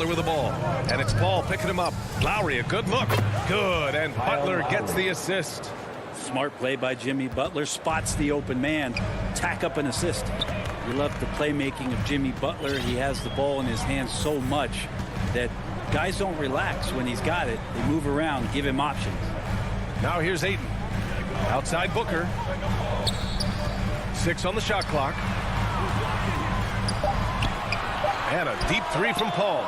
Butler with the ball. And it's Paul picking him up. Lowry, a good look. Good. And Butler gets the assist. Smart play by Jimmy Butler. Spots the open man. Tack up an assist. We love the playmaking of Jimmy Butler. He has the ball in his hands so much that guys don't relax when he's got it. They move around, give him options. Now here's Ayton. Outside Booker. 6 on the shot clock. And a deep three from Paul.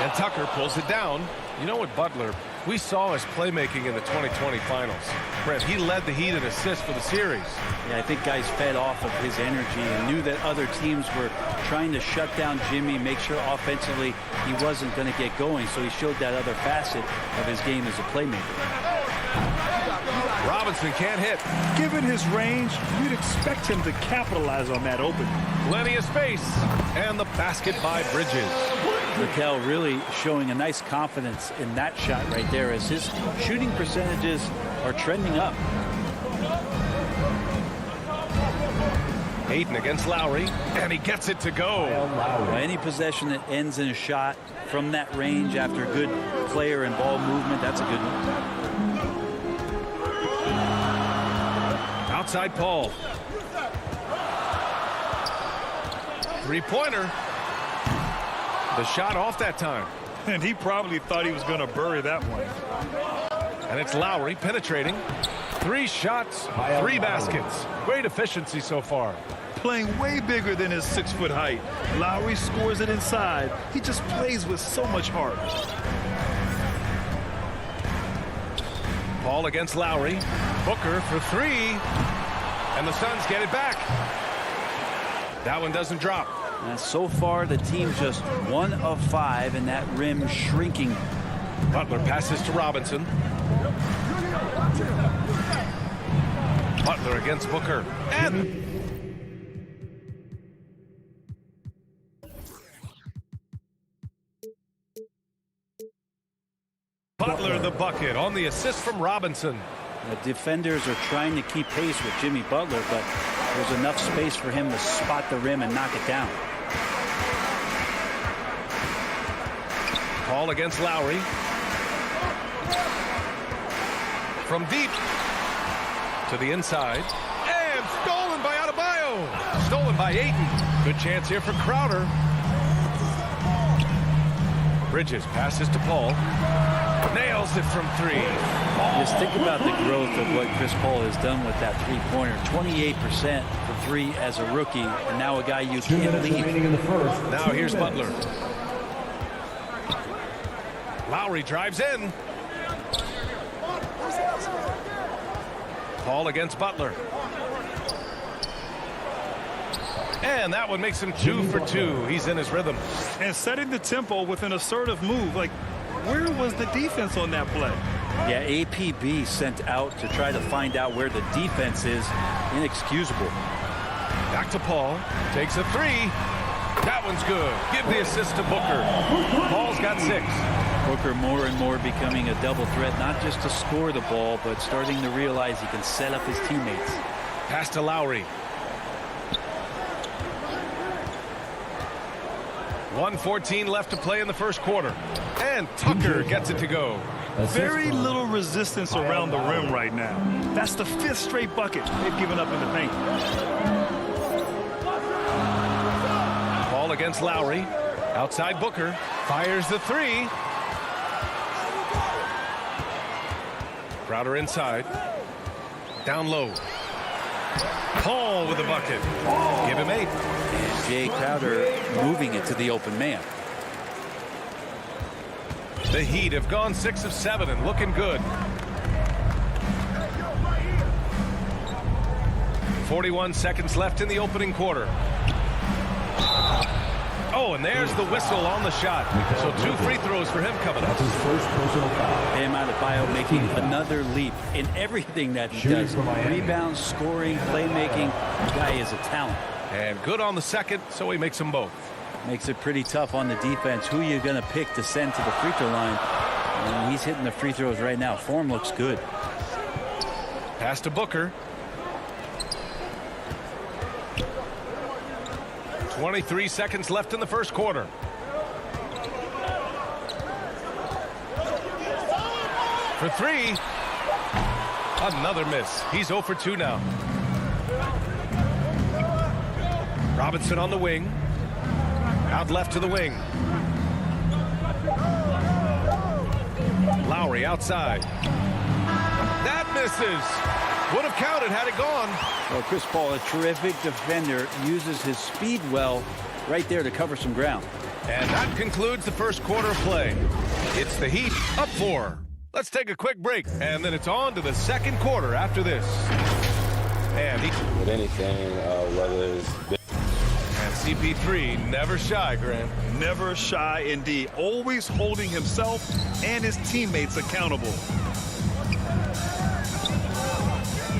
And Tucker pulls it down. You know what, Butler, we saw his playmaking in the 2020 finals. Brett, he led the Heat in assists for the series. Yeah, I think guys fed off of his energy and knew that other teams were trying to shut down Jimmy, make sure offensively he wasn't going to get going. So he showed that other facet of his game as a playmaker. Robinson can't hit. Given his range, you'd expect him to capitalize on that opening. Plenty of space. And the basket by Bridges. Raquel really showing a nice confidence in that shot right there as his shooting percentages are trending up. Ayton against Lowry, and he gets it to go. Any possession that ends in a shot from that range after good player and ball movement, that's a good one. Outside Paul. Three-pointer. The shot off that time. And he probably thought he was going to bury that one. And it's Lowry penetrating. 3 shots, 3 baskets. Great efficiency so far. Playing way bigger than his 6-foot height. Lowry scores it inside. He just plays with so much heart. Paul against Lowry. Booker for 3. And the Suns get it back. That one doesn't drop. And so far, the team just 1 of 5, and that rim shrinking. Butler passes to Robinson. Butler against Booker. And Butler the bucket on the assist from Robinson. The defenders are trying to keep pace with Jimmy Butler, but there's enough space for him to spot the rim and knock it down. Paul against Lowry. From deep to the inside. And stolen by Adebayo. Stolen by Ayton. Good chance here for Crowder. Bridges passes to Paul. Nails it from 3. Just think about the growth of what Chris Paul has done with that three-pointer. 28% for 3 as a rookie, and now a guy you can't leave. Now here's Butler. Lowry drives in. Paul against Butler. And that one makes him 2 for 2. He's in his rhythm. And setting the tempo with an assertive move. Like, where was the defense on that play? Yeah, APB sent out to try to find out where the defense is. Inexcusable. Back to Paul. Takes a 3. That one's good. Give the assist to Booker. Paul's got 6. Booker more and more becoming a double threat, not just to score the ball, but starting to realize he can set up his teammates. Pass to Lowry. 1:14 left to play in the first quarter. And Tucker gets it to go. Very little resistance around the rim right now. That's the 5th straight bucket they've given up in the paint. Paul against Lowry. Outside Booker. Fires the 3. Crowder inside. Down low. Paul with the bucket. Give him 8. And Jay Crowder moving it to the open man. The Heat have gone 6 of 7 and looking good. 41 seconds left in the opening quarter. Oh, and there's the whistle on the shot. So 2 free throws for him coming up. Bam Adebayo making another leap in everything that he does. Rebounds, scoring, playmaking. The guy is a talent. And good on the second, so he makes them both. Makes it pretty tough on the defense. Who are you going to pick to send to the free throw line? And he's hitting the free throws right now. Form looks good. Pass to Booker. 23 seconds left in the first quarter. for three. Another miss. He's 0 for 2 now. Robinson on the wing. Out left to the wing. Lowry outside. That misses. Would have counted had it gone. Well, Chris Paul, a terrific defender, uses his speed well right there to cover some ground. And that concludes the first quarter of play. It's the Heat up 4. Let's take a quick break, and then it's on to the second quarter after this. And with anything, whether it's... And CP3 never shy, Grant. Never shy indeed. Always holding himself and his teammates accountable.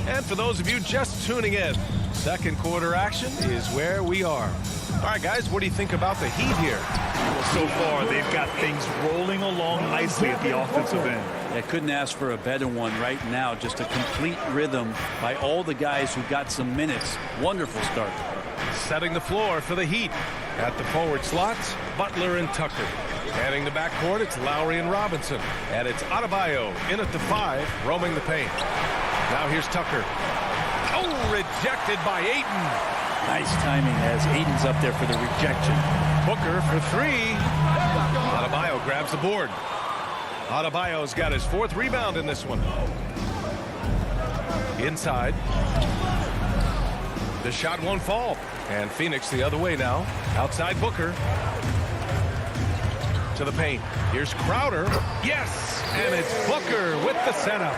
And for those of you just tuning in, second quarter action is where we are. All right, guys, what do you think about the Heat here? Well, so far, they've got things rolling along nicely at the offensive end. I couldn't ask for a better one right now. Just a complete rhythm by all the guys who got some minutes. Wonderful start. Setting the floor for the Heat. At the forward slots, Butler and Tucker. Heading the backcourt, it's Lowry and Robinson. And it's Adebayo in at the 5, roaming the paint. Now here's Tucker. Oh, rejected by Ayton. Nice timing as Aiden's up there for the rejection. Booker for 3. Adebayo grabs the board. Adebayo's got his 4th rebound in this one. Inside. The shot won't fall. And Phoenix the other way now. Outside Booker. To the paint. Here's Crowder. Yes! And it's Booker with the setup.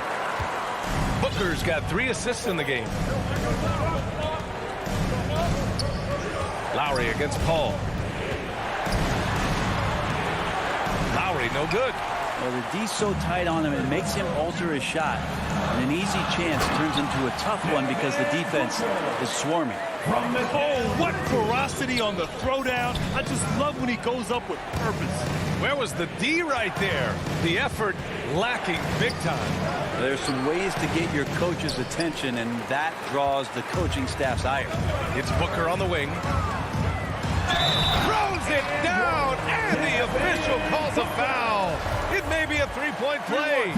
Booker's got 3 assists in the game. Lowry against Paul. Lowry, no good. Well, the D's so tight on him, it makes him alter his shot. And an easy chance turns into a tough one because the defense is swarming. Oh, what ferocity on the throwdown. I just love when he goes up with purpose. Where was the D right there? The effort lacking big time. There's some ways to get your coach's attention, and that draws the coaching staff's ire. It's Booker on the wing. Throws it down, and the official calls a foul. It may be a 3-point play.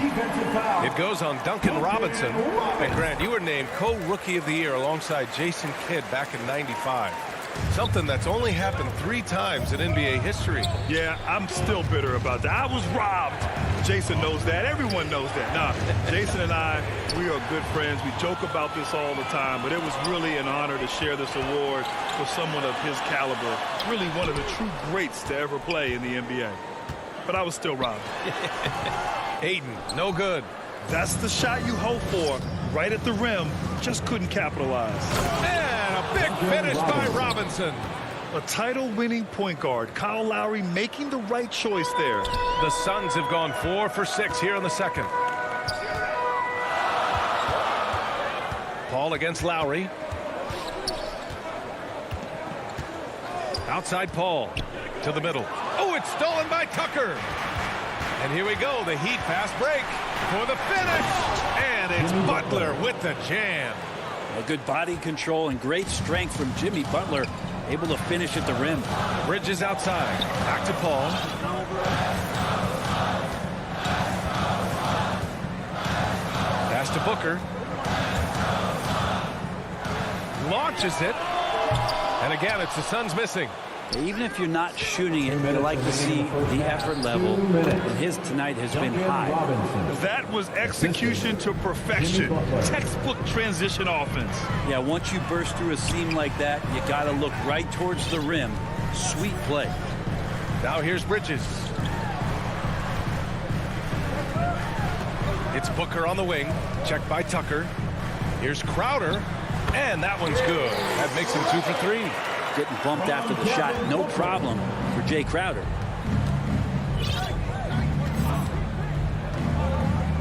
It goes on Duncan Robinson. And Grant, you were named co-rookie of the year alongside Jason Kidd back in '95. Something that's only happened 3 times in NBA history. Yeah, I'm still bitter about that. I was robbed. Jason knows that. Everyone knows that. Nah, Jason and I, we are good friends. We joke about this all the time, but it was really an honor to share this award with someone of his caliber. Really one of the true greats to ever play in the NBA. But I was still robbed. Ayton, no good. That's the shot you hope for. Right at the rim, just couldn't capitalize. And a big finish by Robinson. A title-winning point guard, Kyle Lowry, making the right choice there. The Suns have gone 4 for 6 here in the second. Paul against Lowry. Outside Paul to the middle. Oh, it's stolen by Tucker. And here we go, the Heat fast break for the finish. And it's Butler with the jam. A good body control and great strength from Jimmy Butler, able to finish at the rim. Bridges outside. Back to Paul. Pass to Booker. Launches it. And again, it's the Suns missing. Even if you're not shooting it, you like to see the effort level. And his tonight has been high. That was execution to perfection. Textbook transition offense. Yeah, once you burst through a seam like that, you got to look right towards the rim. Sweet play. Now here's Bridges. It's Booker on the wing. Checked by Tucker. Here's Crowder. And that one's good. That makes him 2 for 3. Getting bumped after the shot, no problem for Jay Crowder.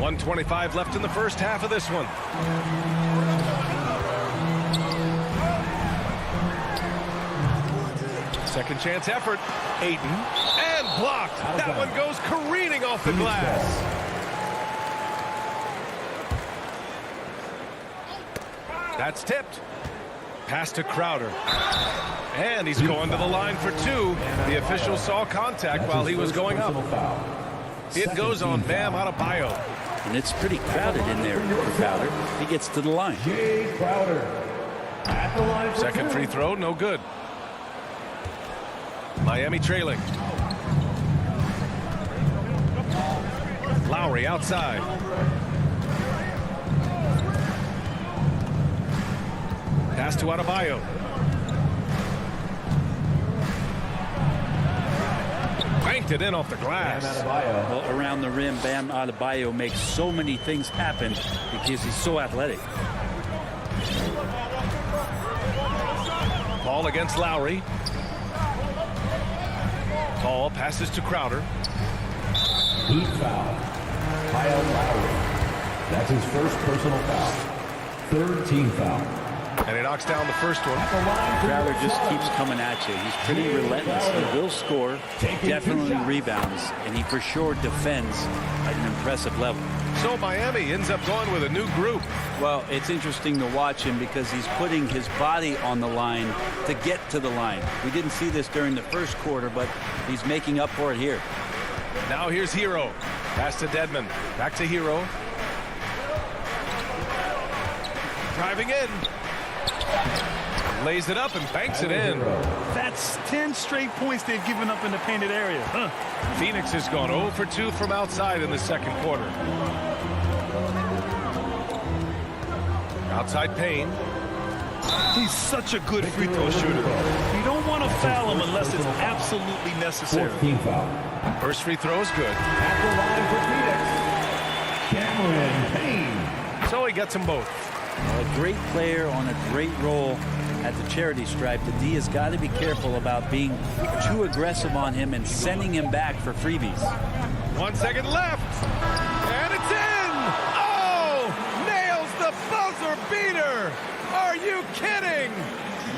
1:25 left in the first half of this one. Second chance effort. Ayton. And blocked. That one goes careening off the glass. That's tipped. Pass to Crowder. And he's going to the line for 2. The official saw contact while he was going up. It goes on Bam Adebayo. And it's pretty crowded in there for Crowder. He gets to the line. Jay Crowder at the line. Second free throw, no good. Miami trailing. Lowry outside. Pass to Adebayo. Banked it in off the glass. Well, around the rim, Bam Adebayo makes so many things happen because he's so athletic. Ball against Lowry. Ball passes to Crowder. Heat foul. Kyle Lowry. That's his first personal foul. Third team foul. And he knocks down the first one. Crowder just keeps coming at you. He's pretty relentless. He will score, definitely rebounds, and he for sure defends at an impressive level. So Miami ends up going with a new group. Well, it's interesting to watch him because he's putting his body on the line to get to the line. We didn't see this during the first quarter, but he's making up for it here. Now here's Hero. Pass to Dedmon. Back to Hero. Driving in. Lays it up and banks it in. That's 10 straight points they've given up in the painted area. Phoenix has gone 0 for 2 from outside in the second quarter. Outside Payne. He's such a good free throw shooter. You don't want to foul him unless it's absolutely necessary. 14 foul. First free throw is good. At the line for Phoenix, Cameron Payne. So he gets them both. A great player on a great role at the charity stripe. The D has got to be careful about being too aggressive on him and sending him back for freebies. 1 second left. And it's in. Oh, nails the buzzer beater. Are you kidding?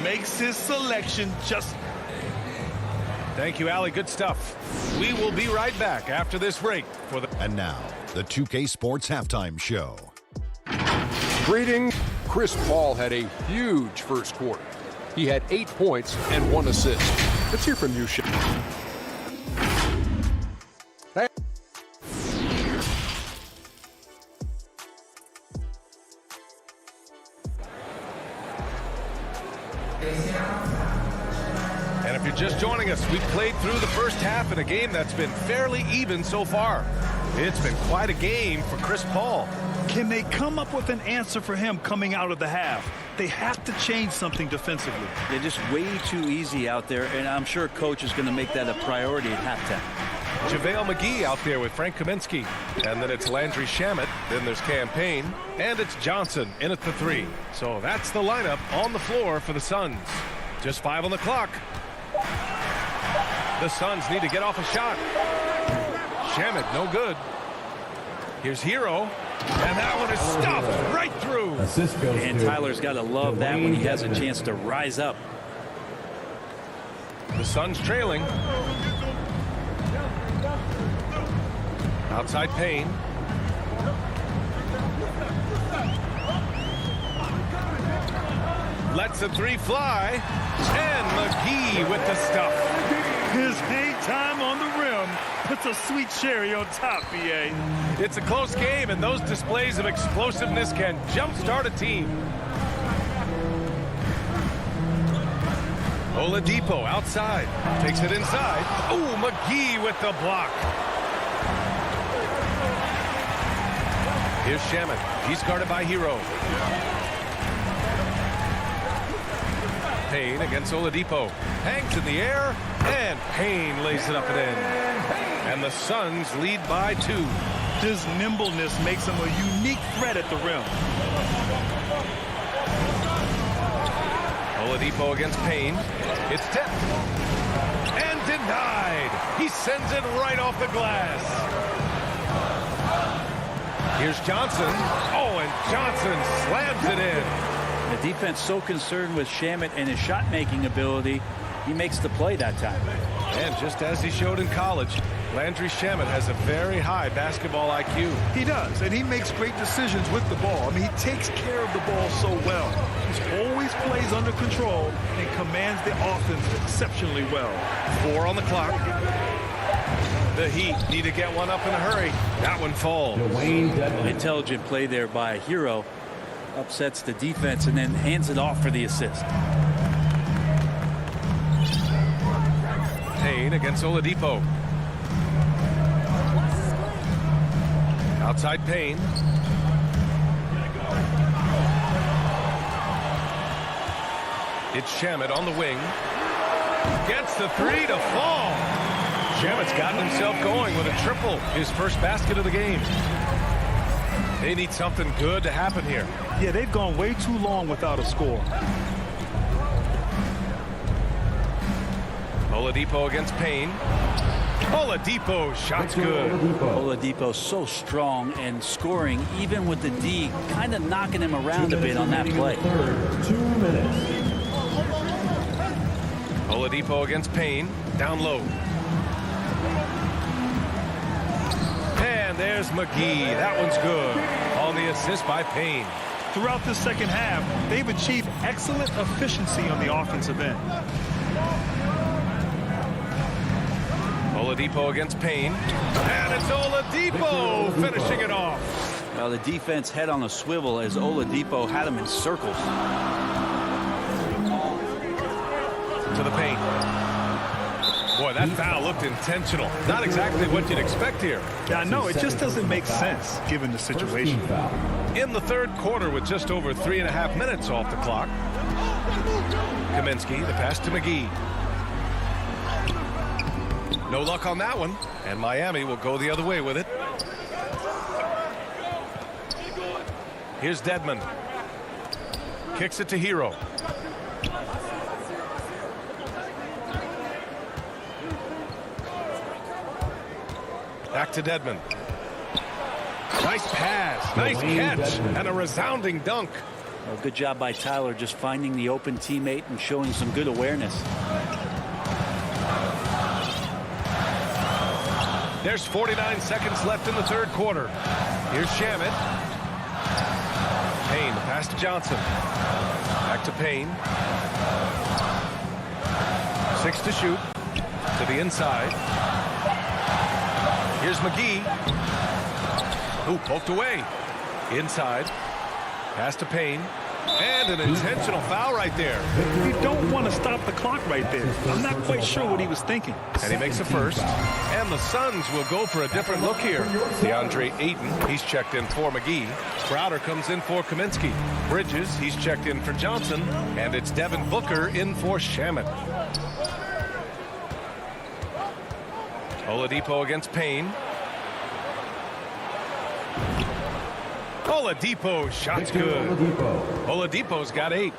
Makes his selection just... Thank you, Allie. Good stuff. We will be right back after this break for the... And now, the 2K Sports Halftime Show. Greetings. Chris Paul had a huge first quarter. He had 8 points and 1 assist. Let's hear from you, Shaq. Hey. And if you're just joining us, we've played through the first half in a game that's been fairly even so far. It's been quite a game for Chris Paul. Can they come up with an answer for him coming out of the half? They have to change something defensively. They're just way too easy out there, and I'm sure coach is going to make that a priority at halftime. JaVale McGee out there with Frank Kaminsky. And then it's Landry Shamet. Then there's Cam Payne. And it's Johnson in at the 3. So that's the lineup on the floor for the Suns. Just 5 on the clock. The Suns need to get off a shot. Shamet, no good. Here's Hero. And that one is stopped right through. Assist goes And to Tyler's got to love that when he has a chance to rise up. The Suns trailing. Outside Payne. Lets the 3 fly. And McGee with the stuff. His hang time on the rim puts a sweet cherry on top, BA. It's a close game, and those displays of explosiveness can jumpstart a team. Oladipo outside. Takes it inside. Ooh, McGee with the block. Here's Shamet. He's guarded by Hero. Payne against Oladipo. Hangs in the air, and Payne lays it up and in. And the Suns lead by 2. His nimbleness makes him a unique threat at the rim. Oladipo against Payne. It's tipped. And denied. He sends it right off the glass. Here's Johnson. Oh, and Johnson slams it in. The defense so concerned with Shamet and his shot-making ability, he makes the play that time. And just as he showed in college, Landry Shamet has a very high basketball IQ. He does, and he makes great decisions with the ball. I mean, he takes care of the ball so well. He always plays under control and commands the offense exceptionally well. 4 on the clock. The Heat need to get one up in a hurry. That one falls. Intelligent play there by Hero. Upsets the defense and then hands it off for the assist. Payne against Oladipo. Outside Payne. It's Shamet on the wing. Gets the three to fall. Shamet's gotten himself going with a triple. His first basket of the game. They need something good to happen here. Yeah, they've gone way too long without a score. Oladipo against Payne. Oladipo, shot's good. Oladipo so strong and scoring even with the D, kind of knocking him around a bit on that play. 2 minutes. Oladipo against Payne, down low. And there's McGee. That one's good. On the assist by Payne. Throughout this second half, they've achieved excellent efficiency on the offensive end. Oladipo against Payne. And it's Oladipo finishing it off. Well, the defense head on a swivel as Oladipo had him in circles. To the paint. Boy, that foul looked intentional. Not exactly what you'd expect here. Yeah, I know. It just doesn't make sense given the situation. In the third quarter with just over 3.5 minutes off the clock. Kaminsky, the pass to McGee. No luck on that one. And Miami will go the other way with it. Here's Dedmon. Kicks it to Hero. Back to Dedmon. Nice pass, nice catch, and a resounding dunk. Well, good job by Tyler just finding the open teammate and showing some good awareness. There's 49 seconds left in the third quarter. Here's Shamet. Payne, the pass to Johnson. Back to Payne. 6 to shoot. To the inside. Here's McGee. Ooh, poked away. Inside. Pass to Payne. And an intentional foul right there. You don't want to stop the clock right there. I'm not quite sure what he was thinking. And he makes a first. And the Suns will go for a different look here. DeAndre Ayton, he's checked in for McGee. Crowder comes in for Kaminsky. Bridges, he's checked in for Johnson. And it's Devin Booker in for Shamet. Oladipo against Payne. Oladipo, shot's good. Oladipo's got 8.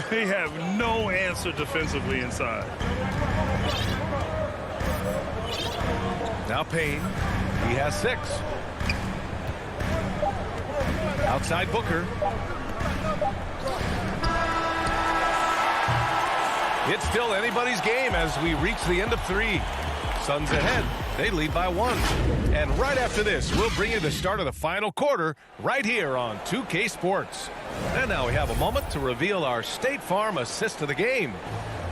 They have no answer defensively inside. Now Payne, he has 6. Outside Booker. It's still anybody's game as we reach the end of 3. Suns ahead. They lead by 1. And right after this, we'll bring you the start of the final quarter right here on 2K Sports. And now we have a moment to reveal our State Farm assist of the game.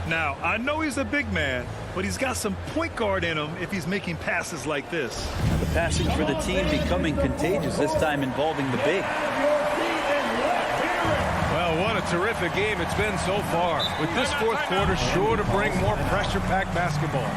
Now, I know he's a big man, but he's got some point guard in him if he's making passes like this. The passing for the team becoming contagious, this time involving the big. Well, what a terrific game it's been so far. With this fourth quarter sure to bring more pressure-packed basketball.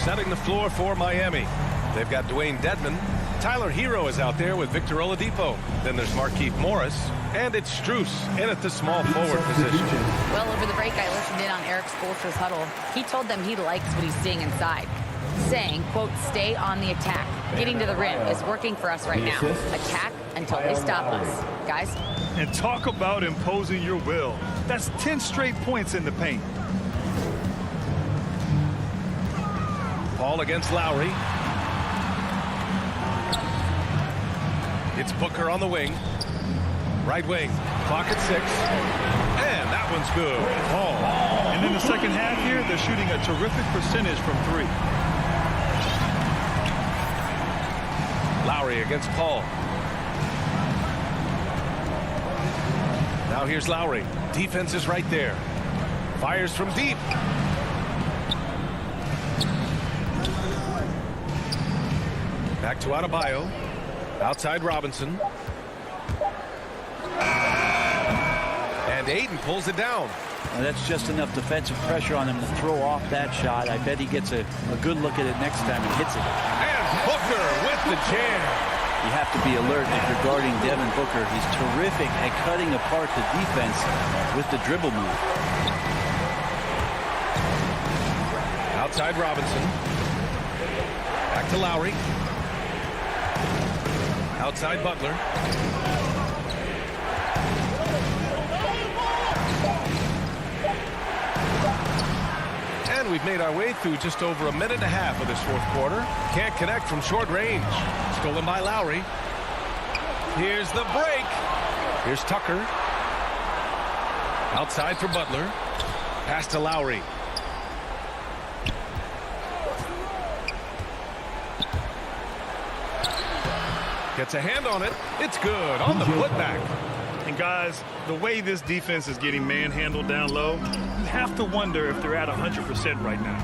Setting the floor for Miami. They've got Dwayne Dedmon. Tyler Hero is out there with Victor Oladipo. Then there's Markieff Morris. And it's Strus in at the small forward position. Well, over the break, I listened in on Eric Spoelstra's huddle. He told them he likes what he's seeing inside. Saying, quote, stay on the attack. Getting to the rim is working for us right now. Attack until they stop us. Guys? And talk about imposing your will. That's 10 straight points in the paint. Paul against Lowry. It's Booker on the wing. Right wing. Clock at 6. And that one's good. Paul. And in the second half here, they're shooting a terrific percentage from 3. Lowry against Paul. Now here's Lowry. Defense is right there. Fires from deep. Back to Adebayo. Outside Robinson. And Ayton pulls it down. Now that's just enough defensive pressure on him to throw off that shot. I bet he gets a good look at it next time and hits it. And Booker with the jam. You have to be alert if you're guarding Devin Booker. He's terrific at cutting apart the defense with the dribble move. Outside Robinson. Back to Lowry. Outside Butler. And we've made our way through just over a minute and a half of this fourth quarter. Can't connect from short range. Stolen by Lowry. Here's the break. Here's Tucker. Outside for Butler. Pass to Lowry. Gets a hand on it. It's good on the putback. And guys, the way this defense is getting manhandled down low, you have to wonder if they're at 100% right now.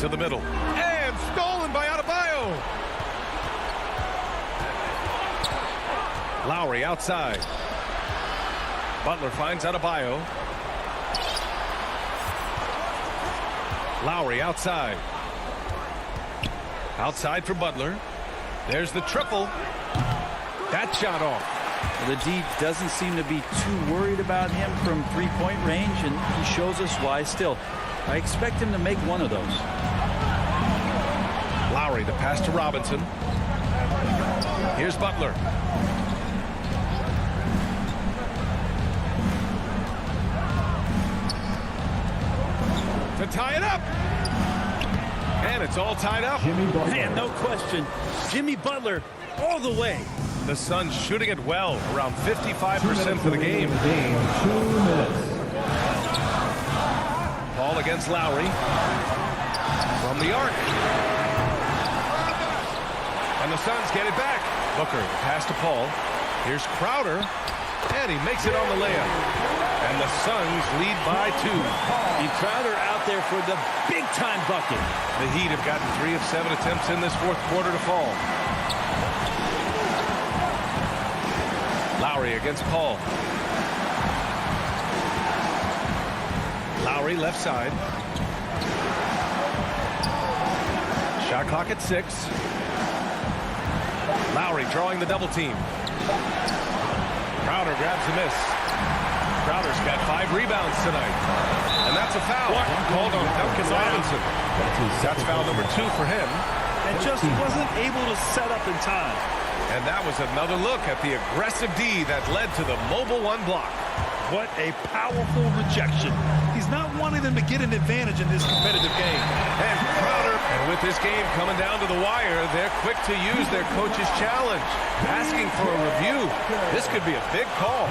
To the middle. And stolen by Adebayo. Lowry outside. Butler finds Adebayo. Lowry outside. Outside for Butler. There's the triple. That shot off. Well, the D doesn't seem to be too worried about him from three-point range, and he shows us why. Still, I expect him to make one of those. Lowry, the pass to Robinson. Here's Butler. To tie it up. And it's all tied up. Man, no question. Jimmy Butler all the way. The Suns shooting it well, around 55% for the game. 2 minutes. Ball against Lowry. From the arc. And the Suns get it back. Booker, pass to Paul. Here's Crowder. And he makes it on the layup. And the Suns lead by 2. And Crowder out there for the big-time bucket. The Heat have gotten 3 of 7 attempts in this fourth quarter to fall. Lowry against Paul. Lowry left side. Shot clock at 6. Lowry drawing the double team. Crowder grabs a miss. Crowder's got 5 rebounds tonight. And that's a foul. Called on Duncan Robinson. That's foul number 2 for him. And just wasn't able to set up in time. And that was another look at the aggressive D that led to the mobile 1 block. What a powerful rejection. He's not wanting them to get an advantage in this competitive game. And Crowder, and with this game coming down to the wire, they're quick to use their coach's challenge, asking for a review. This could be a big call.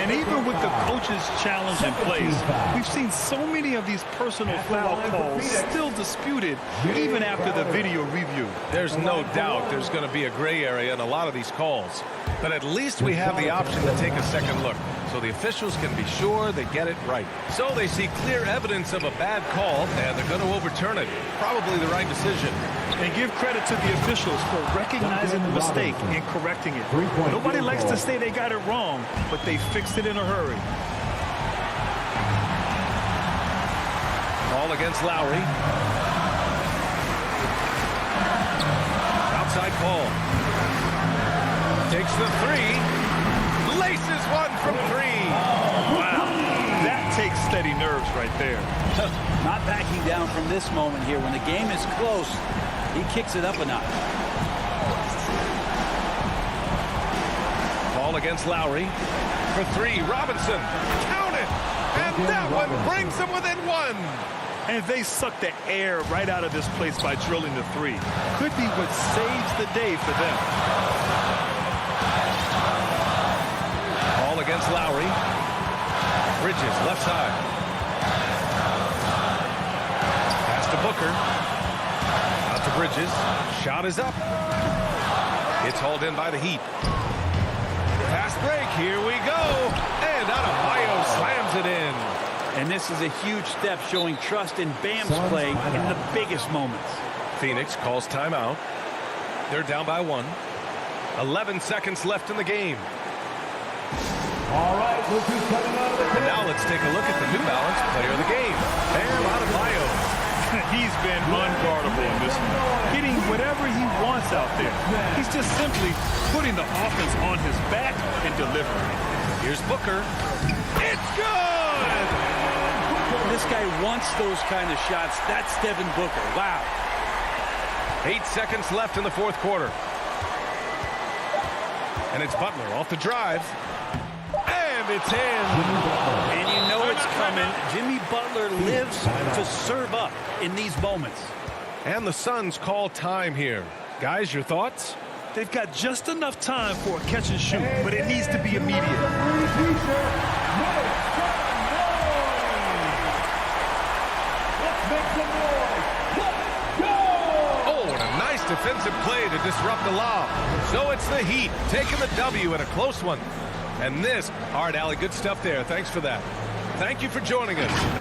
And even with the coach's challenge in place, we've seen so many of these personal foul calls still disputed even after the video review. There's no doubt there's going to be a gray area in a lot of these calls. But at least we have the option to take a second look, so the officials can be sure they get it right. So they see clear evidence of a bad call, and they're going to overturn it. Probably the right decision. And give credit to the officials for recognizing the mistake and correcting it. Nobody likes to say they got it wrong, but they fixed it in a hurry. Ball against Lowry. Outside Paul. Takes the 3. Laces one from 3. Wow. That takes steady nerves right there. Not backing down from this moment here. When the game is close, he kicks it up a notch. Ball against Lowry. For 3, Robinson. Count it! And that one brings them within 1. And they suck the air right out of this place by drilling the 3. Could be what saves the day for them. Ball against Lowry. Bridges, left side. Pass to Booker. Out to Bridges. Shot is up. It's hauled in by the Heat. Fast break. Here we go. And Adebayo slams it in. And this this is a huge step, showing trust in Bam's play in the biggest moments. Phoenix calls timeout. They're down by 1. 11 seconds left in the game. All right, look who's coming out of the And now let's take a look at the New Balance player of the game, Bam Adebayo. He's been unguardable in this one, getting whatever he wants out there. He's just simply putting the offense on his back and delivering. Here's Booker. It's good! This guy wants those kind of shots. That's Devin Booker. Wow. 8 seconds left in the fourth quarter. And it's Butler off the drive. And it's in. And you know it's coming. Jimmy Butler lives to serve up in these moments. And the Suns call time here. Guys, your thoughts? They've got just enough time for a catch and shoot, but it needs to be immediate. Oh, and a nice defensive play to disrupt the lob. So it's the Heat taking the W in a close one. And this, all right, Allie, good stuff there. Thanks for that. Thank you for joining us.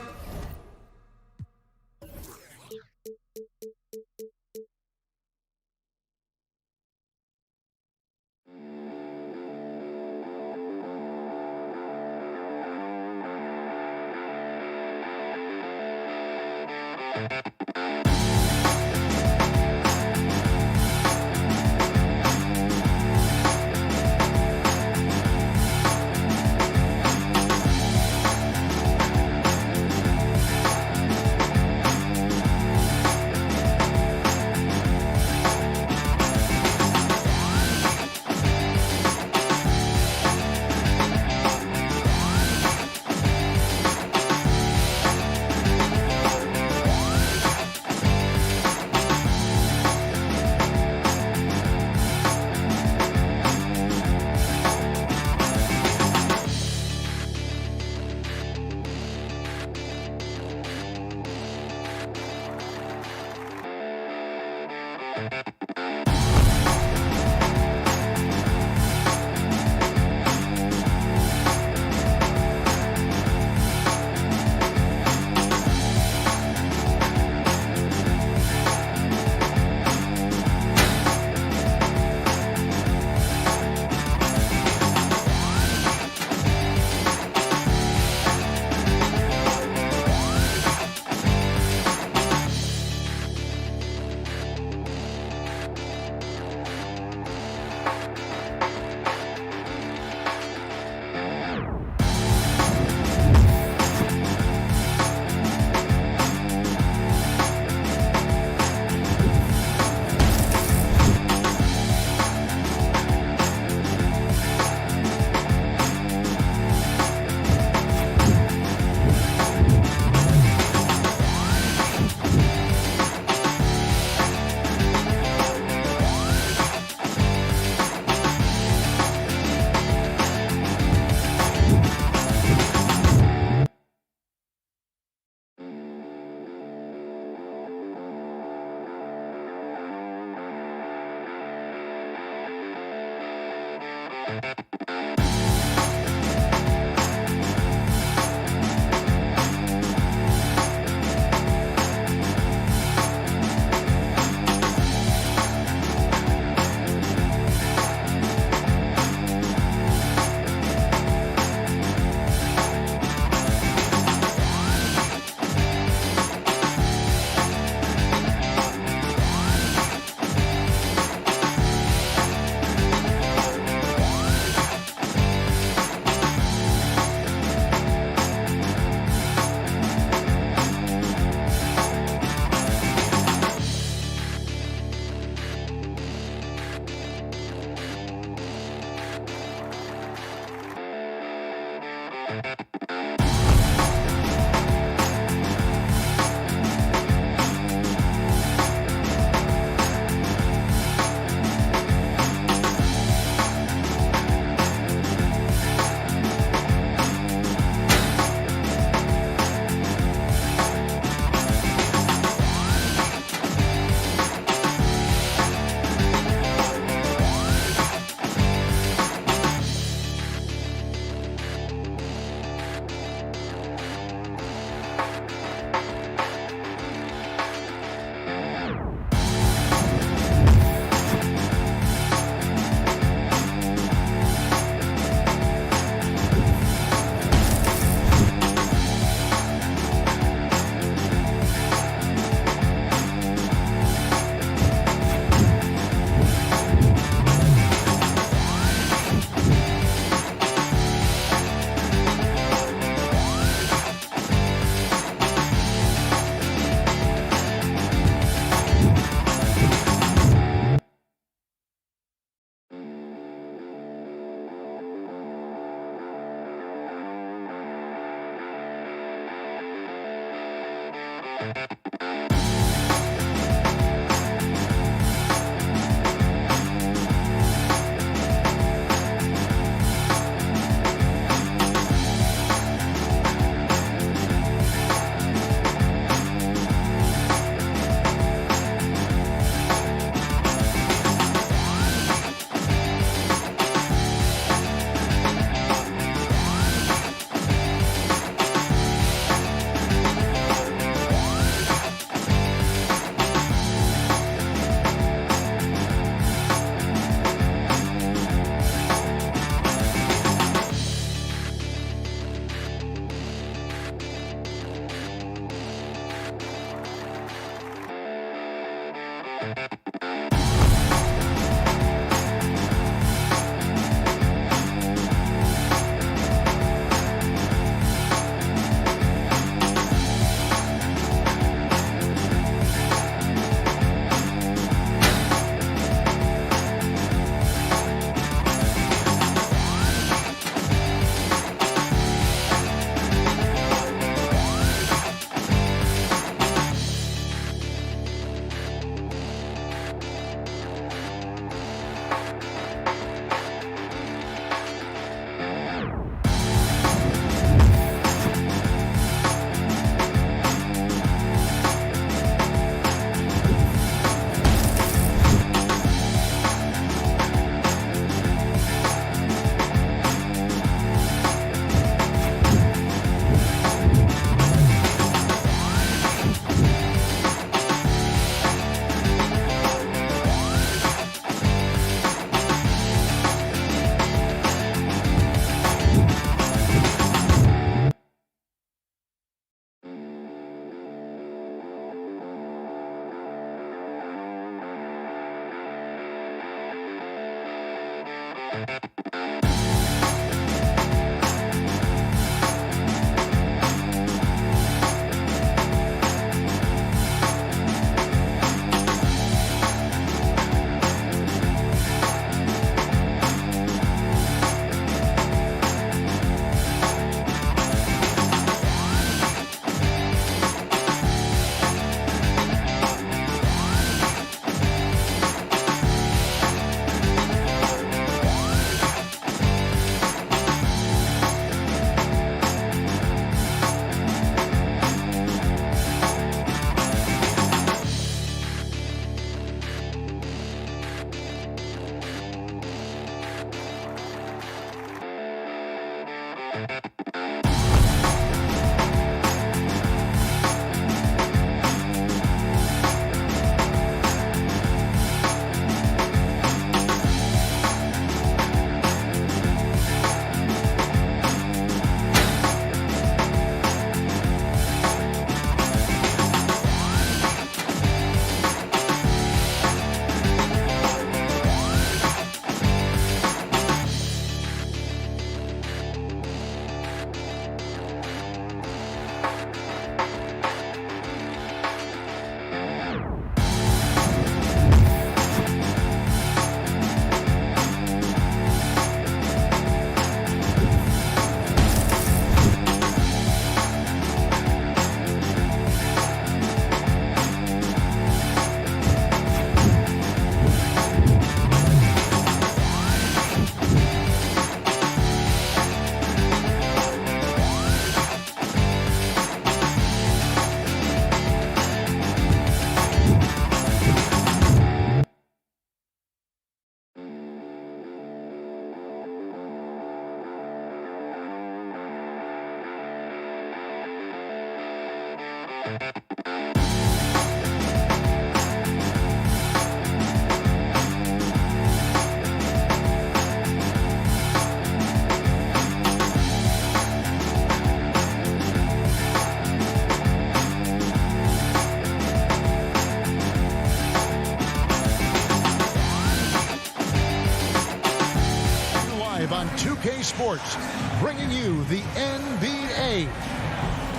2K Sports, bringing you the NBA.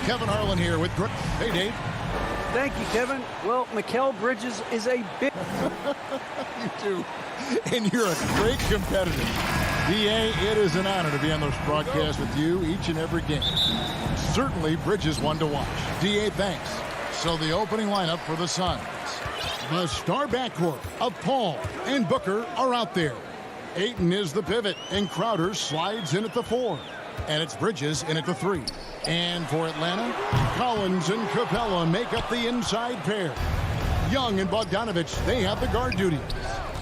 Kevin Harlan here with Greg. Hey, Dave. Thank you, Kevin. Well, Mikal Bridges is a big... You too. And you're a great competitor. DA, it is an honor to be on this broadcast with you each and every game. Certainly, Bridges one to watch. DA, thanks. So the opening lineup for the Suns. The star backcourt of Paul and Booker are out there. Ayton is the pivot, and Crowder slides in at the 4. And it's Bridges in at the 3. And for Atlanta, Collins and Capella make up the inside pair. Young and Bogdanovich, they have the guard duties.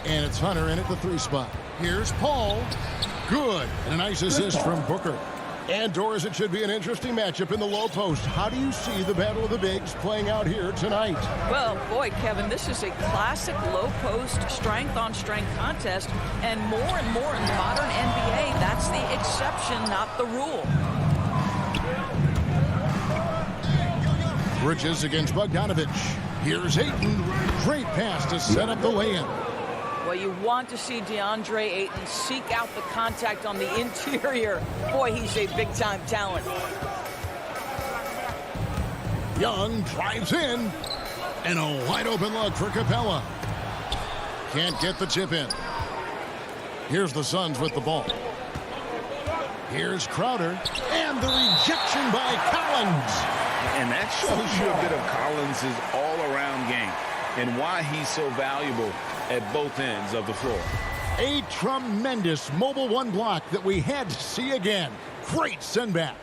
And it's Hunter in at the 3 spot. Here's Paul. Good. And a nice assist from Booker. And Doris, it should be an interesting matchup in the low post. How do you see the battle of the bigs playing out here tonight? Well, boy, Kevin, this is a classic low post strength-on-strength contest. And more in the modern NBA, that's the exception, not the rule. Bridges against Bogdanovich. Here's Ayton. Great pass to set up the lay-in. Well, you want to see DeAndre Ayton seek out the contact on the interior. Boy, he's a big-time talent. Young drives in. And a wide-open look for Capella. Can't get the chip in. Here's the Suns with the ball. Here's Crowder. And the rejection by Collins. And that shows you a bit of Collins' all-around game and why he's so valuable at both ends of the floor. A tremendous mobile 1 block that we had to see again. Great send back.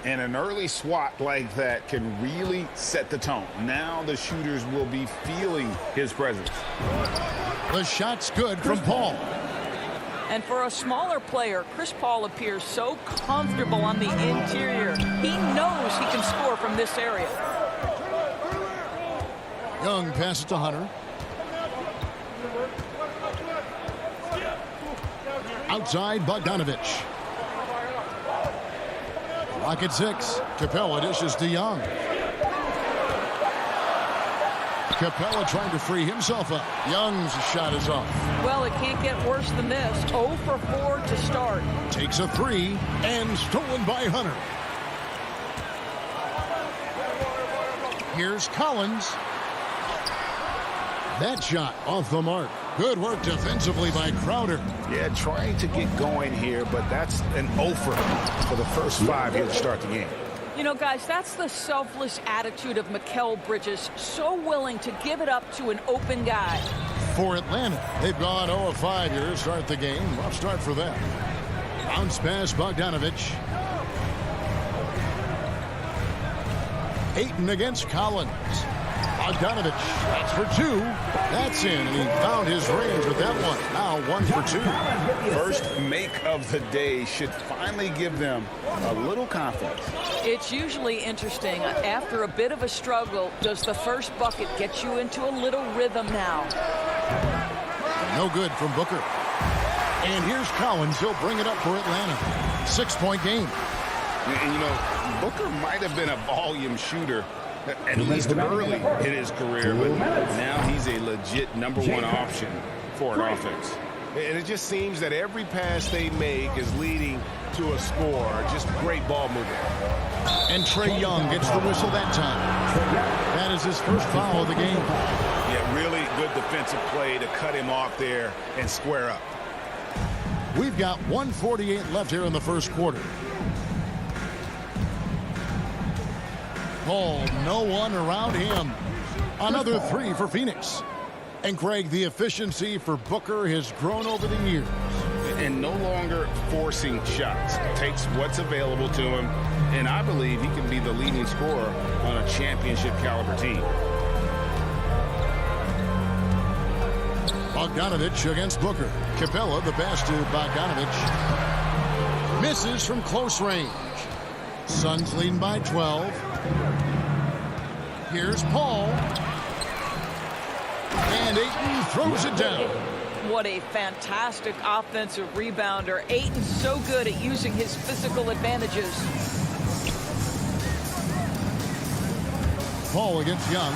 And an early swat like that can really set the tone. Now the shooters will be feeling his presence. The shot's good from Paul. And for a smaller player, Chris Paul appears so comfortable on the interior. He knows he can score from this area. Young passes to Hunter. Outside, Bogdanovich. Clock at 6. Capella dishes to Young. Capella trying to free himself up. Young's shot is off. Well, it can't get worse than this. 0 for 4 to start. Takes a 3 and stolen by Hunter. Here's Collins. That shot off the mark. Good work defensively by Crowder. Yeah, trying to get going here, but that's an offer for the first 5 here to start the game. You know, guys, that's the selfless attitude of Mikal Bridges. So willing to give it up to an open guy. For Atlanta, they've gone 0 of 5 here to start the game. Rough start for them. Bounce pass, Bogdanovich. Ayton against Collins. Bogdanovich, that's for 2. That's in, and he found his range with that one. Now 1 for 2. First make of the day should finally give them a little confidence. It's usually interesting. After a bit of a struggle, does the first bucket get you into a little rhythm now? No good from Booker. And here's Collins. He'll bring it up for Atlanta. 6-point game. And, you know, Booker might have been a volume shooter, at least early in his career, but now he's a legit #1 option for an offense. And it just seems that every pass they make is leading to a score. Just great ball movement. And Trae Young gets the whistle that time. That is his first foul of the game. Yeah, really good defensive play to cut him off there and square up. We've got 1:48 left here in the first quarter. Paul, no one around him. Another 3 for Phoenix. And Greg, the efficiency for Booker has grown over the years. And no longer forcing shots. Takes what's available to him, and I believe he can be the leading scorer on a championship caliber team. Bogdanovich against Booker. Capella, the pass to Bogdanovich. Misses from close range. Suns leading by 12. Here's Paul. And Ayton throws it down. What a fantastic offensive rebounder. Ayton's so good at using his physical advantages. Paul against Young.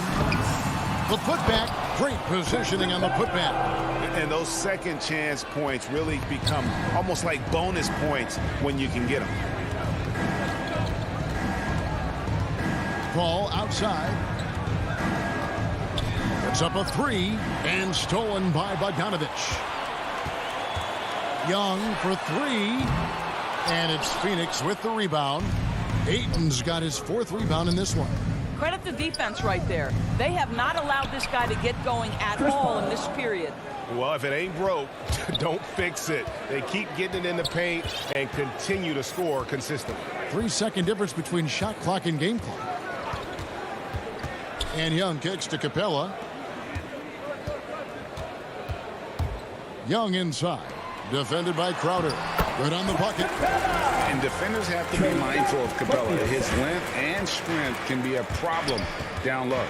The putback. Great positioning on the putback. And those second chance points really become almost like bonus points when you can get them. Paul outside. Puts up a 3 and stolen by Bogdanovich. Young for 3. And it's Phoenix with the rebound. Ayton's got his 4th rebound in this one. Credit the defense right there. They have not allowed this guy to get going at all in this period. Well, if it ain't broke, don't fix it. They keep getting it in the paint and continue to score consistently. 3-second difference between shot clock and game clock. And Young kicks to Capella. Young inside. Defended by Crowder. Good on the bucket. And defenders have to be mindful of Capella. His length and strength can be a problem down low.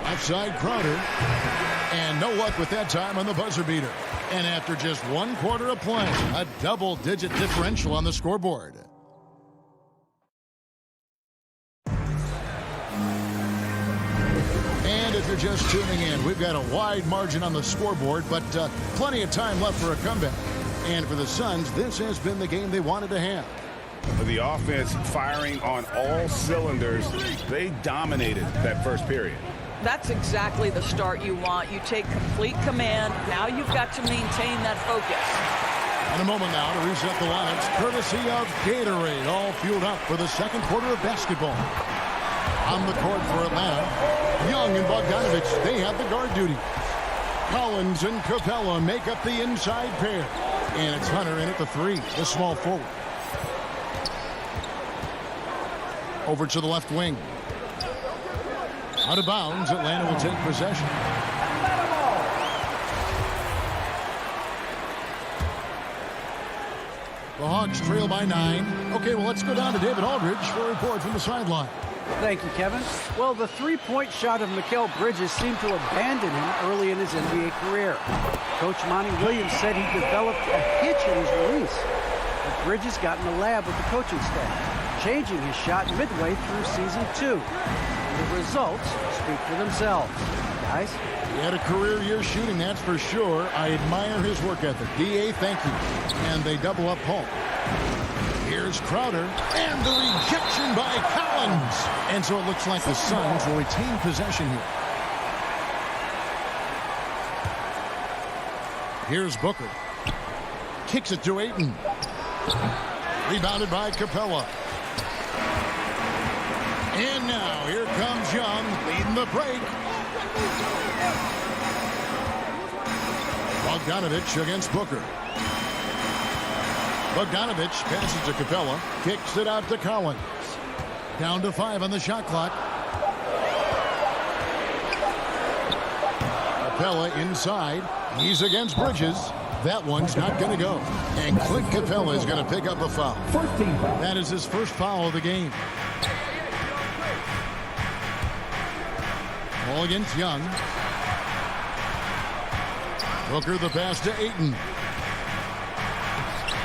Outside Crowder. And no luck with that time on the buzzer beater. And after just 1 quarter of play, a double-digit differential on the scoreboard. And if you're just tuning in, we've got a wide margin on the scoreboard, but plenty of time left for a comeback. And for the Suns, this has been the game they wanted to have. The offense firing on all cylinders. They dominated that first period. That's exactly the start you want. You take complete command. Now you've got to maintain that focus. In a moment now to reset the lineups, courtesy of Gatorade, all fueled up for the second quarter of basketball. On the court for Atlanta, Young and Bogdanovich, they have the guard duty. Collins and Capella make up the inside pair. And it's Hunter in at the 3, the small forward. Over to the left wing. Out of bounds, Atlanta will take possession. The Hawks trail by 9. Okay, well, let's go down to David Aldridge for a report from the sideline. Thank you, Kevin. Well, the three-point shot of Mikal Bridges seemed to abandon him early in his NBA career. Coach Monty Williams said he developed a hitch in his release. But Bridges got in the lab with the coaching staff, changing his shot midway through season 2. The results speak for themselves. Guys? He had a career year shooting, that's for sure. I admire his work ethic. D.A., thank you. And they double up Paul. Here's Crowder, and the rejection by Collins. And so it looks like the Suns will retain possession here. Here's Booker. Kicks it to Ayton. Rebounded by Capella. And now here comes Young leading the break. Bogdanovich against Booker. Bogdanovich passes to Capella, kicks it out to Collins. Down to 5 on the shot clock. Capella inside. He's against Bridges. That one's not going to go. And Clint Capella is going to pick up a foul. That is his first foul of the game. Ball against Young. Booker the pass to Ayton.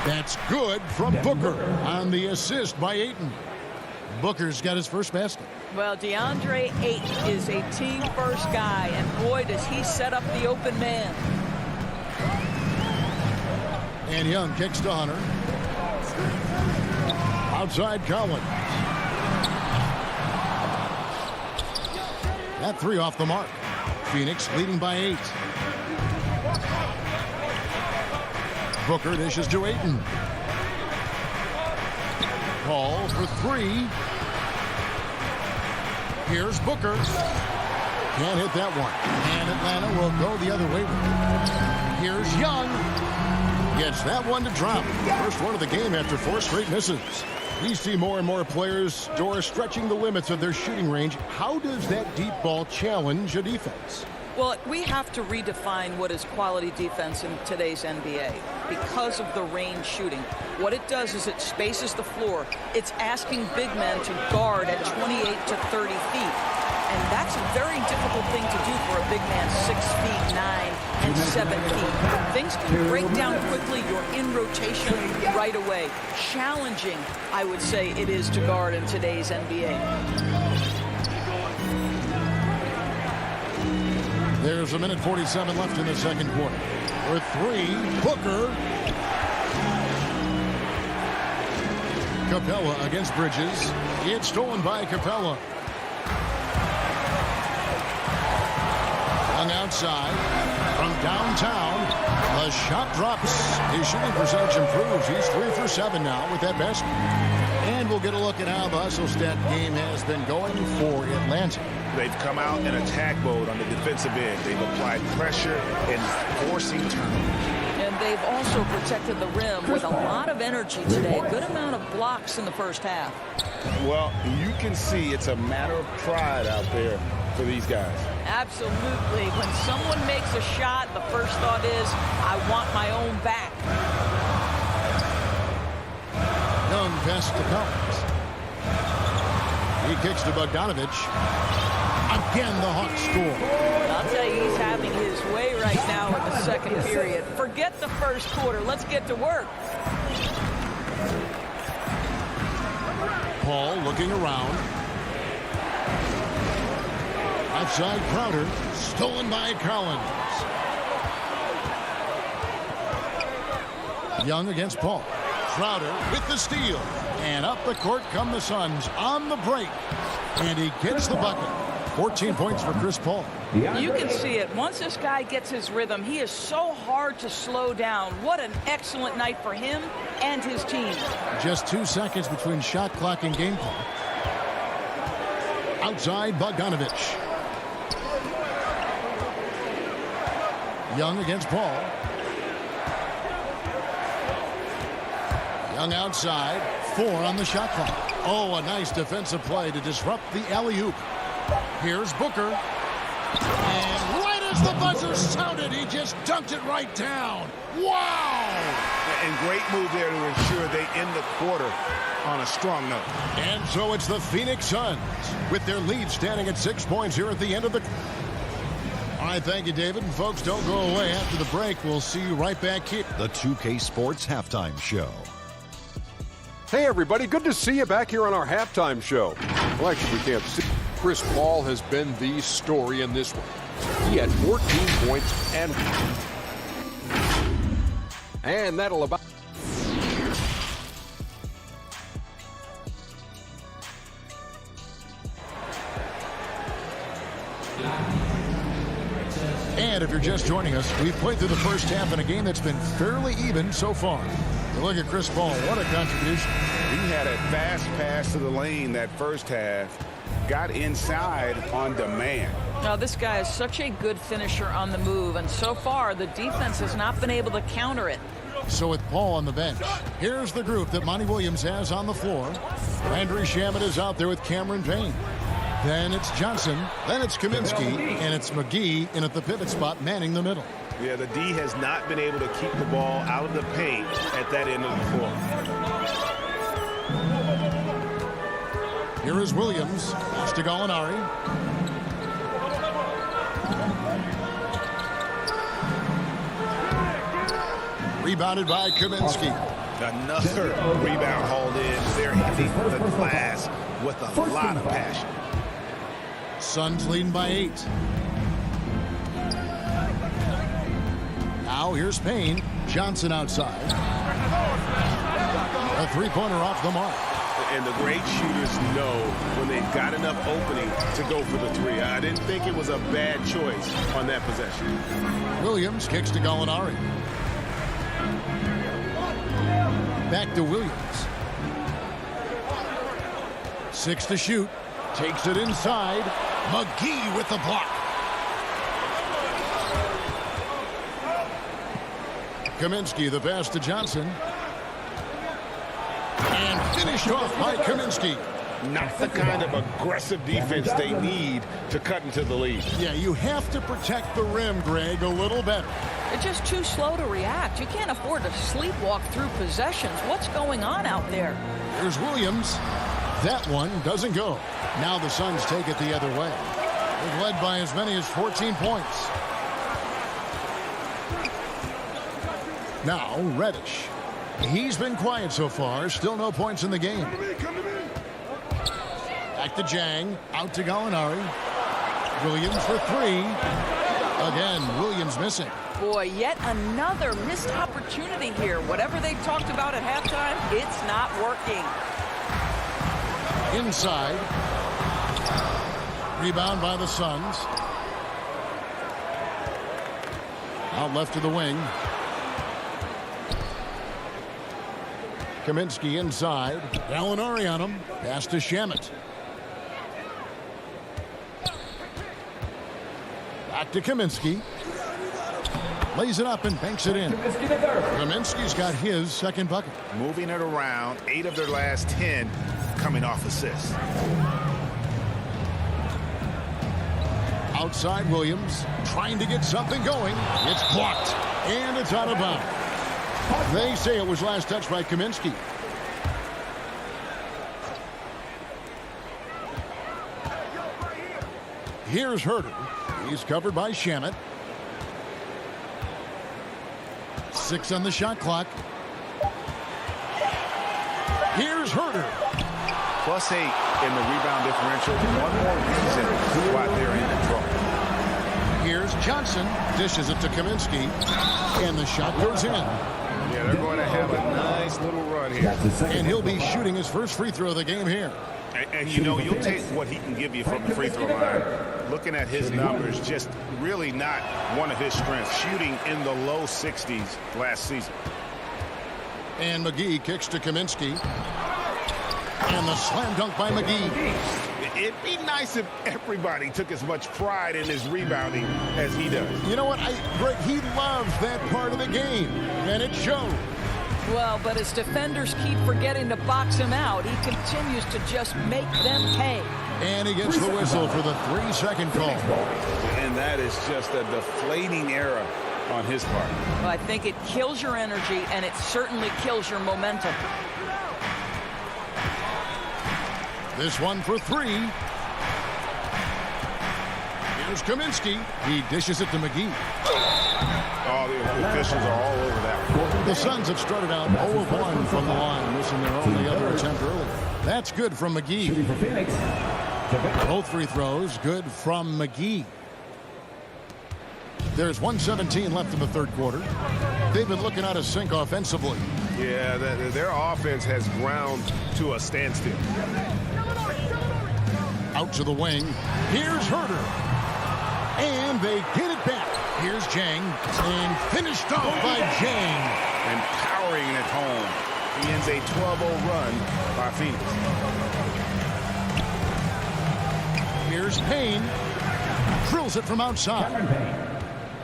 That's good from Booker on the assist by Ayton. Booker's got his first basket. Well, DeAndre Ayton is a team-first guy, and boy, does he set up the open man. And Young kicks to Hunter. Outside Collins. That 3 off the mark. Phoenix leading by 8. Booker dishes to Ayton. Paul for 3. Here's Booker. Can't hit that one. And Atlanta will go the other way. Here's Young. Gets that one to drop. First one of the game after 4 straight misses. We see more and more players, Doris, stretching the limits of their shooting range. How does that deep ball challenge a defense? Well, we have to redefine what is quality defense in today's NBA because of the range shooting. What it does is it spaces the floor. It's asking big men to guard at 28 to 30 feet. And that's a very difficult thing to do for a big man 6 feet 9 and 7 feet. Things can break down quickly. You're in rotation right away. Challenging, I would say, it is to guard in today's NBA. There's a minute 47 left in the second quarter. For 3, Booker. Capella against Bridges. It's stolen by Capella. Young outside from downtown. The shot drops. His shooting percentage improves. He's 3 for 7 now with that basket. And we'll get a look at how the Hustle-Stat game has been going for Atlanta. They've come out in attack mode on the defensive end. They've applied pressure and forcing turnovers. And they've also protected the rim with a lot of energy today. A good amount of blocks in the first half. Well, you can see it's a matter of pride out there for these guys. Absolutely. When someone makes a shot, the first thought is, I want my own back. Young pass to Collins. He kicks to Bogdanovich. Again, the Hawks score. I'll tell you, he's having his way right now in the second period. Forget the first quarter. Let's get to work. Paul looking around. Outside Crowder. Stolen by Collins. Young against Paul. Crowder with the steal. And up the court come the Suns on the break. And he gets the bucket. 14 points for Chris Paul. You can see it. Once this guy gets his rhythm, he is so hard to slow down. What an excellent night for him and his team. Just 2 seconds between shot clock and game clock. Outside Bogdanovich. Young against Paul. Young outside. 4 on the shot clock. Oh, a nice defensive play to disrupt the alley-oop. Here's Booker. And right as the buzzer sounded, he just dunked it right down. Wow! And great move there to ensure they end the quarter on a strong note. And so it's the Phoenix Suns with their lead standing at 6 points here at the end of the... All right, thank you, David. And folks, don't go away. After the break, we'll see you right back here. The 2K Sports Halftime Show. Hey, everybody. Good to see you back here on our halftime show. Well, actually, we can't see. Chris Paul has been the story in this one. He had 14 points and that'll about... And if you're just joining us, we've played through the first half in a game that's been fairly even so far. You look at Chris Paul, what a contribution. He had a fast pass to the lane that first half, got inside on demand. Now, this guy is such a good finisher on the move, and so far the defense has not been able to counter it. So with Paul on the bench, here's the group that Monty Williams has on the floor. Landry Shamet is out there with Cameron Payne. Then it's Johnson, then it's Kaminsky, and it's McGee in at the pivot spot manning the middle. Yeah, the D has not been able to keep the ball out of the paint at that end of the floor. Here is Williams. Pass to Gallinari. Rebounded by Kaminsky. Another rebound hauled in. They're hitting the glass with a lot of passion. Suns leading by 8. Now here's Payne. Johnson outside. A three-pointer off the mark. And the great shooters know when they've got enough opening to go for the three. I didn't think it was a bad choice on that possession. Williams kicks to Gallinari. Back to Williams. 6 to shoot. Takes it inside. McGee with the block. Kaminsky, the pass to Johnson. And finished off by Kaminsky. Not the kind of aggressive defense they need to cut into the lead. Yeah, you have to protect the rim, Greg, a little better. They're just too slow to react. You can't afford to sleepwalk through possessions. What's going on out there? Here's Williams. That one doesn't go. Now the Suns take it the other way. They've led by as many as 14 points. Now Reddish. He's been quiet so far. Still no points in the game. Back to Jang. Out to Gallinari. Williams for 3. Again, Williams missing. Boy, yet another missed opportunity here. Whatever they talked about at halftime, it's not working. Inside. Rebound by the Suns. Out left to the wing. Kaminsky inside. Gallinari on him. Pass to Shamet. Back to Kaminsky. Lays it up and banks it in. Kaminsky's got his second bucket. Moving it around, 8 of their last 10 coming off assists. Outside Williams, trying to get something going. It's blocked, and it's out of bounds. They say it was last touched by Kaminsky. Here's Herter. He's covered by Shamet. 6 on the shot clock. Here's Herter. +8 in the rebound differential. One more reason why they're in control. Here's Johnson. Dishes it to Kaminsky. And the shot goes in. Yeah, they're going to have a nice little run here. And he'll be shooting his first free throw of the game here. And you know, you'll take what he can give you from the free throw line. Looking at his numbers, just really not one of his strengths. Shooting in the low 60s last season. And McGee kicks to Kaminsky. And the slam dunk by McGee. It'd be nice if everybody took as much pride in his rebounding as he does. You know what? Greg, he loves that part of the game, and it shows. Well, but as defenders keep forgetting to box him out, he continues to just make them pay. And he gets the whistle for the 3-second call. And that is just a deflating error on his part. Well, I think it kills your energy, and it certainly kills your momentum. This one for 3. Here's Kaminsky. He dishes it to McGee. Oh, the officials are all over that one. The Suns have started out 0-1 from the line, missing their only other attempt earlier. That's good from McGee. Both free throws good from McGee. There's 1:17 left in the third quarter. They've been looking out of sync offensively. Yeah, their offense has ground to a standstill. Out to the wing. Here's Herter. And they get it back. Here's Jang. And finished off by Jang. And powering it home. He ends a 12-0 run by Phoenix. Here's Payne. Drills it from outside.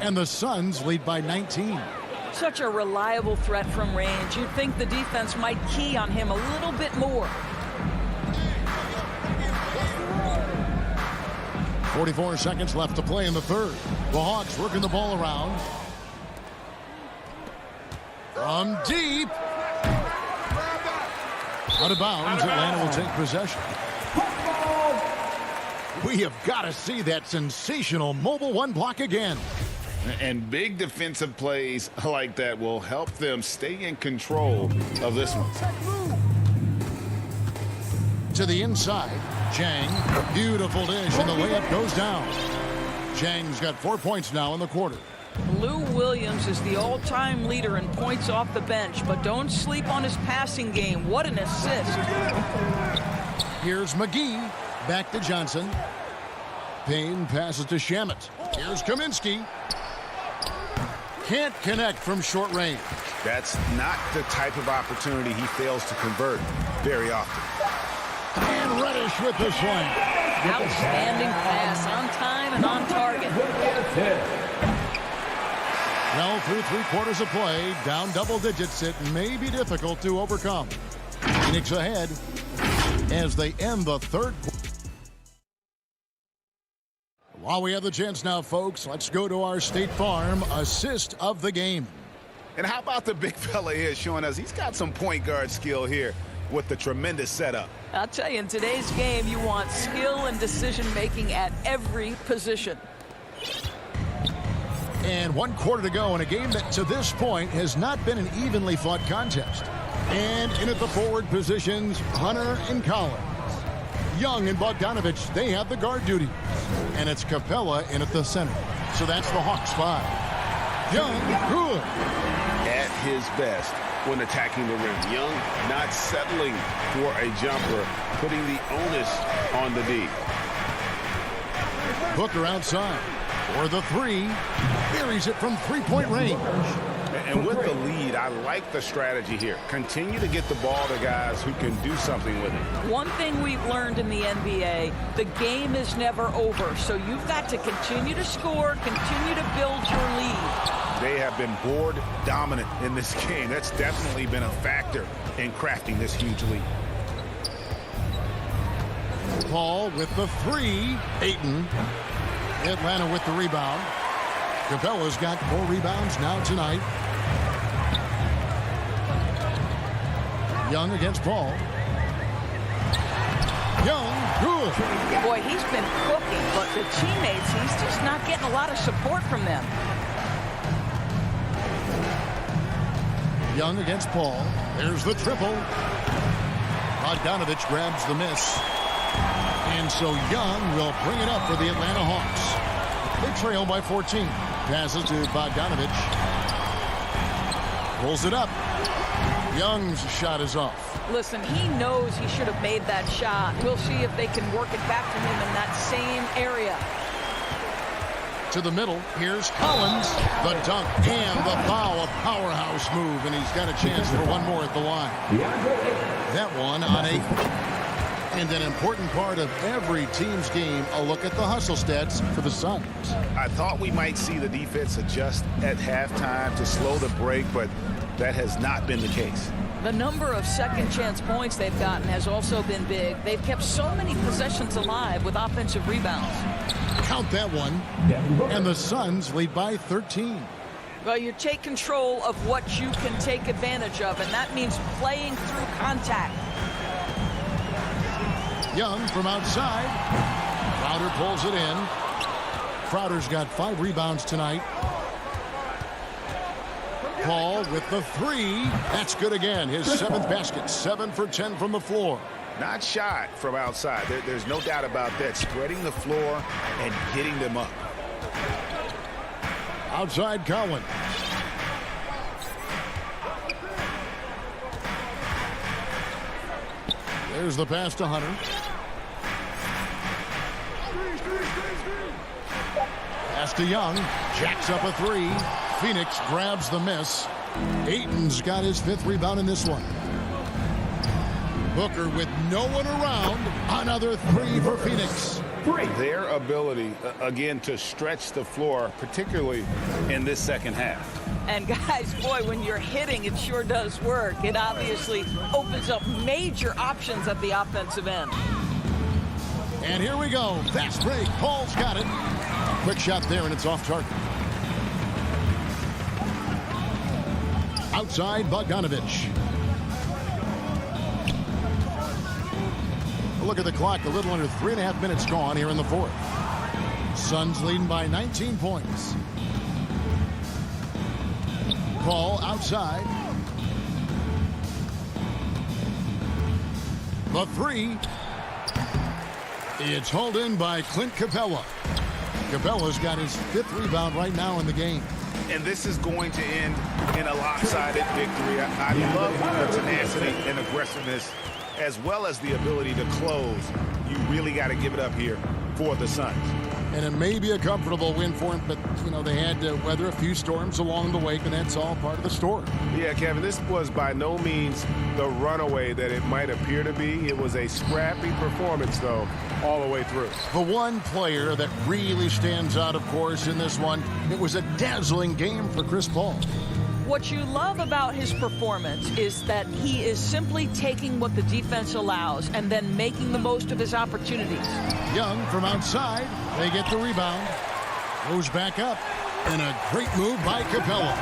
And the Suns lead by 19. Such a reliable threat from range. You'd think the defense might key on him a little bit more. 44 seconds left to play in the third. The Hawks working the ball around. From deep. Out of bounds. Atlanta will take possession. We have got to see that sensational mobile one block again. And big defensive plays like that will help them stay in control of this one. To the inside. Jang. Beautiful dish, and the layup goes down. Jang's got 4 points now in the quarter. Lou Williams is the all-time leader in points off the bench, but don't sleep on his passing game. What an assist. Here's McGee. Back to Johnson. Payne passes to Shamet. Here's Kaminsky. Can't connect from short range. That's not the type of opportunity he fails to convert very often. And Reddish with the swing. Outstanding pass, on time and on target. Well, through 3 quarters of play, down double digits, it may be difficult to overcome. Phoenix ahead as they end the third quarter. While we have the chance now, folks, let's go to our State Farm assist of the game. And how about the big fella here showing us he's got some point guard skill here with the tremendous setup. I'll tell you, in today's game, you want skill and decision-making at every position. And 1 quarter to go in a game that, to this point, has not been an evenly fought contest. And in at the forward positions, Hunter and Collins. Young and Bogdanovich, they have the guard duties. And it's Capella in at the center. So that's the Hawks 5. Young, good. At his best when attacking the rim. Young not settling for a jumper, putting the onus on the D. Booker outside for the 3. Buries it from 3-point range. And with the lead, I like the strategy here. Continue to get the ball to guys who can do something with it. One thing we've learned in the NBA, the game is never over. So you've got to continue to score, continue to build your lead. They have been board dominant in this game. That's definitely been a factor in crafting this huge lead. Paul with the three. Ayton. Atlanta with the rebound. Capella's got 4 rebounds now tonight. Young against Paul. Young, good. Boy, he's been cooking, but the teammates, he's just not getting a lot of support from them. Young against Paul. There's the triple. Bogdanovich grabs the miss. And so Young will bring it up for the Atlanta Hawks. They trail by 14. Passes to Bogdanovich. Pulls it up. Young's shot is off. Listen, he knows he should have made that shot. We'll see if they can work it back to him in that same area. To the middle, here's Collins. The dunk and the foul, a powerhouse move, and he's got a chance for one more at the line. That one on 8. And an important part of every team's game, a look at the hustle stats for the Suns. I thought we might see the defense adjust at halftime to slow the break, but that has not been the case. The number of second chance points they've gotten has also been big. They've kept so many possessions alive with offensive rebounds. Count that one. And the Suns lead by 13. Well, you take control of what you can take advantage of, and that means playing through contact. Young from outside. Crowder pulls it in. Crowder's got 5 rebounds tonight. Paul with the 3. That's good again. His 7th basket. 7 for 10 from the floor. Not shot from outside. There's no doubt about that. Spreading the floor and getting them up. Outside Collins. There's the pass to Hunter. Pass to Young. Jacks up a 3. Phoenix grabs the miss. Ayton's got his 5th rebound in this one. Booker with no one around. Another 3 for Phoenix. Their ability, again, to stretch the floor, particularly in this second half. And guys, boy, when you're hitting, it sure does work. It obviously opens up major options at the offensive end. And here we go. Fast break. Paul's got it. Quick shot there, and it's off target. Outside Bogdanovich. Look at the clock. A little under 3.5 minutes gone here in the 4th. Suns leading by 19 points. Paul outside. The 3. It's hauled in by Clint Capella. Capella's got his 5th rebound right now in the game. And this is going to end in a lopsided victory. I love the tenacity and aggressiveness, as well as the ability to close. You really got to give it up here for the Suns. And it may be a comfortable win for them, but, you know, they had to weather a few storms along the way, and that's all part of the story. Yeah, Kevin, this was by no means the runaway that it might appear to be. It was a scrappy performance, though, all the way through. The one player that really stands out, of course, in this one, it was a dazzling game for Chris Paul. What you love about his performance is that he is simply taking what the defense allows and then making the most of his opportunities. Young from outside. They get the rebound. Goes back up. And a great move by Capella.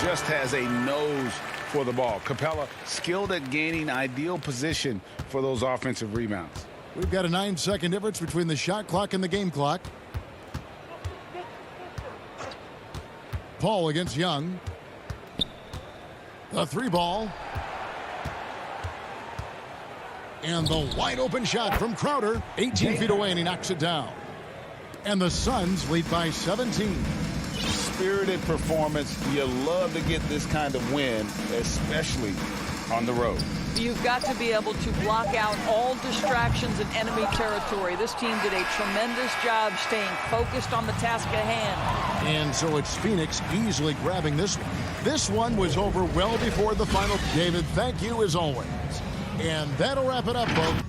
Just has a nose for the ball. Capella skilled at gaining ideal position for those offensive rebounds. We've got a 9-second difference between the shot clock and the game clock. Paul against Young. The 3 ball. And the wide open shot from Crowder. 18 feet away, and he knocks it down. And the Suns lead by 17. Spirited performance. You love to get this kind of win, especially on the road. You've got to be able to block out all distractions in enemy territory. This team did a tremendous job staying focused on the task at hand. And so it's Phoenix easily grabbing this one. This one was over well before the final. David, thank you as always. And that'll wrap it up, folks.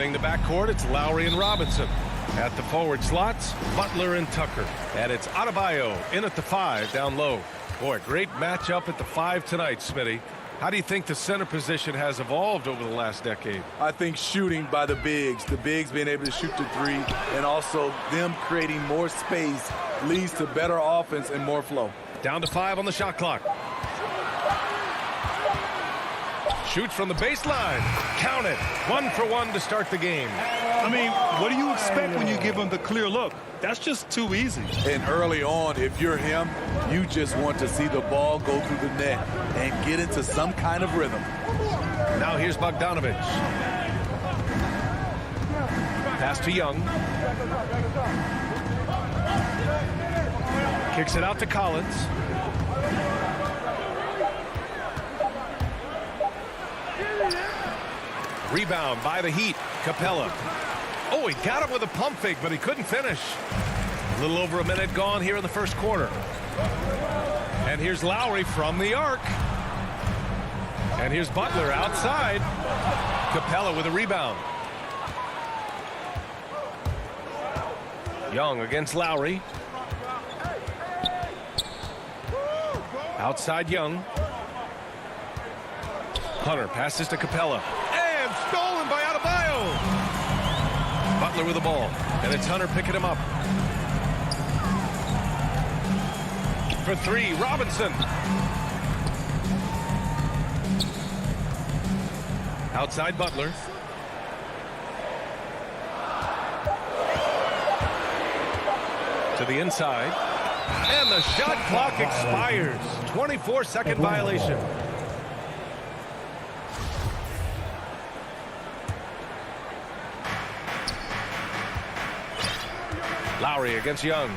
Manning the backcourt, it's Lowry and Robinson. At the forward slots, Butler and Tucker. And it's Adebayo in at the 5 down low. Boy, great matchup at the 5 tonight, Smitty. How do you think the center position has evolved over the last decade? I think shooting by the bigs being able to shoot the 3, and also them creating more space leads to better offense and more flow. Down to 5 on the shot clock. Shoots from the baseline. Count it. 1 for 1 to start the game. I mean, what do you expect when you give him the clear look? That's just too easy. And early on, if you're him, you just want to see the ball go through the net and get into some kind of rhythm. Now here's Bogdanovich. Pass to Young. Kicks it out to Collins. Rebound by the Heat. Capella. Oh, he got him with a pump fake, but he couldn't finish. A little over a minute gone here in the first quarter. And here's Lowry from the arc. And here's Butler outside. Capella with a rebound. Young against Lowry. Outside Young. Hunter passes to Capella. And stolen by Adebayo. Butler with the ball. And it's Hunter picking him up. For 3, Robinson. Outside Butler. To the inside. And the shot clock expires. 24-second violation. Lowry against Young.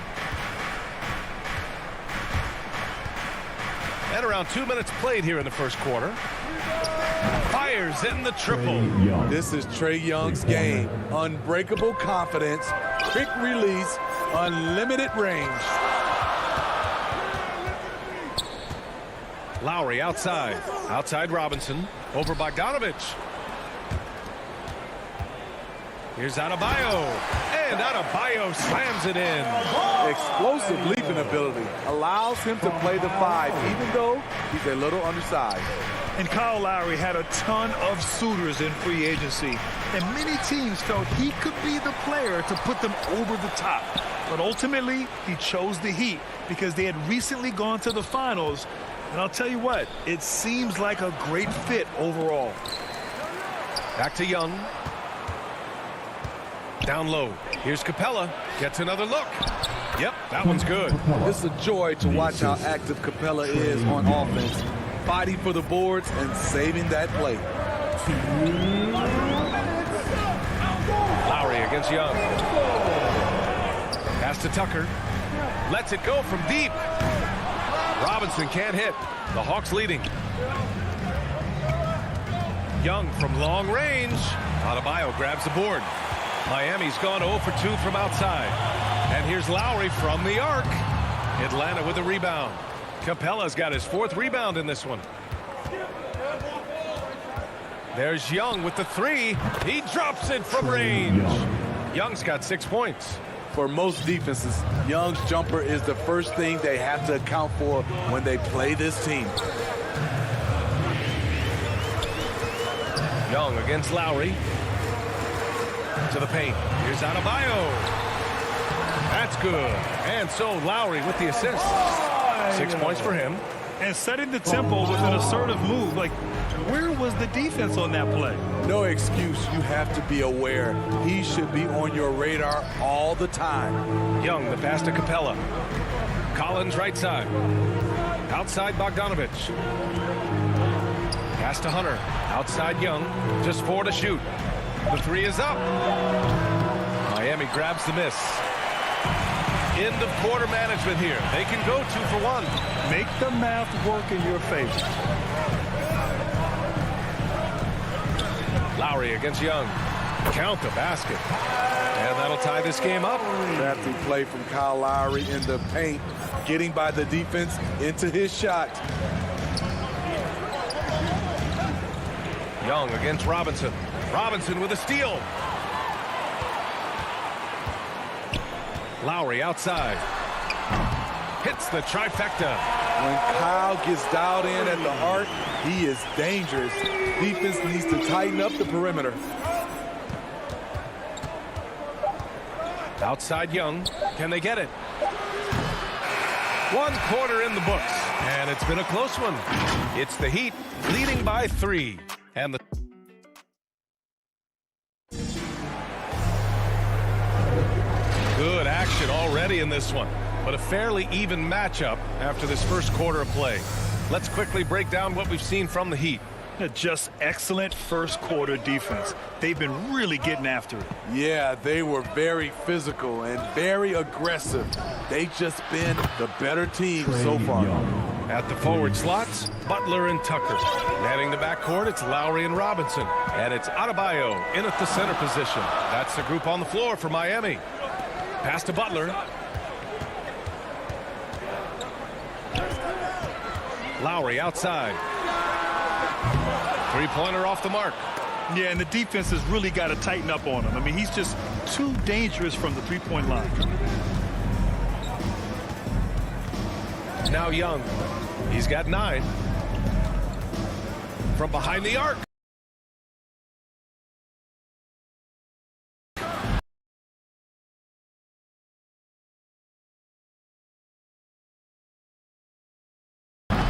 And around 2 minutes played here in the first quarter. Fires in the triple. This is Trae Young's game. Unbreakable confidence, quick release, unlimited range. Lowry outside. Outside Robinson. Over Bogdanovich. Here's Adebayo. And Adebayo slams it in. Explosive leaping ability allows him to play the 5, even though he's a little undersized. And Kyle Lowry had a ton of suitors in free agency, and many teams felt he could be the player to put them over the top. But ultimately, he chose the Heat because they had recently gone to the finals. And I'll tell you what, it seems like a great fit overall. Back to Young. Down low. Here's Capella. Gets another look. Yep, that one's good. It's a joy to watch how active Capella is on offense, fighting for the boards and saving that play. Lowry against Young. Pass to Tucker. Lets it go from deep. Robinson can't hit. The Hawks leading. Young from long range. Adebayo grabs the board. Miami's gone 0 for 2 from outside. And here's Lowry from the arc. Atlanta with a rebound. Capella's got his 4th rebound in this one. There's Young with the 3. He drops it from range. Young's got 6 points. For most defenses, Young's jumper is the first thing they have to account for when they play this team. Young against Lowry. To the paint. Here's Adebayo. That's good. And so Lowry with the assist. 6 points for him. And setting the tempo with an assertive move. Like, where was the defense on that play? No excuse. You have to be aware. He should be on your radar all the time. Young, the pass to Capella. Collins right side. Outside Bogdanovich. Pass to Hunter. Outside Young. Just 4 to shoot. The 3 is up. Miami grabs the miss. End of quarter management here. They can go 2 for 1. Make the math work in your favor. Lowry against Young. Count the basket. And that'll tie this game up. Crafty play from Kyle Lowry in the paint, getting by the defense into his shot. Young against Robinson. Robinson with a steal. Lowry outside. Hits the trifecta. When Kyle gets dialed in at the arc, he is dangerous. Defense needs to tighten up the perimeter. Outside Young. Can they get it? 1 quarter in the books, and it's been a close one. It's the Heat leading by 3. And the good action already in this one, but a fairly even matchup after this first quarter of play. Let's quickly break down what we've seen from the Heat. Just excellent first quarter defense. They've been really getting after it. Yeah, they were very physical and very aggressive. They've just been the better team so far. At the forward slots, Butler and Tucker. Manning the backcourt, it's Lowry and Robinson. And it's Adebayo in at the center position. That's the group on the floor for Miami. Pass to Butler. Lowry outside. Three-pointer off the mark. Yeah, and the defense has really got to tighten up on him. I mean, he's just too dangerous from the three-point line. Now Young. He's got 9. From behind the arc.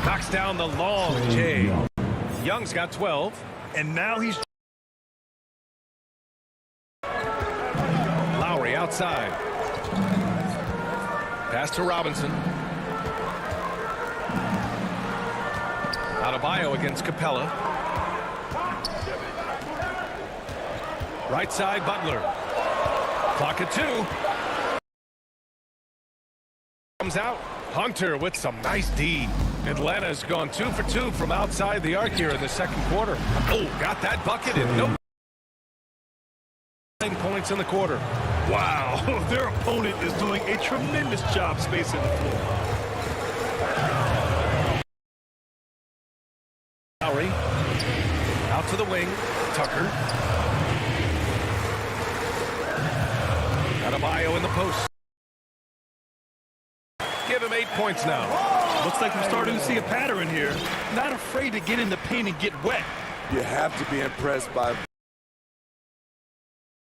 Knocks down the long J. Young's got 12. And now he's... Lowry outside. Pass to Robinson. Adebayo against Capella. Right side, Butler. Clock at 2. Comes out. Hunter with some nice D. Atlanta's gone 2 for 2 from outside the arc here in the second quarter. Oh, got that bucket and no 9 points in the quarter. Wow, their opponent is doing a tremendous job spacing the floor. Lowry out to the wing. Tucker. Adebayo in the post. Give him 8 points now. Looks like we're starting to see a pattern here. Not afraid to get in the paint and get wet. You have to be impressed by...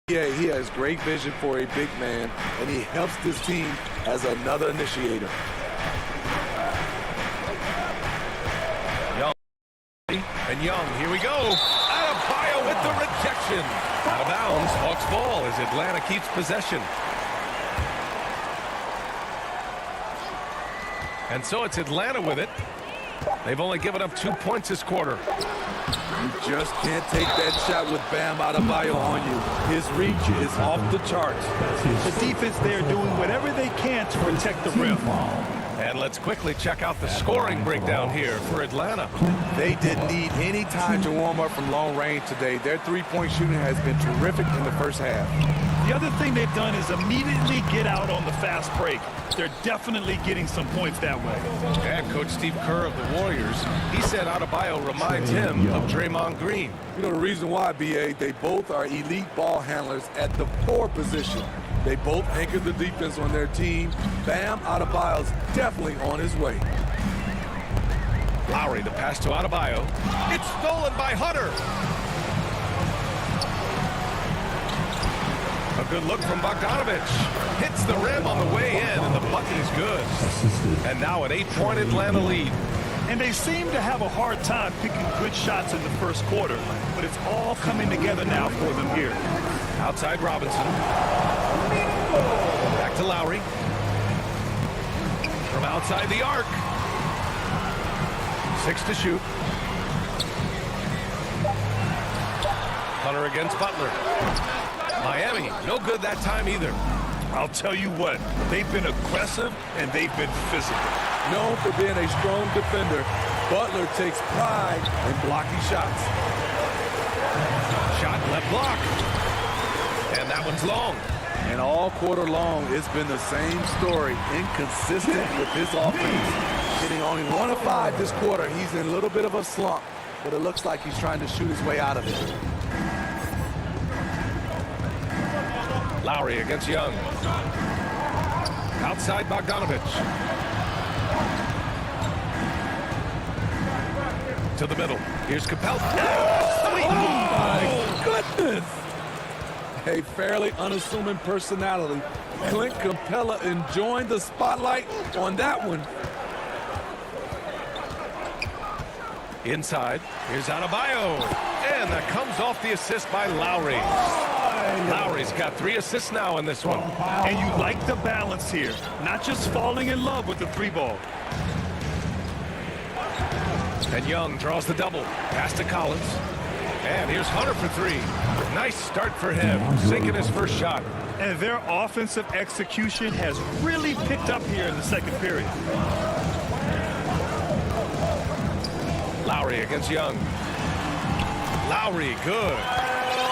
Yeah, he has great vision for a big man, and he helps this team as another initiator. Young. And Young, here we go. Adebayo with the rejection. Out of bounds, Hawks ball as Atlanta keeps possession. And so it's Atlanta with it. They've only given up 2 points this quarter. You just can't take that shot with Bam Adebayo on you. His reach is off the charts. The defense there doing whatever they can to protect the rim. And let's quickly check out the scoring breakdown here for Atlanta. They didn't need any time to warm up from long range today. Their three-point shooting has been terrific in the first half. The other thing they've done is immediately get out on the fast break. They're definitely getting some points that way. And Coach Steve Kerr of the Warriors, he said Adebayo reminds him of Draymond Green. You know the reason why, B.A., they both are elite ball handlers at the 4 position. They both anchor the defense on their team. Bam Adebayo's definitely on his way. Lowry, the pass to Adebayo. It's stolen by Hunter. A good look from Bogdanovich. Hits the rim on the way in, and the bucket is good. And now an 8-point Atlanta lead. And they seem to have a hard time picking good shots in the first quarter, but it's all coming together now for them here. Outside Robinson. Back to Lowry. From outside the arc. 6 to shoot. Hunter against Butler. Miami, no good that time either. I'll tell you what, they've been aggressive and they've been physical. Known for being a strong defender, Butler takes pride in blocking shots. Shot left block. And that one's long. And all quarter long, it's been the same story. Inconsistent with his offense. Hitting only 1 of 5 this quarter. He's in a little bit of a slump, but it looks like he's trying to shoot his way out of it. Lowry against Young. Outside Bogdanovich. To the middle. Here's Capella. Oh, my goodness. A fairly unassuming personality. Clint Capella enjoying the spotlight on that one. Inside. Here's Adebayo. And that comes off the assist by Lowry. Lowry's got 3 assists now in this one. And you like the balance here. Not just falling in love with the 3 ball. And Young draws the double. Pass to Collins. And here's Hunter for 3. Nice start for him. Sinking his first shot. And their offensive execution has really picked up here in the second period. Lowry against Young. Lowry, good.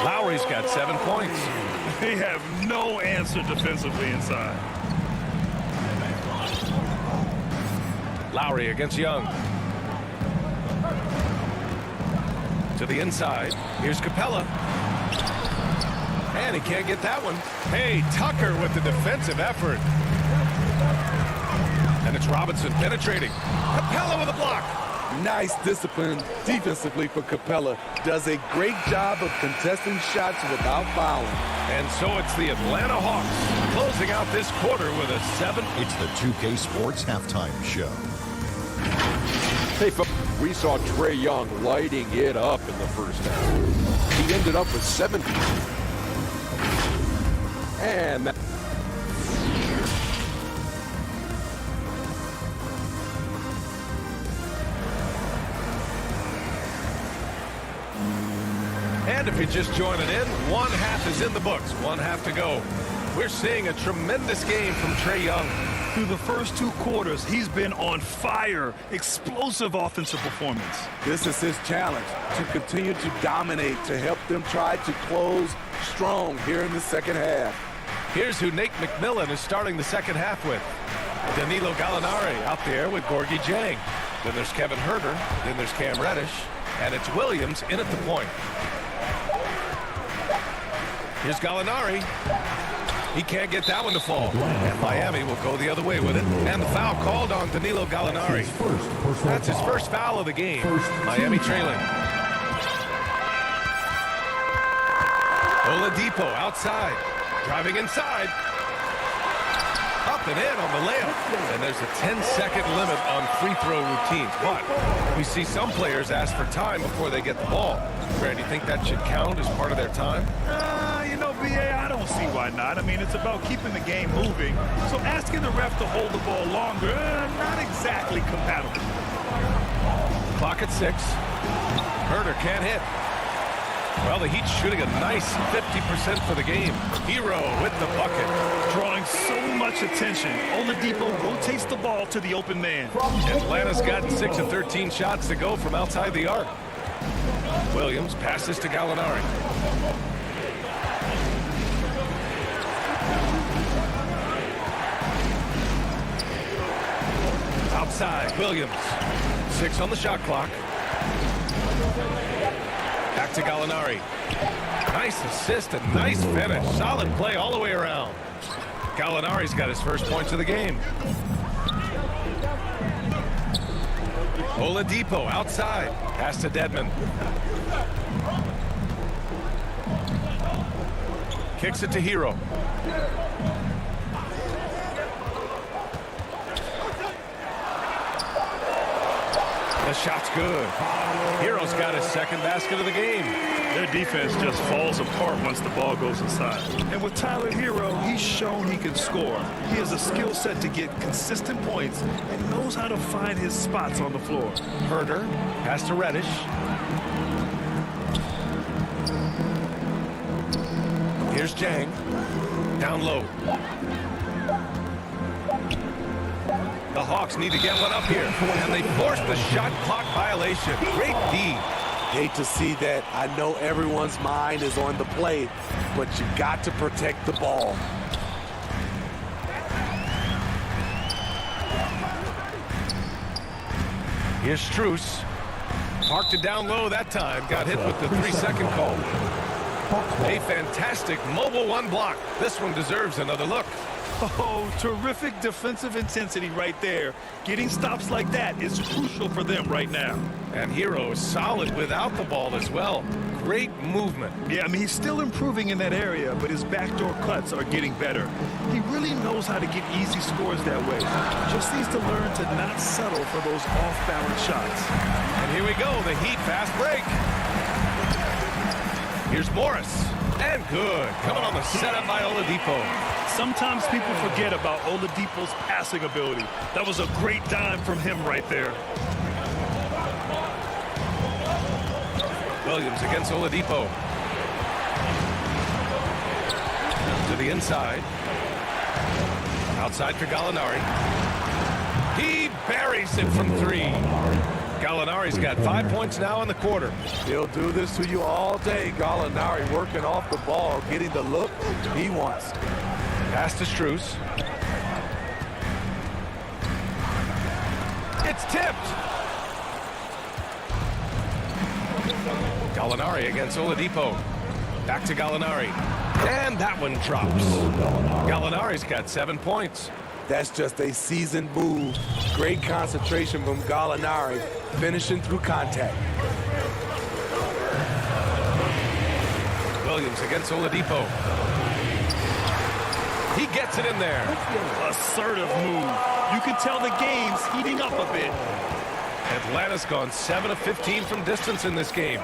Lowry's got 7 points. They have no answer defensively inside. Lowry against Young. To the inside. Here's Capella. And he can't get that one. Hey, Tucker with the defensive effort. And it's Robinson penetrating. Capella with a block. Nice discipline defensively for Capella. Does a great job of contesting shots without fouling. And so it's the Atlanta Hawks closing out this quarter with a 7. It's the 2K Sports Halftime Show. Hey, folks, we saw Trae Young lighting it up in the first half. He ended up with 70. And that And if you're just joining in, 1 half is in the books. 1 half to go. We're seeing a tremendous game from Trae Young. Through the first 2 quarters, he's been on fire. Explosive offensive performance. This is his challenge, to continue to dominate, to help them try to close strong here in the second half. Here's who Nate McMillan is starting the second half with. Danilo Gallinari out there with Gorgie Jang. Then there's Kevin Huerter. Then there's Cam Reddish. And it's Williams in at the point. Here's Gallinari. He can't get that one to fall. And Miami will go the other way with it. And the foul called on Danilo Gallinari. That's his first foul of the game. Miami trailing. Oladipo outside. Driving inside. Up and in on the layup. And there's a 10-second limit on free throw routines. But we see some players ask for time before they get the ball. Brad, do you think that should count as part of their time? You know, BA, I don't see why not. I mean, it's about keeping the game moving. So asking the ref to hold the ball longer, not exactly compatible. Clock at 6. Huerter can't hit. Well, the Heat shooting a nice 50% for the game. Hero with the bucket. Drawing so much attention. Oladipo rotates the ball to the open man. Atlanta's got 6 of 13 shots to go from outside the arc. Williams passes to Gallinari. Outside, Williams. 6 on the shot clock. Back to Gallinari. Nice assist and nice finish. Solid play all the way around. Gallinari's got his first points of the game. Oladipo outside. Pass to Dedmon. Kicks it to Hero. The shot's good. Hero's got his second basket of the game. Their defense just falls apart once the ball goes inside. And with Tyler Hero, he's shown he can score. He has a skill set to get consistent points and knows how to find his spots on the floor. Huerter, pass to Reddish. Here's Jang. Down low. The Hawks need to get one up here, and they force the shot clock violation. Great D. Hate to see that. I know everyone's mind is on the play, but you got to protect the ball. Here's Strus. Parked it down low that time. Got hit with the 3-second call. A fantastic mobile one block. This one deserves another look. Oh, terrific defensive intensity right there. Getting stops like that is crucial for them right now. And Hero is solid without the ball as well. Great movement. Yeah, I mean, he's still improving in that area, but his backdoor cuts are getting better. He really knows how to get easy scores that way. Just needs to learn to not settle for those off-balance shots. And here we go, the Heat fast break. Here's Morris. And good. Coming on the setup by Oladipo. Sometimes people forget about Oladipo's passing ability. That was a great dime from him right there. Williams against Oladipo. To the inside. Outside for Gallinari. He buries it from three. Gallinari's got 5 points now in the quarter. He'll do this to you all day. Gallinari working off the ball, getting the look he wants. Pass to Strus. It's tipped. Gallinari against Oladipo. Back to Gallinari. And that one drops. Gallinari's got 7 points. That's just a seasoned move. Great concentration from Gallinari, finishing through contact. Williams against Oladipo. He gets it in there. Assertive move. You can tell the game's heating up a bit. Atlanta's gone 7 of 15 from distance in this game.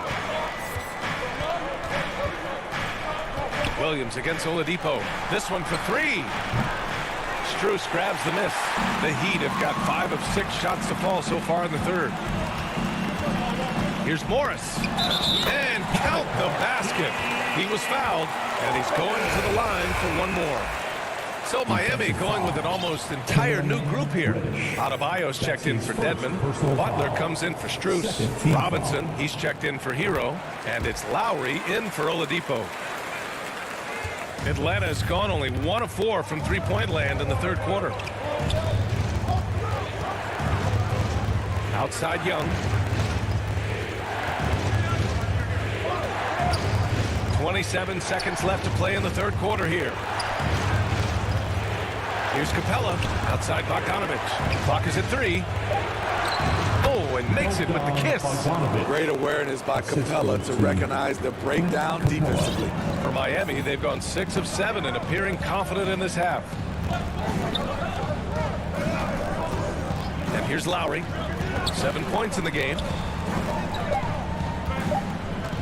Williams against Oladipo. This one for three. Strus grabs the miss. The Heat have got 5 of 6 shots to fall so far in the third. Here's Morris. And count the basket. He was fouled, and he's going to the line for one more. So Miami going with an almost entire new group here. Adebayo's checked in for Dedmon. Butler comes in for Strus. Robinson, he's checked in for Hero. And it's Lowry in for Oladipo. Atlanta has gone only 1 of 4 from three-point land in the third quarter. Outside Young. 27 seconds left to play in the third quarter here. Here's Capella. Outside Bogdanovich. Clock is at 3. Oh, and makes it with the kiss. Great awareness by Capella to recognize the breakdown defensively. For Miami, they've gone 6 of 7 and appearing confident in this half. And here's Lowry. 7 points in the game.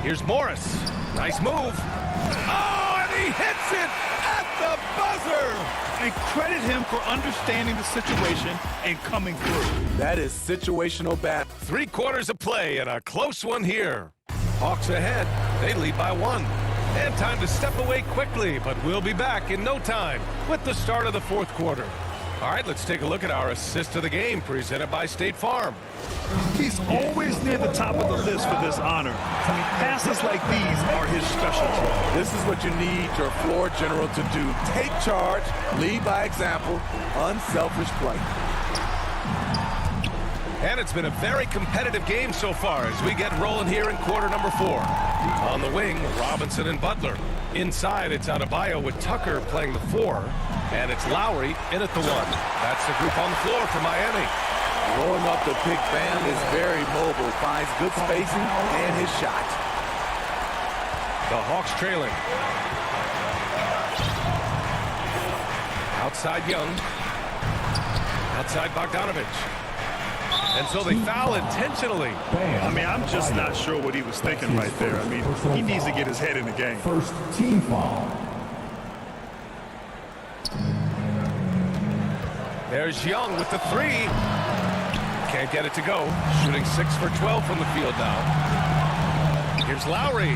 Here's Morris. Nice move. Oh, and he hits it at the buzzer. And credit him for understanding the situation and coming through. That is situational bat. 3 quarters of play and a close one here. Hawks ahead. They lead by 1. And time to step away quickly, but we'll be back in no time with the start of the fourth quarter. All right, let's take a look at our assist of the game presented by State Farm. He's always near the top of the list for this honor. I mean, passes like these are his specialty. This is what you need your floor general to do. Take charge, lead by example, unselfish play. And it's been a very competitive game so far as we get rolling here in quarter number 4. On the wing, Robinson and Butler. Inside, it's Adebayo with Tucker playing the 4. And it's Lowry in at the 1. That's the group on the floor for Miami. Rolling up the big band is very mobile, finds good spacing and his shot. The Hawks trailing. Outside Young. Outside Bogdanovich. And so they foul intentionally. I mean, I'm just not sure what he was thinking right there. I mean, he needs to get his head in the game. First team foul. There's Young with the 3. Can't get it to go. Shooting 6 for 12 from the field now. Here's Lowry.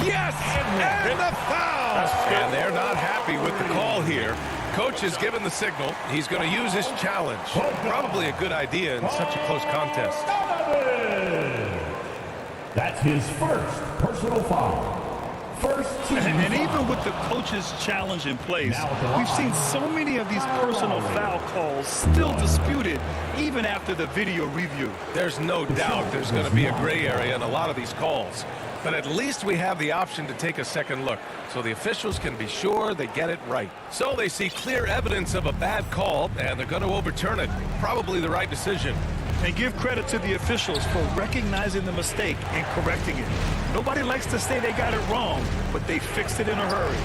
Yes! And the foul! And they're not happy with the call here. Coach has given the signal. He's going to use his challenge. Probably a good idea in such a close contest. That's his first personal foul. First team and even with the coach's challenge in place, we've seen so many of these personal foul calls still disputed even after the video review. There's no doubt there's going to be a gray area in a lot of these calls. But at least we have the option to take a second look, so the officials can be sure they get it right. So they see clear evidence of a bad call, and they're going to overturn it. Probably the right decision. And give credit to the officials for recognizing the mistake and correcting it. Nobody likes to say they got it wrong, but they fixed it in a hurry.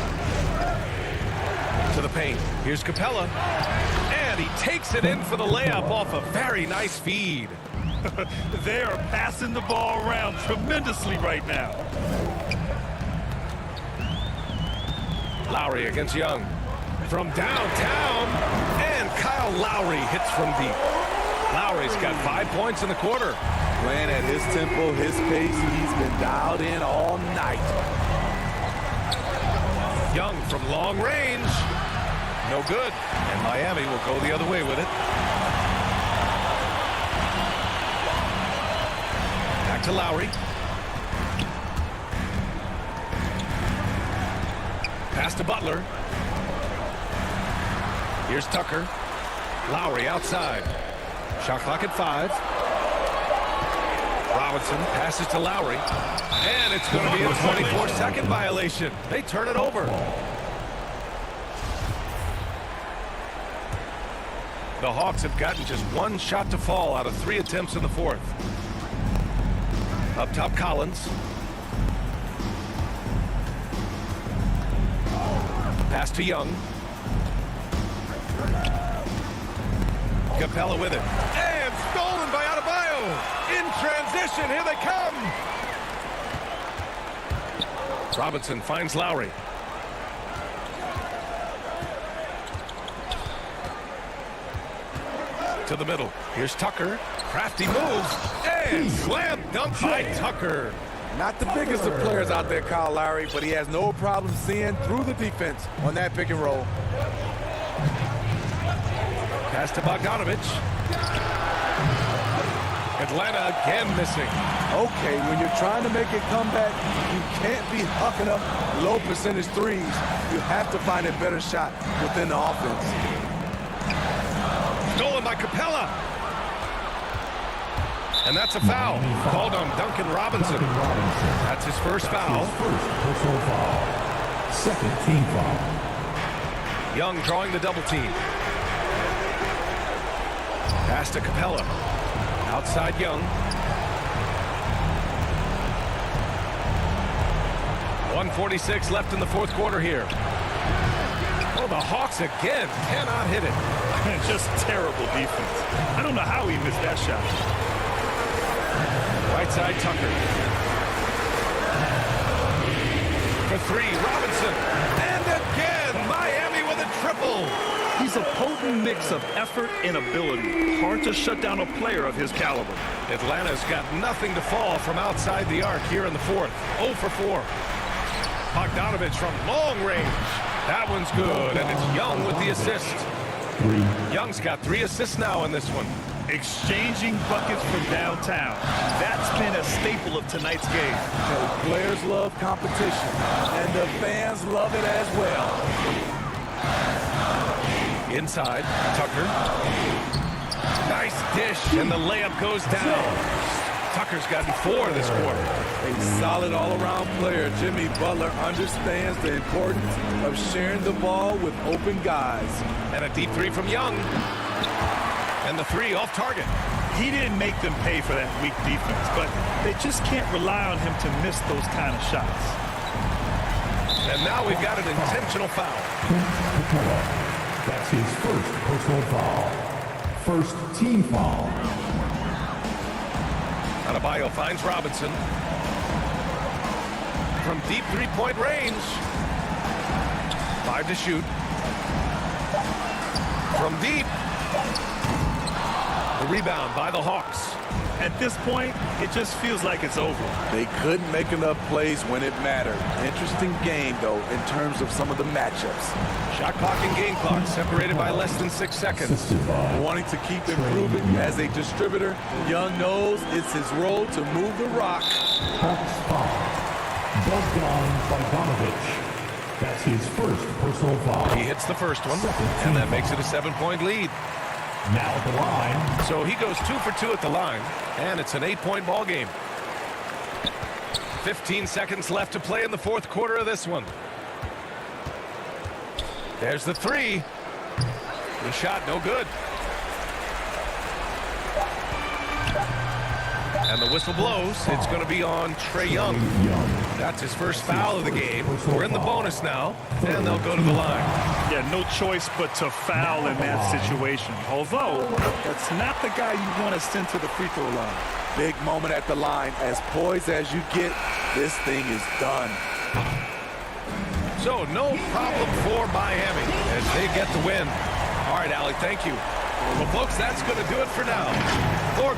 To the paint. Here's Capella. And he takes it in for the layup off a very nice feed. They are passing the ball around tremendously right now. Lowry against Young. From downtown. And Kyle Lowry hits from deep. Lowry's got 5 points in the quarter. Playing at his tempo, his pace, he's been dialed in all night. Young from long range. No good. And Miami will go the other way with it. Back to Lowry. Pass to Butler. Here's Tucker. Lowry outside. Shot clock at 5. Robinson passes to Lowry. And it's going to be a 24-second violation. They turn it over. The Hawks have gotten just one shot to fall out of 3 attempts in the fourth. Up top, Collins. Pass to Young. Capella with it. And stolen by Adebayo. In transition, here they come. Robinson finds Lowry. To the middle. Here's Tucker. Crafty moves. And slam dunk by Tucker. Not the biggest of players out there, Kyle Lowry, but he has no problem seeing through the defense on that pick and roll. Pass to Bogdanovich. Atlanta again missing. Okay, when you're trying to make a comeback, you can't be hucking up low percentage threes. You have to find a better shot within the offense. Stolen by Capella. And that's a foul. Called on Duncan Robinson. That's his first foul. First personal foul. Second team foul. Young drawing the double team. Pass to Capella. Outside Young. 1:46 left in the fourth quarter here. Oh, the Hawks again cannot hit it. Just terrible defense. I don't know how he missed that shot. Right side Tucker. For 3, Robinson. And again, Miami with a triple. He's a potent mix of effort and ability. Hard to shut down a player of his caliber. Atlanta's got nothing to fall from outside the arc here in the fourth. 0 for 4. Bogdanovich from long range. That one's good, and it's Young with the assist. Young's got 3 assists now in this one. Exchanging buckets from downtown. That's been a staple of tonight's game. Players love competition, and the fans love it as well. Inside, Tucker. Nice dish, and the layup goes down. Tucker's gotten 4 this quarter. A solid all-around player. Jimmy Butler understands the importance of sharing the ball with open guys. And a deep 3 from Young. And the 3 off target. He didn't make them pay for that weak defense, but they just can't rely on him to miss those kind of shots. And now we've got an intentional foul. That's his first personal foul. First team foul. Adebayo finds Robinson. From deep 3-point range. 5 to shoot. From deep. The rebound by the Hawks. At this point, it just feels like it's over. They couldn't make enough plays when it mattered. Interesting game, though, in terms of some of the matchups. Shot clock and game clock separated by less than 6 seconds. Wanting to keep improving as a distributor, Young knows it's his role to move the rock. Hawks foul. Bogdanovich. That's his first personal foul. He hits the first one, and that makes it a 7-point lead. Now at the line. So he goes 2 for 2 at the line, and it's an 8-point ball game. 15 seconds left to play in the fourth quarter of this one. There's the three. The shot, no good. And the whistle blows. It's going to be on Trae Young. That's his first foul of the game. We're in the bonus now, and they'll go to the line. Yeah, no choice but to foul in that situation. Although, that's not the guy you want to send to the free throw line. Big moment at the line. As poised as you get, this thing is done. So, no problem for Miami as they get the win. All right, Allie, thank you. Well, folks, that's going to do it for now. For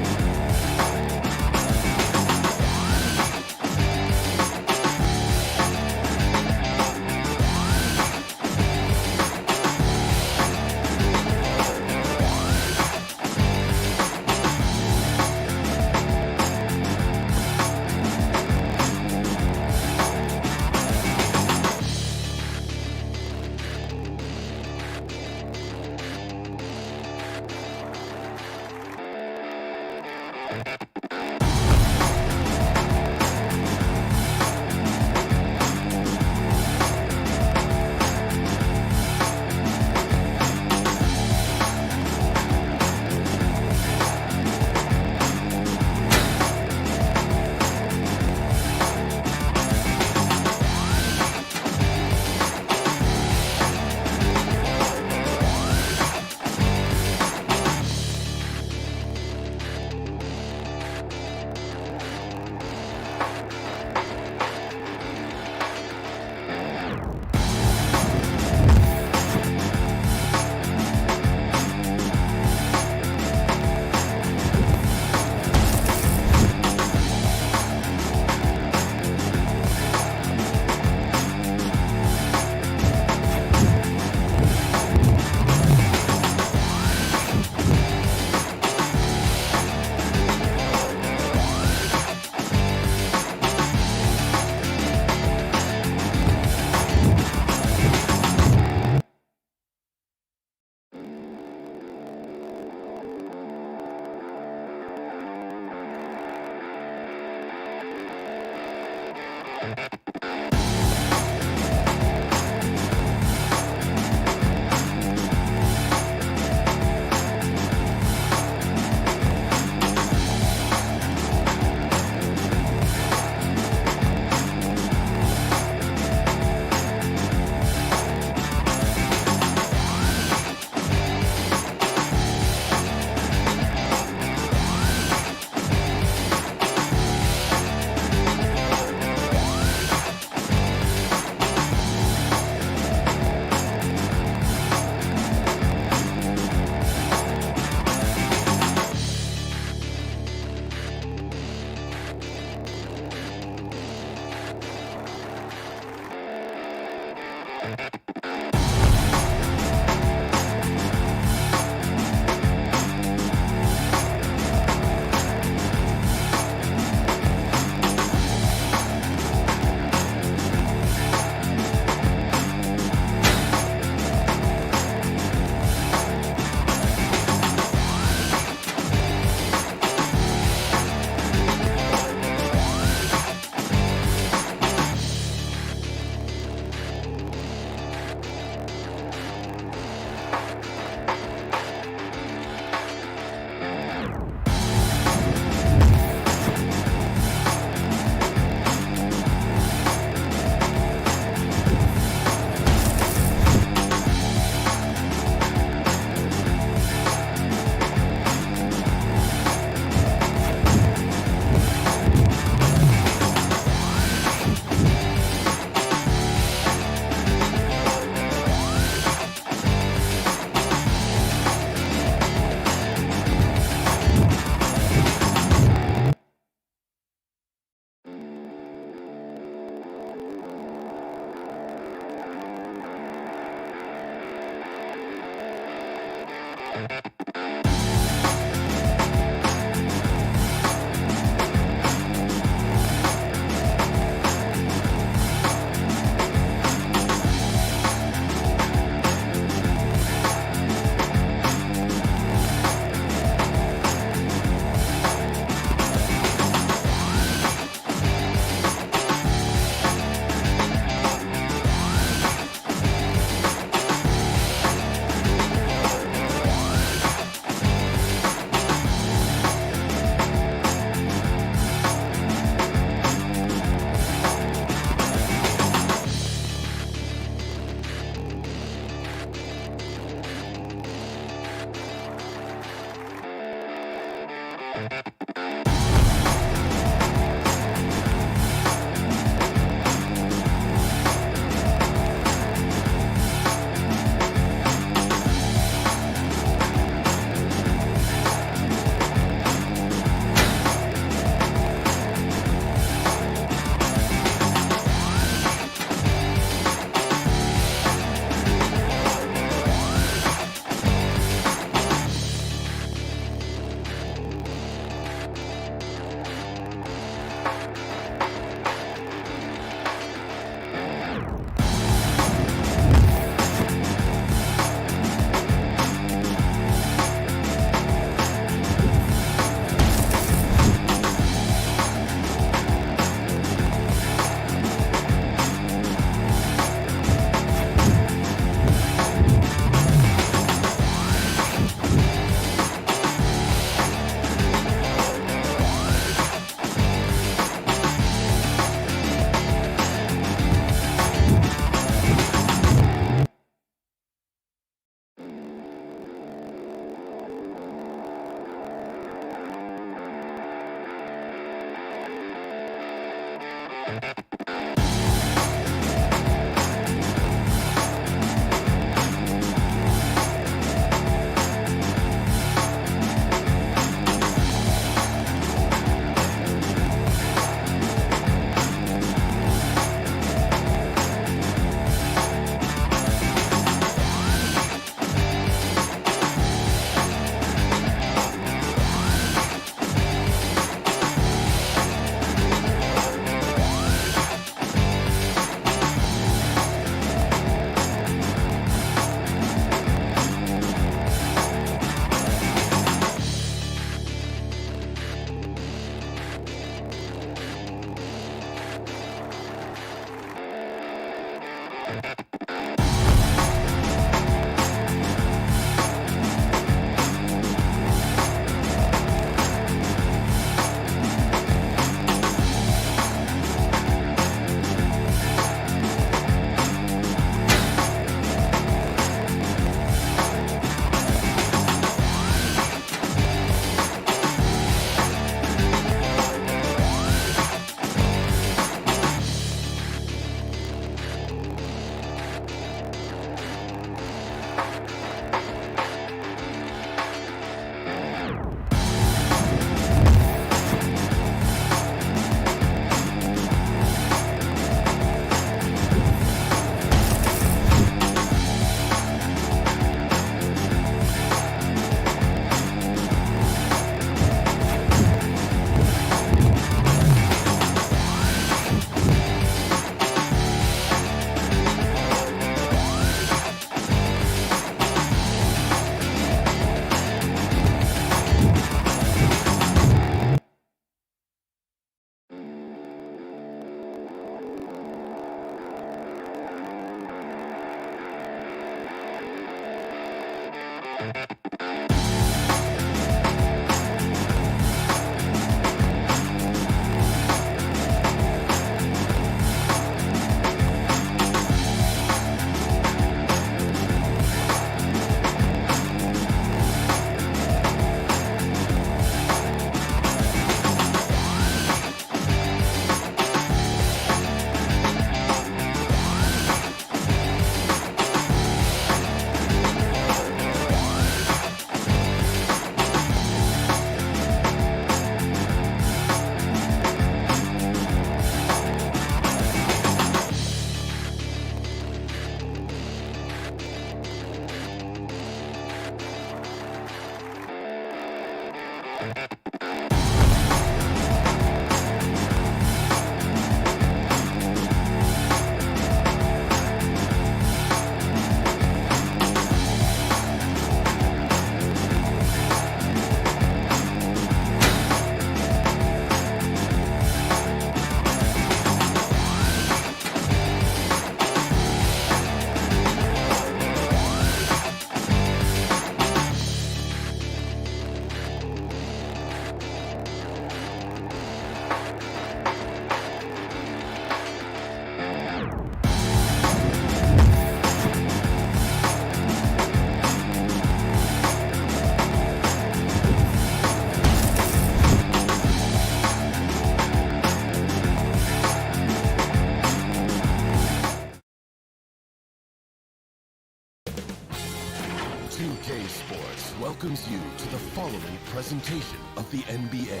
following presentation of the NBA.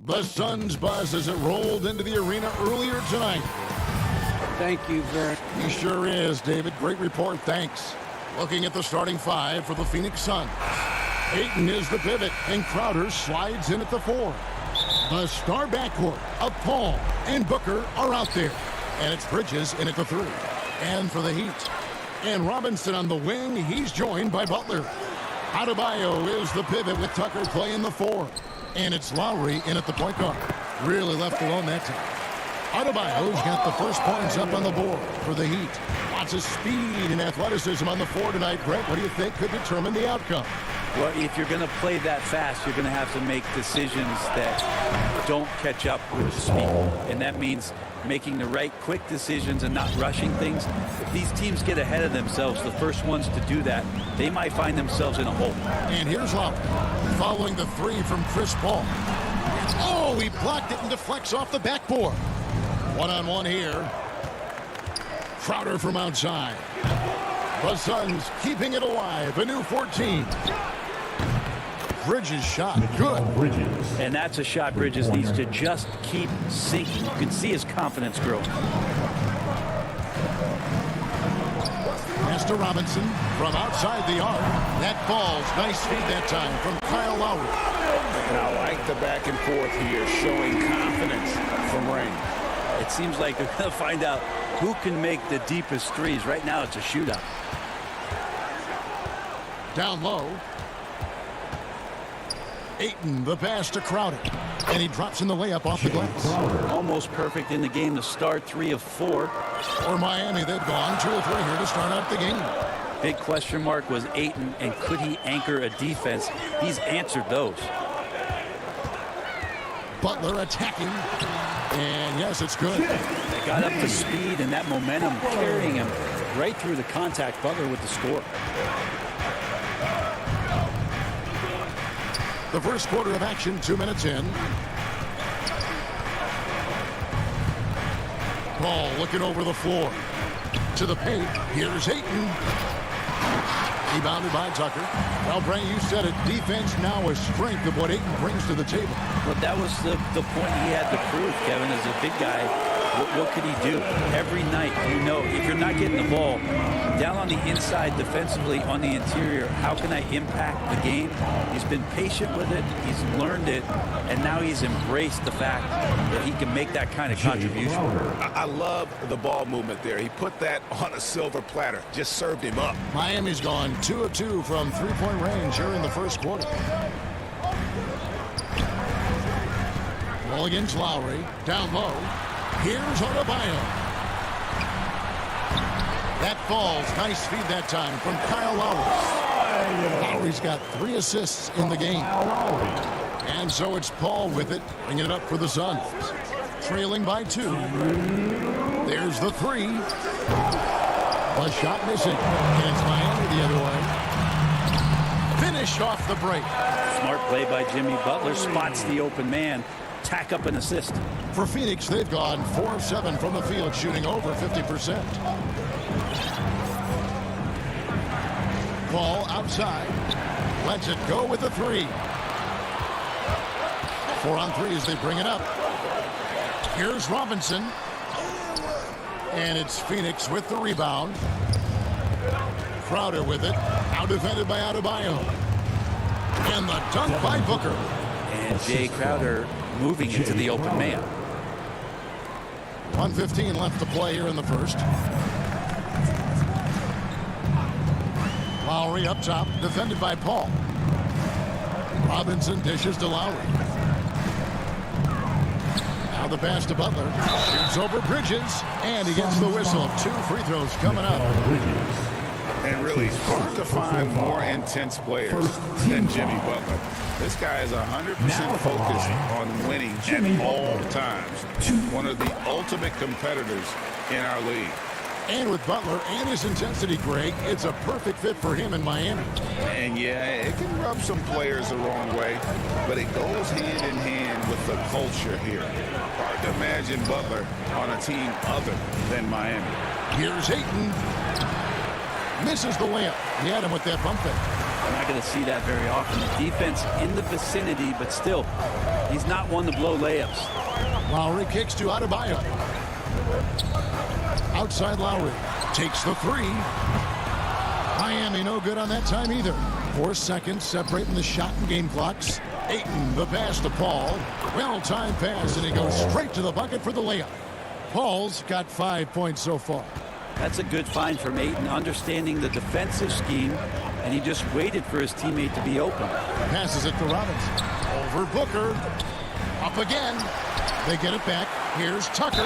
The Suns buzz as it rolled into the arena earlier tonight. Thank you very much. He sure is, David. Great report. Thanks. Looking at the starting five for the Phoenix Suns. Ayton is the pivot, and Crowder slides in at the 4. The star backcourt of Paul and Booker are out there. And it's Bridges in at the 3. And for the Heat. And Robinson on the wing, he's joined by Butler. Adebayo is the pivot with Tucker playing the 4. And it's Lowry in at the point guard. Really left alone that time. Adebayo's got the first points up on the board for the Heat. Lots of speed and athleticism on the 4 tonight. Brett, what do you think could determine the outcome? Well, if you're going to play that fast, you're going to have to make decisions that don't catch up with the speed. And that means making the right quick decisions and not rushing things. If these teams get ahead of themselves, the first ones to do that, they might find themselves in a hole. And here's Lowry following the 3 from Chris Paul. Oh, he blocked it and deflects off the backboard. One-on-one here. Crowder from outside. The Suns keeping it alive. A new 14. Bridges shot. Good. And that's a shot Bridges needs to just keep sinking. You can see his confidence grow. Pass to Robinson from outside the arc. That falls. Nice feed that time from Kyle Lowry. And I like the back and forth here, showing confidence from Rain. It seems like they're going to find out who can make the deepest threes. Right now, it's a shootout. Down low. Ayton, the pass to Crowder. And he drops in the layup off the glass. Almost perfect in the game to start 3 of 4. For Miami, they've gone 2 of 3 here to start out the game. Big question mark was Ayton, and could he anchor a defense? He's answered those. Butler attacking. And yes, it's good. They got up to speed, and that momentum carrying him right through the contact. Butler with the score. The first quarter of action, 2 minutes in. Paul looking over the floor. To the paint. Here's Ayton. Rebounded by Tucker. Well, Bray, you said it. Defense now a strength of what Ayton brings to the table. But that was the point he had to prove, Kevin, as a big guy. What could he do? Every night, you know, if you're not getting the ball down on the inside defensively on the interior, how can I impact the game? He's been patient with it. He's learned it. And now he's embraced the fact that he can make that kind of contribution. I love the ball movement there. He put that on a silver platter. Just served him up. Miami's gone 2 of 2 from three-point range here in the first quarter. Ball against Lowry. Down low. Here's Adebayo. That falls. Nice feed that time from Kyle Lowry. Lowry's got 3 assists in the game. And so it's Paul with it, bringing it up for the Suns. Trailing by 2. There's the 3. A shot missing. And it's Miami the other way. Finished off the break. Smart play by Jimmy Butler. Spots the open man. Tack up an assist. For Phoenix, they've gone 4 of 7 from the field, shooting over 50%. Ball outside. Lets it go with the 3. 4 on 3 as they bring it up. Here's Robinson. And it's Phoenix with the rebound. Crowder with it. Now defended by Adebayo. And the dunk by Booker. And Jay Crowder moving into the open man. 1:15 left to play here in the first. Lowry up top, defended by Paul. Robinson dishes to Lowry. Now the pass to Butler. Shoots over Bridges, and he gets the whistle. 2 free throws coming up. And really hard to find more intense players than Jimmy Butler. This guy is 100% focused on winning at all times. One of the ultimate competitors in our league. And with Butler and his intensity, Greg, it's a perfect fit for him in Miami. And yeah, it can rub some players the wrong way, but it goes hand in hand with the culture here. Hard to imagine Butler on a team other than Miami. Here's Ayton. misses the layup. He had him with that bump fake. I'm not going to see that very often. The defense in the vicinity, but still, he's not one to blow layups. Lowry kicks to Adebayo. Outside Lowry. Takes the three. Miami no good on that time either. 4 seconds separating the shot and game clocks. Ayton, the pass to Paul. Well-timed pass, and he goes straight to the bucket for the layup. Paul's got 5 points so far. That's a good find from Ayton, understanding the defensive scheme, and he just waited for his teammate to be open. Passes it to Robinson. Over Booker. Up again. They get it back. Here's Tucker.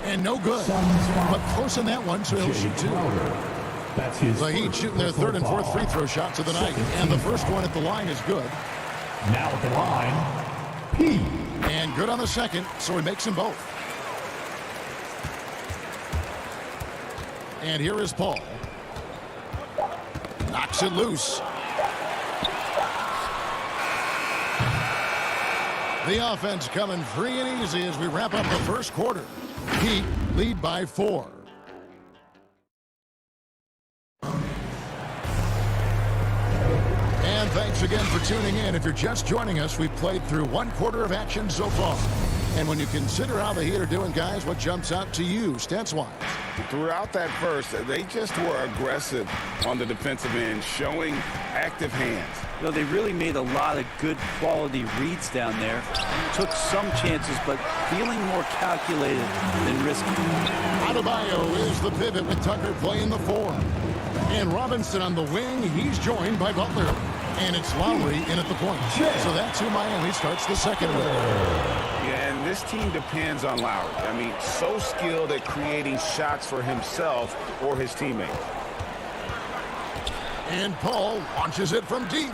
And no good. But close on that one, so he'll shoot 2. The Heat shooting their 3rd and 4th free throw shots of the night. And the first one at the line is good. Now at the line, P. And good on the second, so he makes them both. And here is Paul. Knocks it loose. The offense coming free and easy as we wrap up the first quarter. Heat lead by 4. And thanks again for tuning in. If you're just joining us, we've played through 1 quarter of action so far. And when you consider how the Heat are doing, guys, what jumps out to you, stats-wise? Throughout that first, they just were aggressive on the defensive end, showing active hands. You know, they really made a lot of good quality reads down there. Took some chances, but feeling more calculated than risky. Adebayo is the pivot with Tucker playing the 4. And Robinson on the wing. He's joined by Butler. And it's Lowry in at the point. So that's who Miami starts the second with. Yeah, and this team depends on Lowry. I mean, so skilled at creating shots for himself or his teammates. And Paul launches it from deep.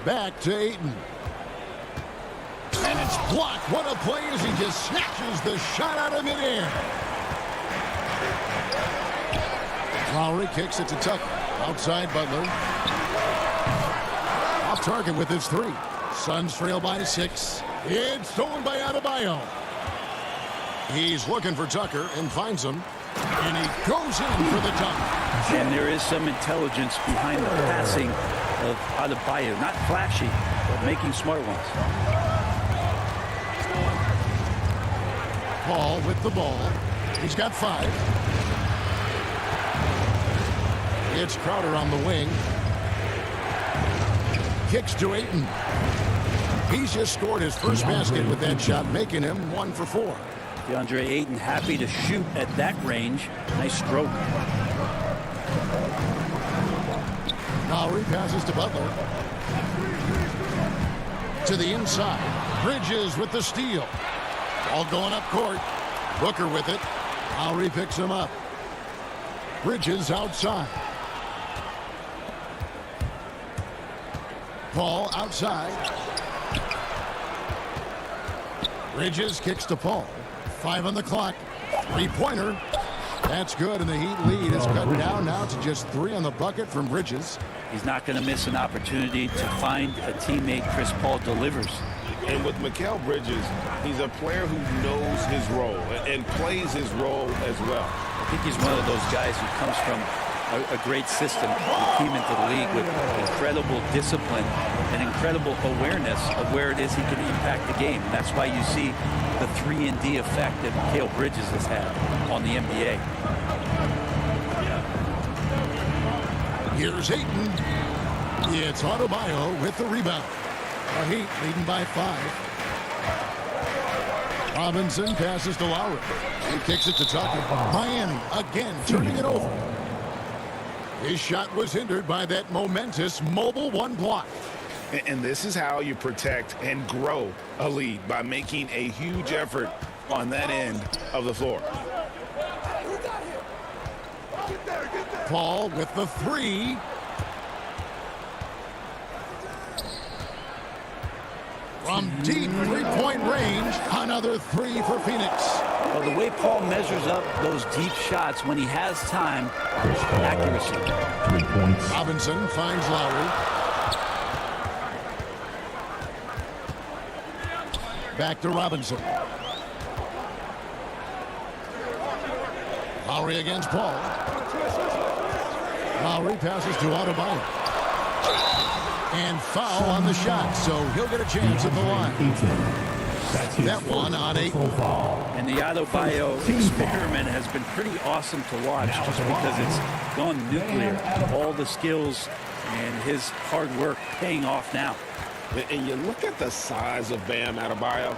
Back to Ayton. And it's blocked. What a play as he just snatches the shot out of midair. Lowry kicks it to Tucker. Outside Butler. Off target with his 3. Suns trail by 6. It's stolen by Adebayo. He's looking for Tucker and finds him. And he goes in for the dunk. And there is some intelligence behind the passing of Adebayo. Not flashy, but making smart ones. Paul with the ball. He's got 5. It's Crowder on the wing. Kicks to Ayton. He's just scored his first basket with that shot, making him 1 for 4. DeAndre Ayton happy to shoot at that range. Nice stroke. Lowry passes to Butler. To the inside. Bridges with the steal. All going up court. Booker with it. Lowry picks him up. Bridges outside. Paul outside. Bridges kicks to Paul. 5 on the clock. 3-pointer. That's good, and the Heat lead is cut down now to just 3 on the bucket from Bridges. He's not going to miss an opportunity to find a teammate. Chris Paul delivers. And with Mikal Bridges, he's a player who knows his role and plays his role as well. I think he's one of those guys who comes from a great system. He came into the league with incredible discipline and incredible awareness of where it is he can impact the game. And that's why you see the 3-and-D effect that Mikal Bridges has had on the NBA. Here's Ayton. It's Adebayo with the rebound. The Heat leading by 5. Robinson passes to Lowry. He kicks it to Tucker. Miami again turning it over. His shot was hindered by that momentous mobile 1 block. And this is how you protect and grow a lead, by making a huge effort on that end of the floor. Paul with the 3. From deep 3-point range, another 3 for Phoenix. Well, the way Paul measures up those deep shots when he has time, accuracy. 3 points. Robinson finds Lowry. Back to Robinson. Lowry against Paul. Lowry passes to Adebayo. And foul on the shot, so he'll get a chance at the line. That one on 8. And the Adebayo experiment has been pretty awesome to watch just because it's gone nuclear. All the skills and his hard work paying off now. And you look at the size of Bam Adebayo.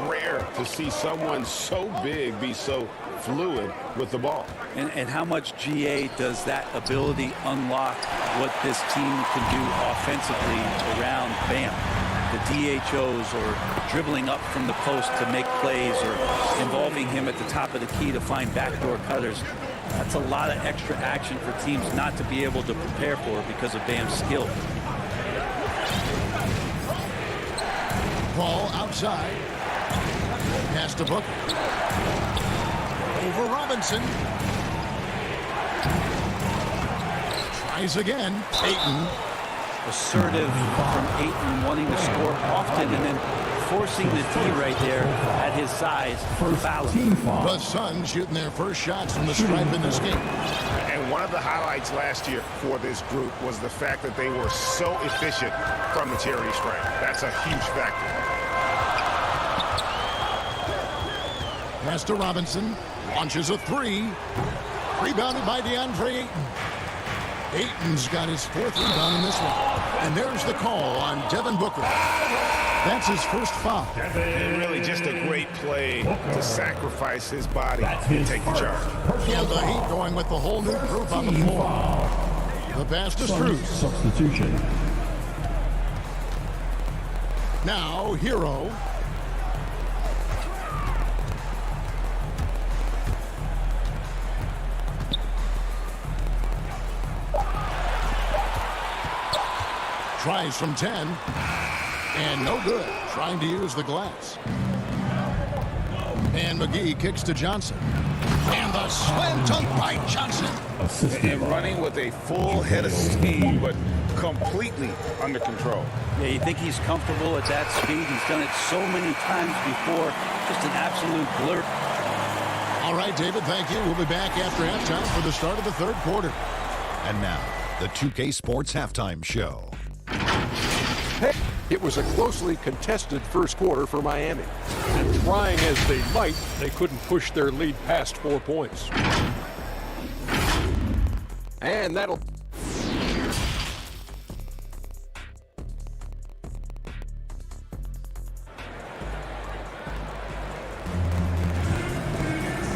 Rare to see someone so big be so fluid with the ball. And how much GA does that ability unlock what this team can do offensively around Bam? The DHOs or dribbling up from the post to make plays or involving him at the top of the key to find backdoor cutters. That's a lot of extra action for teams not to be able to prepare for because of Bam's skill. Ball outside. Pass to Booker. Over Robinson. Tries again. Ayton. Assertive from Ayton, wanting to score often and then forcing the D right there at his size for fouling. The Suns shooting their first shots from the stripe in this game. And one of the highlights last year for this group was the fact that they were so efficient from the charity stripe. That's a huge factor. Pass to Robinson. Launches a 3. Rebounded by DeAndre Ayton. Ayton's got his 4th rebound in this one. And there's the call on Devin Booker. That's his first foul. And really just a great play to sacrifice his body and take the charge. And the Heat going with the whole new group on the floor. The pass to Strus. Substitution. Now, Hero. Tries from 10. And no good. Trying to use the glass. And McGee kicks to Johnson. And the slam dunk by Johnson. And running with a full head of steam, but completely under control. Yeah, you think he's comfortable at that speed. He's done it so many times before. Just an absolute blur. All right, David, thank you. We'll be back after halftime for the start of the third quarter. And now, the 2K Sports Halftime Show. It was a closely contested first quarter for Miami. And trying as they might, they couldn't push their lead past 4 points. And that'll...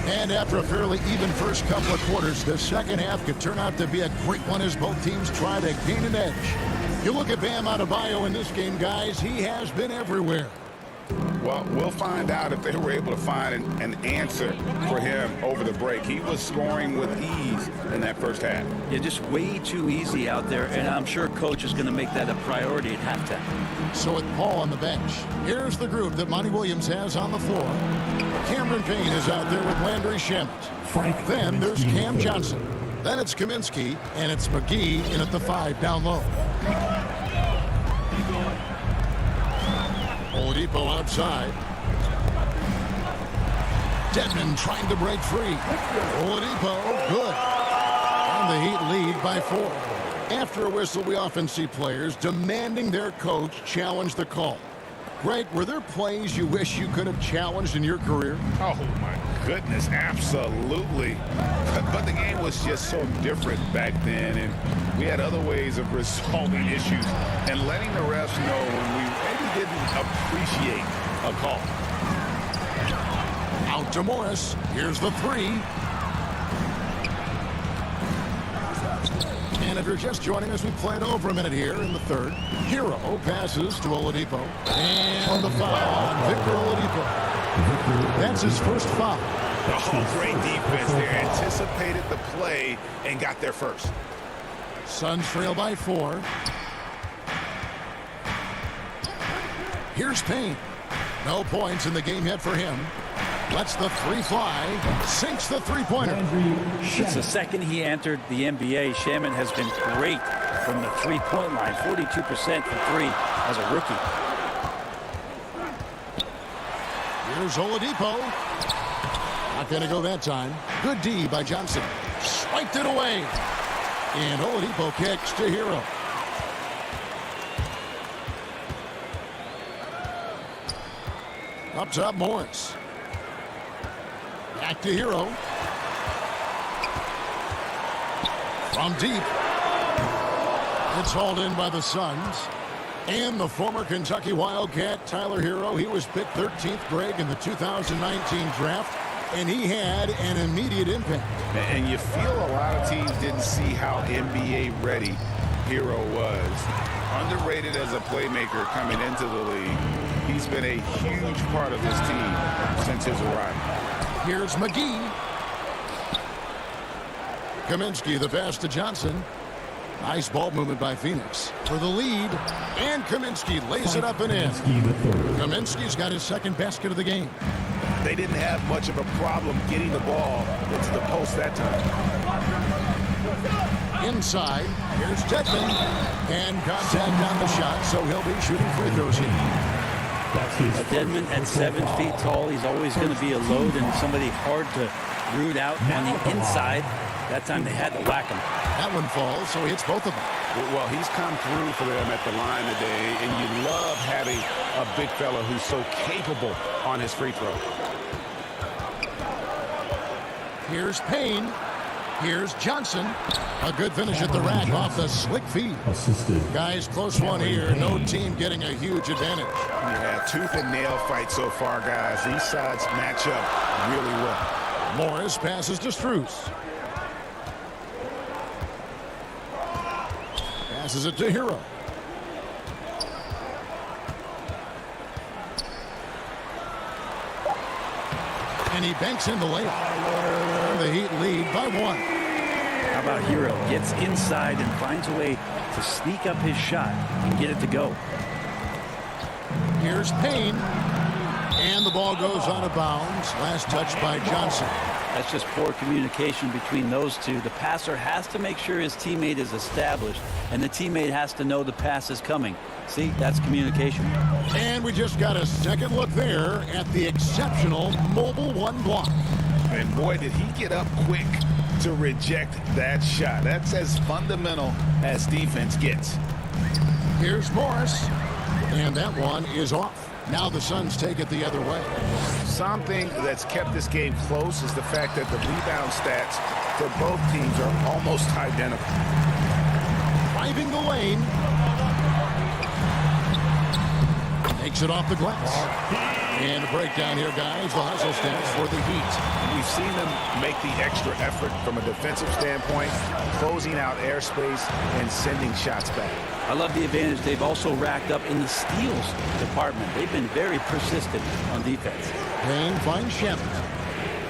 And after a fairly even first couple of quarters, the second half could turn out to be a great one as both teams try to gain an edge. You look at Bam Adebayo in this game, guys, he has been everywhere. Well, we'll find out if they were able to find an answer for him over the break. He was scoring with ease in that first half. Yeah, just way too easy out there, and I'm sure Coach is going to make that a priority at halftime. So with Paul on the bench, here's the group that Monty Williams has on the floor. Cameron Payne is out there with Landry Shamet. Then there's Cam Johnson. Then it's Kaminsky, and it's McGee in at the 5 down low. Oladipo outside. Dedmon trying to break free. Oladipo, good. And the Heat lead by 4. After a whistle, we often see players demanding their coach challenge the call. Greg, were there plays you wish you could have challenged in your career? Oh, my goodness, absolutely. But the game was just so different back then, and we had other ways of resolving issues and letting the refs know when we maybe didn't appreciate a call. Out to Morris. Here's the 3. And if you're just joining us, we played over a minute here in the third. Hero passes to Oladipo. And the foul on Victor Oladipo. That's his first foul. Oh, great defense there. Anticipated the play and got there first. Suns trail by 4. Here's Payne. No points in the game yet for him. Lets the 3 fly. Sinks the three-pointer. Since the second he entered the NBA, Shamet has been great from the three-point line. 42% for 3 as a rookie. Here's Oladipo. Not going to go that time. Good D by Johnson. Swiped it away. And Oladipo kicks to Hero. Up top, Morris. Back to Hero. From deep. It's hauled in by the Suns. And the former Kentucky Wildcat, Tyler Hero, he was picked 13th, Greg, in the 2019 draft. And he had an immediate impact. And you feel a lot of teams didn't see how NBA ready Hero was. Underrated as a playmaker coming into the league. He's been a huge part of this team since his arrival. Here's McGee. Kaminsky, the pass to Johnson. Nice ball movement by Phoenix for the lead. And Kaminsky lays it up and in. Kaminsky's got his second basket of the game. They didn't have much of a problem getting the ball into the post that time. Inside, here's Dedmon. And contact on the shot, so he'll be shooting free throws here. Dedmon at 7 feet tall, he's always going to be a load and somebody hard to root out on the inside. That time they had to whack him. That one falls, so he hits both of them. Well, he's come through for them at the line today, and you love having a big fella who's so capable on his free throw. Here's Payne. Here's Johnson. A good finish at the rack off the slick feed. Guys, close one here. No team getting a huge advantage. Yeah, tooth and nail fight so far, guys. These sides match up really well. Morris passes to Strus. Passes it to Hero. And he banks in the layup. The Heat lead by 1. How about Hero? Gets inside and finds a way to sneak up his shot and get it to go. Here's Payne. And the ball goes out of bounds. Last touch by Johnson. That's just poor communication between those two. The passer has to make sure his teammate is established, and the teammate has to know the pass is coming. See, that's communication. And we just got a second look there at the exceptional Mobile 1 block. And boy, did he get up quick to reject that shot. That's as fundamental as defense gets. Here's Morris. And that one is off. Now the Suns take it the other way. Something that's kept this game close is the fact that the rebound stats for both teams are almost identical. Driving the lane. Takes it off the glass. And a breakdown here, guys. The hustle stats for the Heat. We've seen them make the extra effort from a defensive standpoint, closing out airspace and sending shots back. I love the advantage they've also racked up in the steals department. They've been very persistent on defense. Payne finds Shep.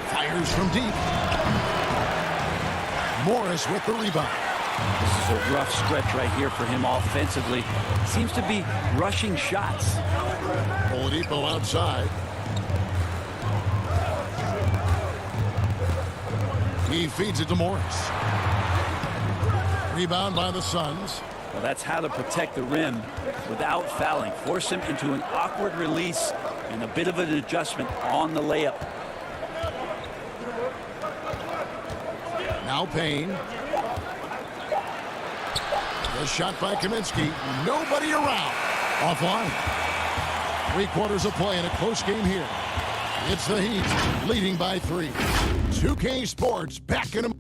Fires from deep. Morris with the rebound. This is a rough stretch right here for him offensively. Seems to be rushing shots. Oladipo outside. He feeds it to Morris. Rebound by the Suns. Well, that's how to protect the rim without fouling. Force him into an awkward release and a bit of an adjustment on the layup. Now Payne. The shot by Kaminsky. Nobody around. Offline. 3/4 of play in a close game here. It's the Heat leading by 3. 2K Sports back in a...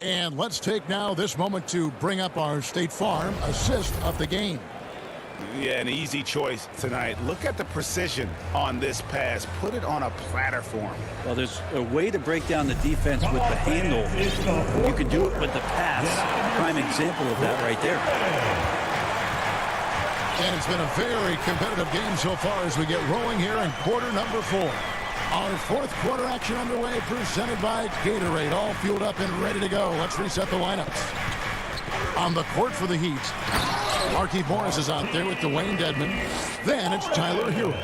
And let's take now this moment to bring up our State Farm assist of the game. Yeah, an easy choice tonight. Look at the precision on this pass. Put it on a platter for him. Well, there's a way to break down the defense with the handle. You can do it with the pass. Prime example of that right there. And it's been a very competitive game so far as we get rolling here in quarter number 4. Our fourth quarter action underway, presented by Gatorade. All fueled up and ready to go. Let's reset the lineups. On the court for the Heat, Markieff Morris is out there with Dwayne Dedmon. Then it's Tyler Hero.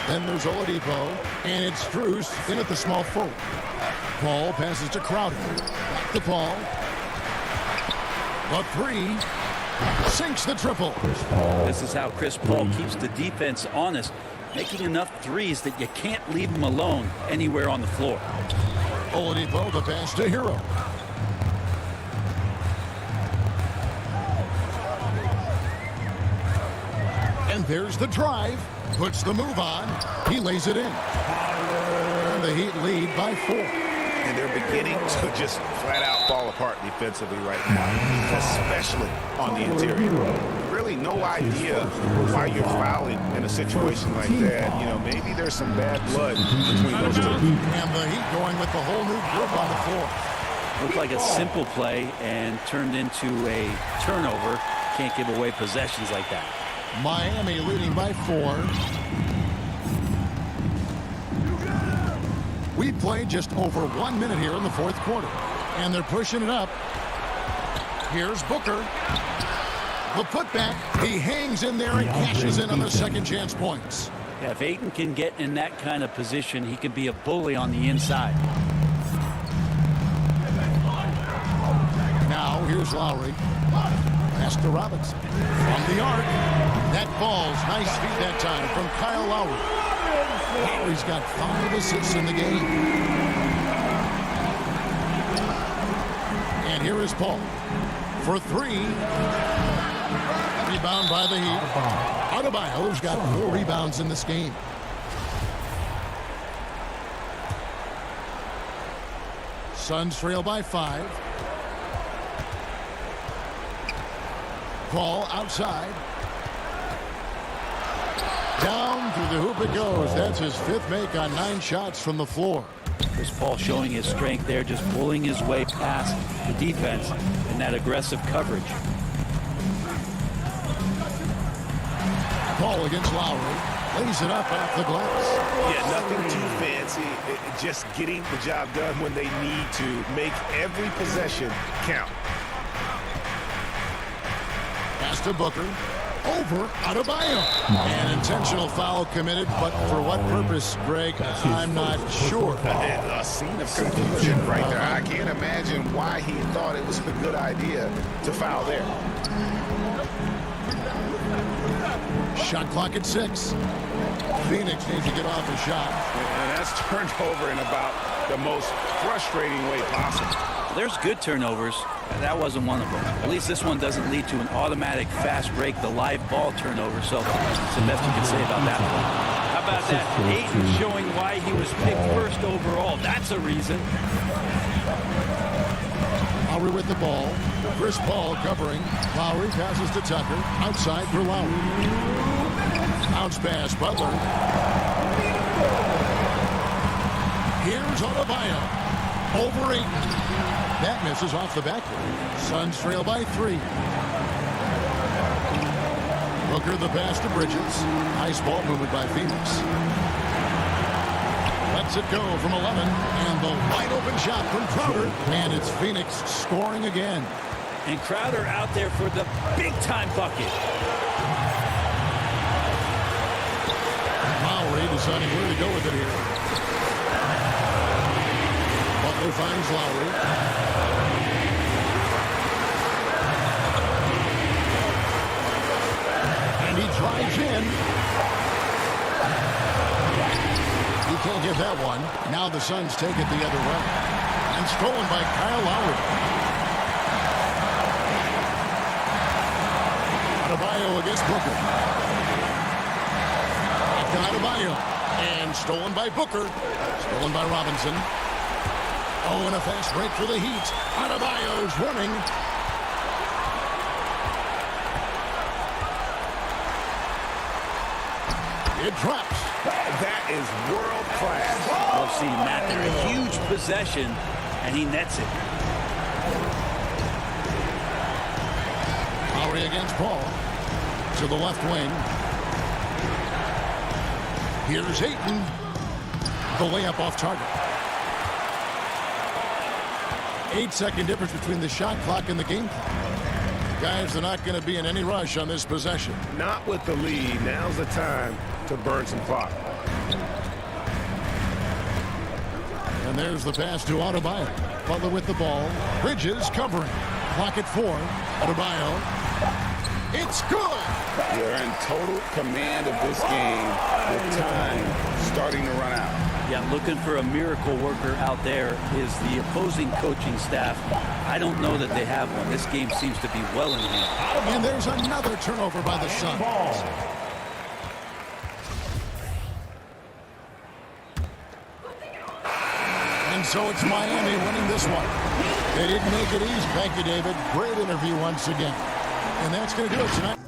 Then there's Oladipo. And it's Strus in at the small forward. Paul passes to Crowder. Back to Paul. The 3. Sinks the triple. This is how Chris Paul keeps the defense honest. making enough threes that you can't leave him alone anywhere on the floor. Oladipo, the pass to Hero. And there's the drive. Puts the move on. He lays it in. And the Heat lead by 4. And they're beginning to just flat out fall apart defensively right now, especially on the interior. Really no idea why you're fouling in a situation like that. You know, maybe there's some bad blood between those two. And the Heat going with the whole new group on the floor. Looked like a simple play and turned into a turnover. Can't give away possessions like that. Miami leading by 4. We played just over 1 minute here in the fourth quarter. And they're pushing it up. Here's Booker. The putback. He hangs in there and cashes in on the second chance points. Yeah, if Ayton can get in that kind of position, he can be a bully on the inside. Now here's Lowry. Pass to Robinson. From the arc. That falls. Nice feed that time from Kyle Lowry. Lowry's got 5 assists in the game. And here is Paul for 3. Rebound by the Heat. Adebayo's got 4 rebounds in this game. Suns trail by 5. Paul outside. Down through the hoop it goes. That's his 5th make on 9 shots from the floor. Chris Paul showing his strength there, just pulling his way past the defense in that aggressive coverage. Paul against Lowry. Lays it up off the glass. Yeah, nothing too fancy. Just getting the job done when they need to. Make every possession count. Pass to Booker. Over Adebayo. An intentional foul committed, but for what purpose, Greg, I'm not sure. A scene of confusion right there. I can't imagine why he thought it was a good idea to foul there. Shot clock at 6. Phoenix needs to get off a shot. And that's turned over in about the most frustrating way possible. There's good turnovers. That wasn't one of them. At least this one doesn't lead to an automatic fast break, the live ball turnover. So that's the best you can say about that one. How about that? Ayton showing why he was picked first overall. That's a reason. Lowry with the ball. Chris Paul covering. Lowry passes to Tucker. Outside for Lowry. Bounce pass, Butler. Here's Adebayo. Over 8. That misses off the backboard. Suns trail by 3. Booker the pass to Bridges. Nice ball movement by Phoenix. Lets it go from 11. And the wide open shot from Crowder. And it's Phoenix scoring again. And Crowder out there for the big-time bucket. Lowry deciding where to go with it here. Butler finds Lowry. And he drives in. He can't get that one. Now the Suns take it the other way. And stolen by Kyle Lowry. Adebayo against Booker. Adebayo. And stolen by Booker. Stolen by Robinson. Oh, and a fast break for the Heat. Adebayo's running. It drops. That is world class. Love seeing that there. A huge possession, and he nets it. Lowry against Paul. To the left wing. Here's Ayton. The layup off target. 8-second difference between the shot clock and the game clock. Guys, they're not going to be in any rush on this possession. Not with the lead. Now's the time to burn some clock. And there's the pass to Adebayo. Butler with the ball. Bridges covering. Clock at 4. Adebayo. It's good. You're in total command of this game with time starting to run out. Yeah, looking for a miracle worker out there is the opposing coaching staff. I don't know that they have one. This game seems to be well in hand. And there's another turnover by the Suns. And so it's Miami winning this one. They didn't make it easy. Thank you, David. Great interview once again. And that's going to do it tonight.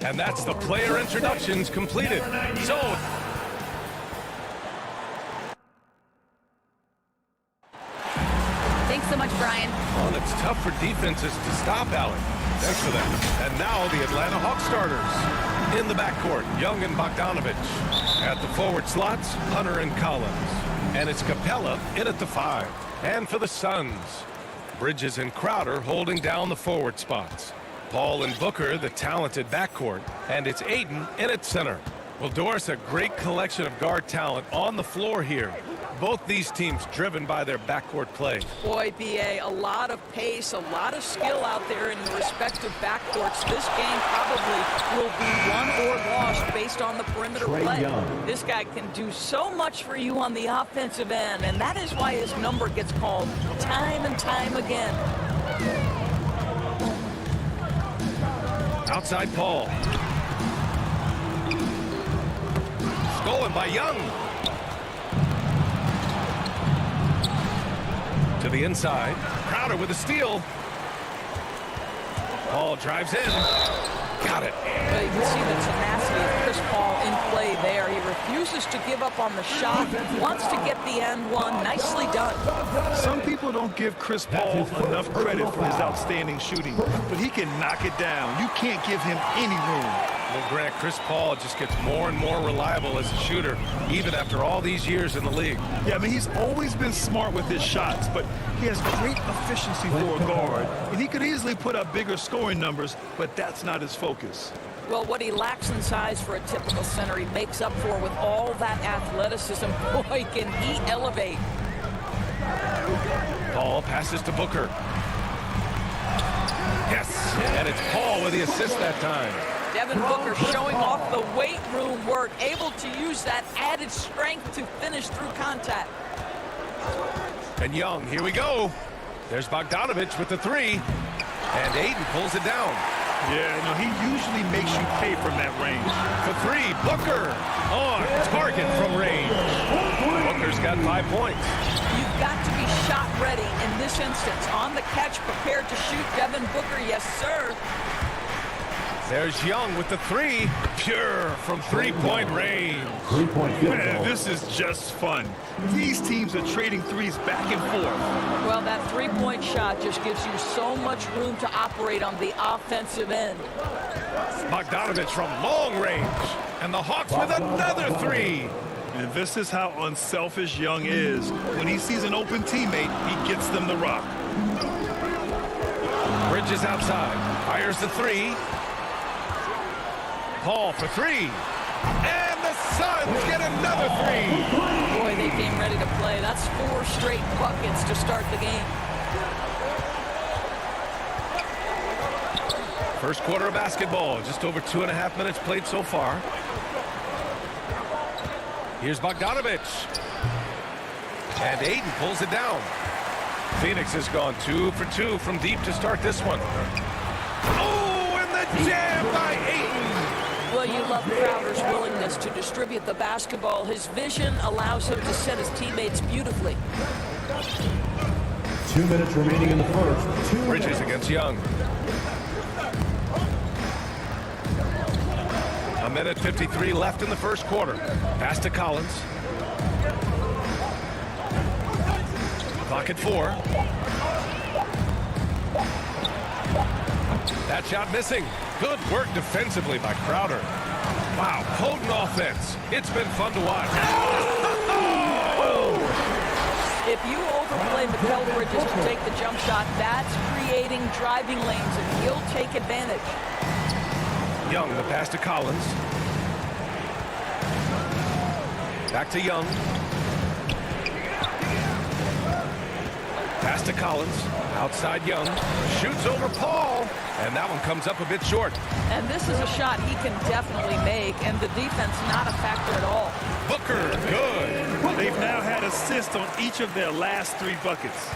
And that's the player introductions completed. So, thanks so much, Brian. well, it's tough for defenses to stop Allen. Thanks for that. And now the Atlanta Hawks starters. In the backcourt, Young and Bogdanovich. At the forward slots, Hunter and Collins. And it's Capella in at the 5. And for the Suns, Bridges and Crowder holding down the forward spots. Paul and Booker, the talented backcourt. And it's Ayton in at center. Well, Doris, a great collection of guard talent on the floor here. Both these teams driven by their backcourt play. Boy, B.A., a lot of pace, a lot of skill out there in the respective backcourts. This game probably will be won or lost based on the perimeter play. This guy can do so much for you on the offensive end, and that is why his number gets called time and time again. Outside Paul. Stolen by Young. To the inside. Crowder with a steal. Paul drives in. Got it. Well, you can see the tenacity of Chris Paul in play there. He refuses to give up on the shot. Wants to get the end one. Nicely done. Some people don't give Chris Paul enough credit for his outstanding shooting, but he can knock it down. You can't give him any room. Well, Grant, Chris Paul just gets more and more reliable as a shooter, even after all these years in the league. Yeah, I mean, he's always been smart with his shots, but he has great efficiency for a guard, and he could easily put up bigger scoring numbers, but that's not his focus. Well, what he lacks in size for a typical center, he makes up for with all that athleticism. Boy, can he elevate. Paul passes to Booker. Yes, and it's Paul with the assist that time. Devin Booker showing off the weight room work, able to use that added strength to finish through contact. And Young, here we go. There's Bogdanovich with the 3. And Ayton pulls it down. Yeah, no, he usually makes you pay from that range. For 3, Booker on target from range. Booker's got 5 points. You've got to be shot ready in this instance. On the catch, prepared to shoot. Devin Booker, yes, sir. There's Young with the 3. Pure from 3-point range. Man, this is just fun. These teams are trading threes back and forth. Well, that 3-point shot just gives you so much room to operate on the offensive end. Bogdanovich from long range. And the Hawks with another 3. And this is how unselfish Young is. When he sees an open teammate, he gets them the rock. Bridges outside. Fires the 3. Paul for 3. And the Suns get another 3. Boy, they came ready to play. That's 4 straight buckets to start the game. First quarter of basketball. Just over 2.5 minutes played so far. Here's Bogdanovich. And Ayton pulls it down. Phoenix has gone 2 for 2 from deep to start this one. Oh, and the jam by Ayton. Well, you love Crowder's willingness to distribute the basketball. His vision allows him to set his teammates beautifully. 2 minutes remaining in the first. Bridges against Young. A minute 53 left in the first quarter. Pass to Collins. Clock at 4. That shot missing. Good work defensively by Crowder. Wow, potent offense. It's been fun to watch. If you overplay Mikal Bridges to take the jump shot, that's creating driving lanes, and he'll take advantage. Young, the pass to Collins. Back to Young. Pass to Collins. Outside Young. Shoots over Paul. And that one comes up a bit short. And this is a shot he can definitely make, and the defense not a factor at all. Booker, good. They've now had assists on each of their last 3 buckets.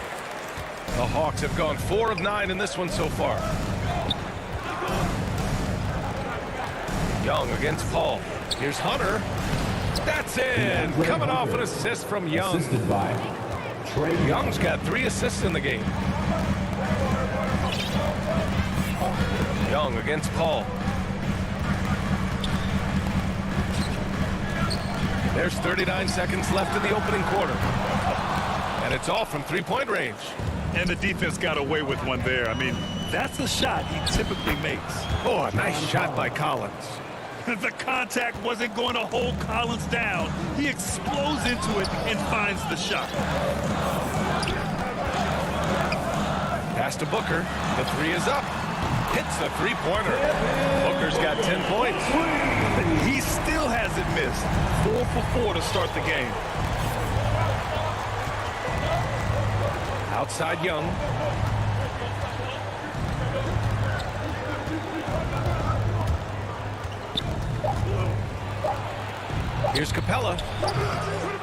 The Hawks have gone 4 of 9 in this one so far. Young against Paul. Here's Hunter. That's in. Coming off an assist from Young. Assisted by Young's got 3 assists in the game. Young against Paul. There's 39 seconds left in the opening quarter. And it's all from three-point range. And the defense got away with one there. I mean, that's a shot he typically makes. Oh, a nice shot by Collins. The contact wasn't going to hold Collins down. He explodes into it and finds the shot. Pass to Booker. The three is up. Hits the three-pointer. Booker's got 10 points. He still hasn't missed. 4 for 4 to start the game. Outside Young. Here's Capella.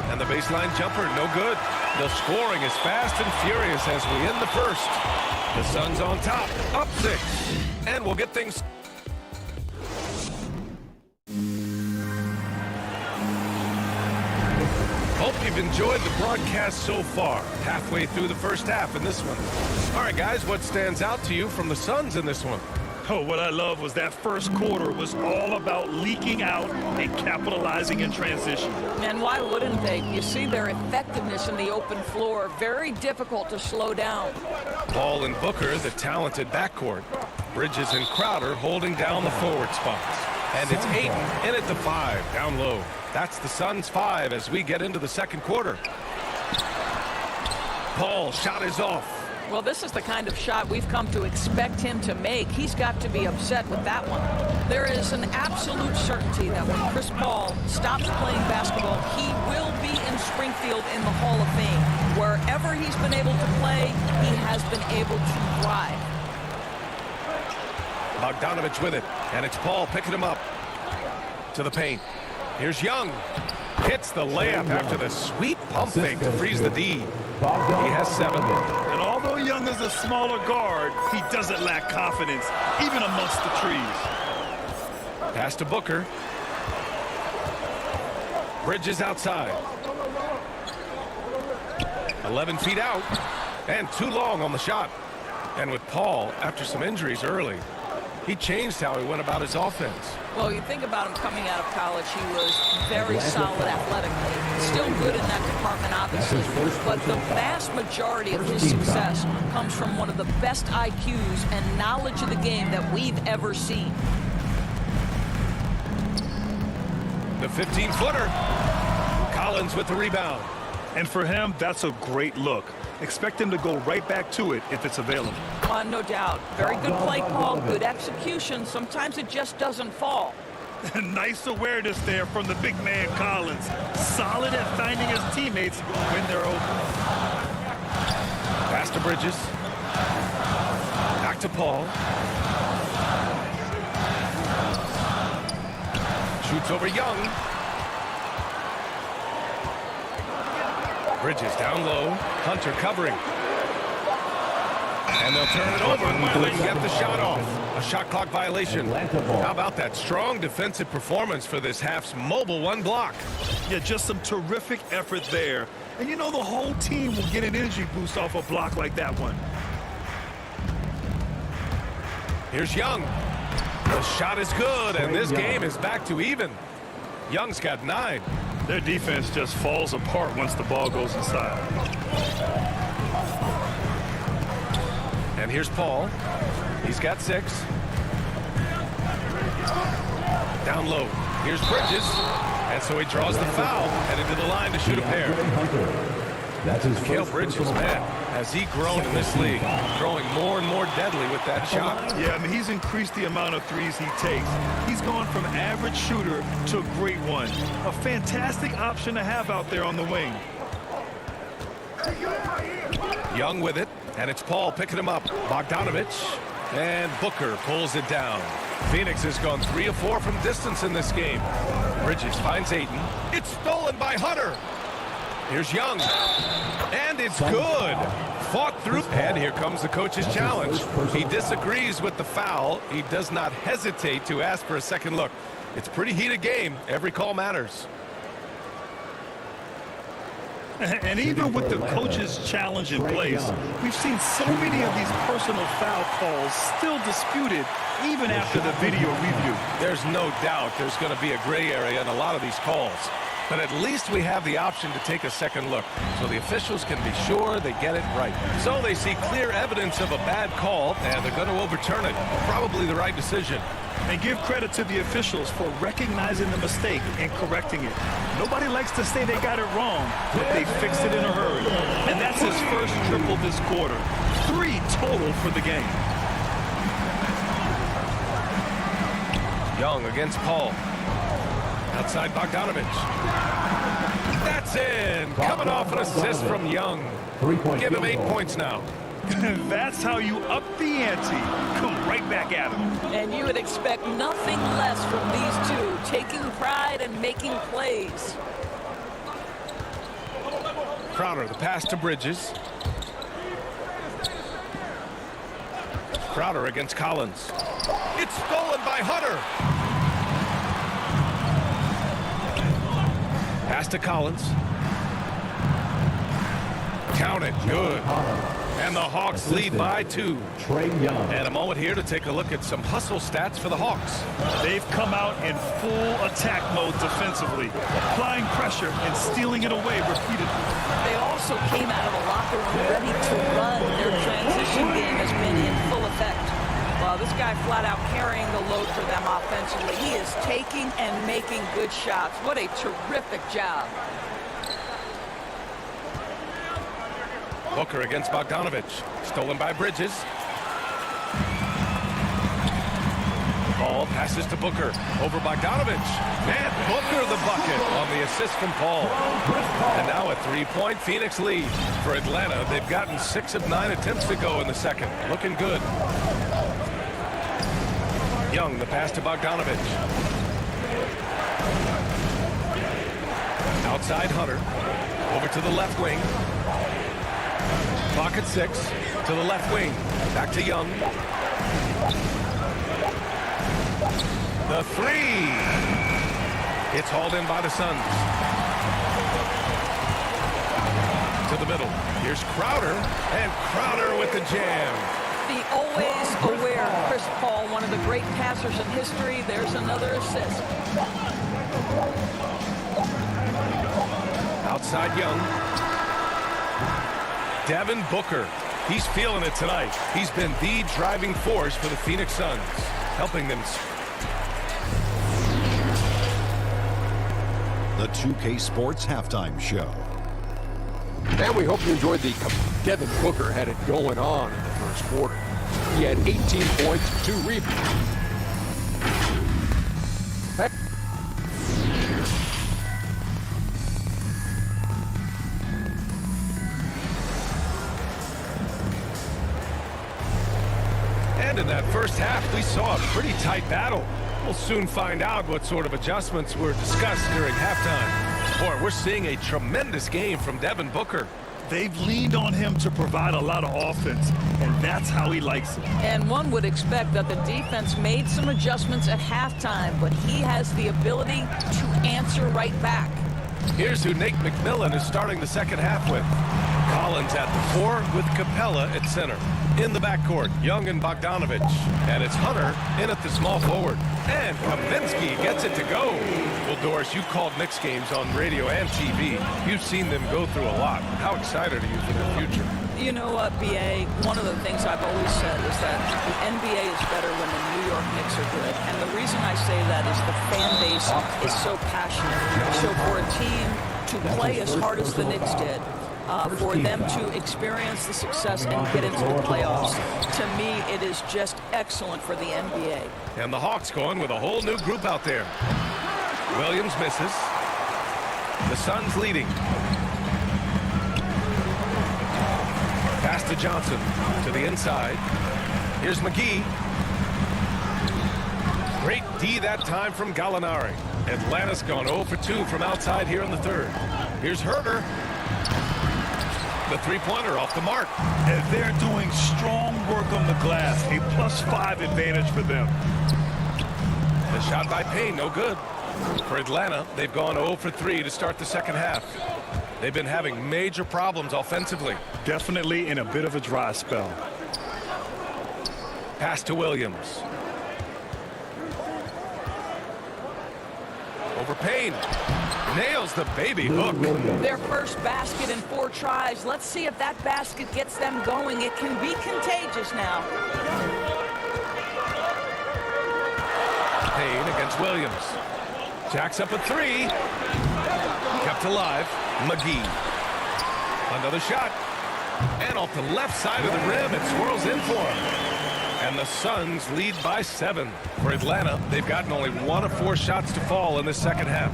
And the baseline jumper, no good. The scoring is fast and furious as we end the first. The Suns on top, up 6. And we'll get things... Hope you've enjoyed the broadcast so far. Halfway through the first half in this one. All right, guys, what stands out to you from the Suns in this one? Oh, what I love was that first quarter was all about leaking out and capitalizing in transition. And why wouldn't they? You see their effectiveness in the open floor. Very difficult to slow down. Paul and Booker, the talented backcourt. Bridges and Crowder holding down the forward spots. And it's Ayton in at the 5, down low. That's the Suns' 5 as we get into the second quarter. Paul, shot is off. Well, this is the kind of shot we've come to expect him to make. He's got to be upset with that one. There is an absolute certainty that when Chris Paul stops playing basketball, he will be in Springfield in the Hall of Fame. Wherever he's been able to play, he has been able to thrive. Bogdanovich with it, and it's Paul picking him up to the paint. Here's Young. Hits the layup after the sweet pump fake to freeze the D. He has 7. And although Young is a smaller guard, he doesn't lack confidence, even amongst the trees. Pass to Booker. Bridges outside. 11 feet out. And too long on the shot. And with Paul, after some injuries early, he changed how he went about his offense. Well, you think about him coming out of college, he was very solid athletically. Still good in that department, obviously. But the vast majority of his success comes from one of the best IQs and knowledge of the game that we've ever seen. The 15-footer. Collins with the rebound. And for him, that's a great look. Expect him to go right back to it if it's available. No doubt. Very good play call, good execution. Sometimes it just doesn't fall. Nice awareness there from the big man Collins. Solid at finding his teammates when they're open. Pass to Bridges. Back to Paul. Shoots over Young. Bridges down low. Hunter covering. And they'll turn it over while they get the shot off. A shot clock violation. How about that strong defensive performance for this half's mobile one block? Yeah, just some terrific effort there. And you know the whole team will get an energy boost off a block like that one. Here's Young. The shot is good, and this game is back to even. Young's got 9. Their defense just falls apart once the ball goes inside. And here's Paul. He's got 6. Down low. Here's Bridges. And so he draws the foul. Headed to the line to shoot a pair. That's his Mikal Bridges, man, has he grown in this league? Growing more and more deadly with that shot. Yeah, I mean, he's increased the amount of threes he takes. He's gone from average shooter to a great one. A fantastic option to have out there on the wing. Young with it, and it's Paul picking him up. Bogdanovich, and Booker pulls it down. Phoenix has gone 3 of 4 from distance in this game. Bridges finds Ayton. It's stolen by Hunter. Here's Young, and it's good. Fought through, and here comes the coach's challenge. He disagrees with the foul. He does not hesitate to ask for a second look. It's a pretty heated game. Every call matters. And even with the coach's challenge in place, we've seen so many of these personal foul calls still disputed even after the video review. There's no doubt there's going to be a gray area in a lot of these calls. But at least we have the option to take a second look, so the officials can be sure they get it right. So they see clear evidence of a bad call, and they're going to overturn it. Probably the right decision. And give credit to the officials for recognizing the mistake and correcting it. Nobody likes to say they got it wrong, but they fixed it in a hurry. And that's his first triple this quarter. 3 total for the game. Young against Paul. Outside Bogdanovich. That's in. Coming off an assist from Young. Give him 8 points now. That's how you up the ante. Come right back at him. And you would expect nothing less from these two, taking pride and making plays. Crowder, the pass to Bridges. Crowder against Collins. It's stolen by Hunter. Pass to Collins. Count it. Good. And the Hawks lead by 2. And a moment here to take a look at some hustle stats for the Hawks. They've come out in full attack mode defensively, applying pressure and stealing it away repeatedly. They also came out of the locker room ready to run. Their transition game has been in full effect. Well, this guy flat out carrying the load for them offensively. He is taking and making good shots. What a terrific job. Booker against Bogdanovich. Stolen by Bridges. Ball passes to Booker. Over Bogdanovich. And Booker the bucket on the assist from Paul. And now a 3-point Phoenix lead. For Atlanta, they've gotten 6 of 9 attempts to go in the second. Looking good. Young, the pass to Bogdanovich. Outside Hunter. Over to the left wing. Clock at 6. To the left wing. Back to Young. The 3. It's hauled in by the Suns. To the middle. Here's Crowder. And Crowder with the jam. The always aware Chris Paul, one of the great passers in history. There's another assist. Outside Young. Devin Booker. He's feeling it tonight. He's been the driving force for the Phoenix Suns, helping them. The 2K Sports Halftime Show. And we hope you enjoyed the... Devin Booker had it going on in the first quarter. He had 18 points, 2 rebounds. And in that first half, we saw a pretty tight battle. We'll soon find out what sort of adjustments were discussed during halftime. Boy, we're seeing a tremendous game from Devin Booker. They've leaned on him to provide a lot of offense, and that's how he likes it. And one would expect that the defense made some adjustments at halftime, but he has the ability to answer right back. Here's who Nate McMillan is starting the second half with. Collins at the 4 with Capella at center. In the backcourt, Young and Bogdanovich. And it's Hunter in at the small forward. And Kaminsky gets it to go. Well, Doris, you called Knicks games on radio and TV. You've seen them go through a lot. How excited are you for their future? You know what, B.A., one of the things I've always said is that the NBA is better when the New York Knicks are good. And the reason I say that is the fan base is so passionate. So for a team to play as hard as the Knicks did, for them to experience the success and get into the playoffs, to me, it is just excellent for the NBA. And the Hawks going with a whole new group out there. Williams misses. The Suns leading. Pass to Johnson to the inside. Here's McGee. Great D that time from Gallinari. Atlanta's gone 0 for 2 from outside here in the third. Here's Herter. The three-pointer off the mark. And they're doing strong work on the glass. A +5 advantage for them. The shot by Payne, no good. For Atlanta, they've gone 0 for 3 to start the second half. They've been having major problems offensively. Definitely in a bit of a dry spell. Pass to Williams. Over Payne. Nails the baby hook. Their first basket in 4 tries. Let's see if that basket gets them going. It can be contagious now. Payne against Williams. Jacks up a 3. Kept alive. McGee. Another shot. And off the left side of the rim, it swirls in for him. And the Suns lead by 7. For Atlanta, they've gotten only 1 of 4 shots to fall in the second half.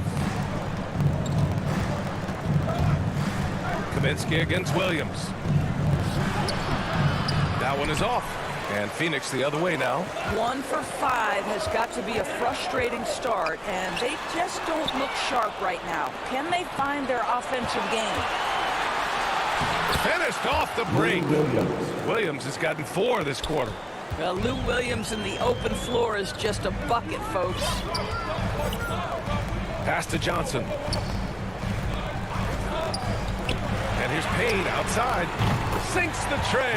Kaminsky against Williams. That one is off. And Phoenix the other way now. 1 for 5 has got to be a frustrating start, and they just don't look sharp right now. Can they find their offensive game? Finished off the break. Williams has gotten 4 this quarter. Well, Lou Williams in the open floor is just a bucket, folks. Pass to Johnson. And here's Payne outside. Sinks the tray.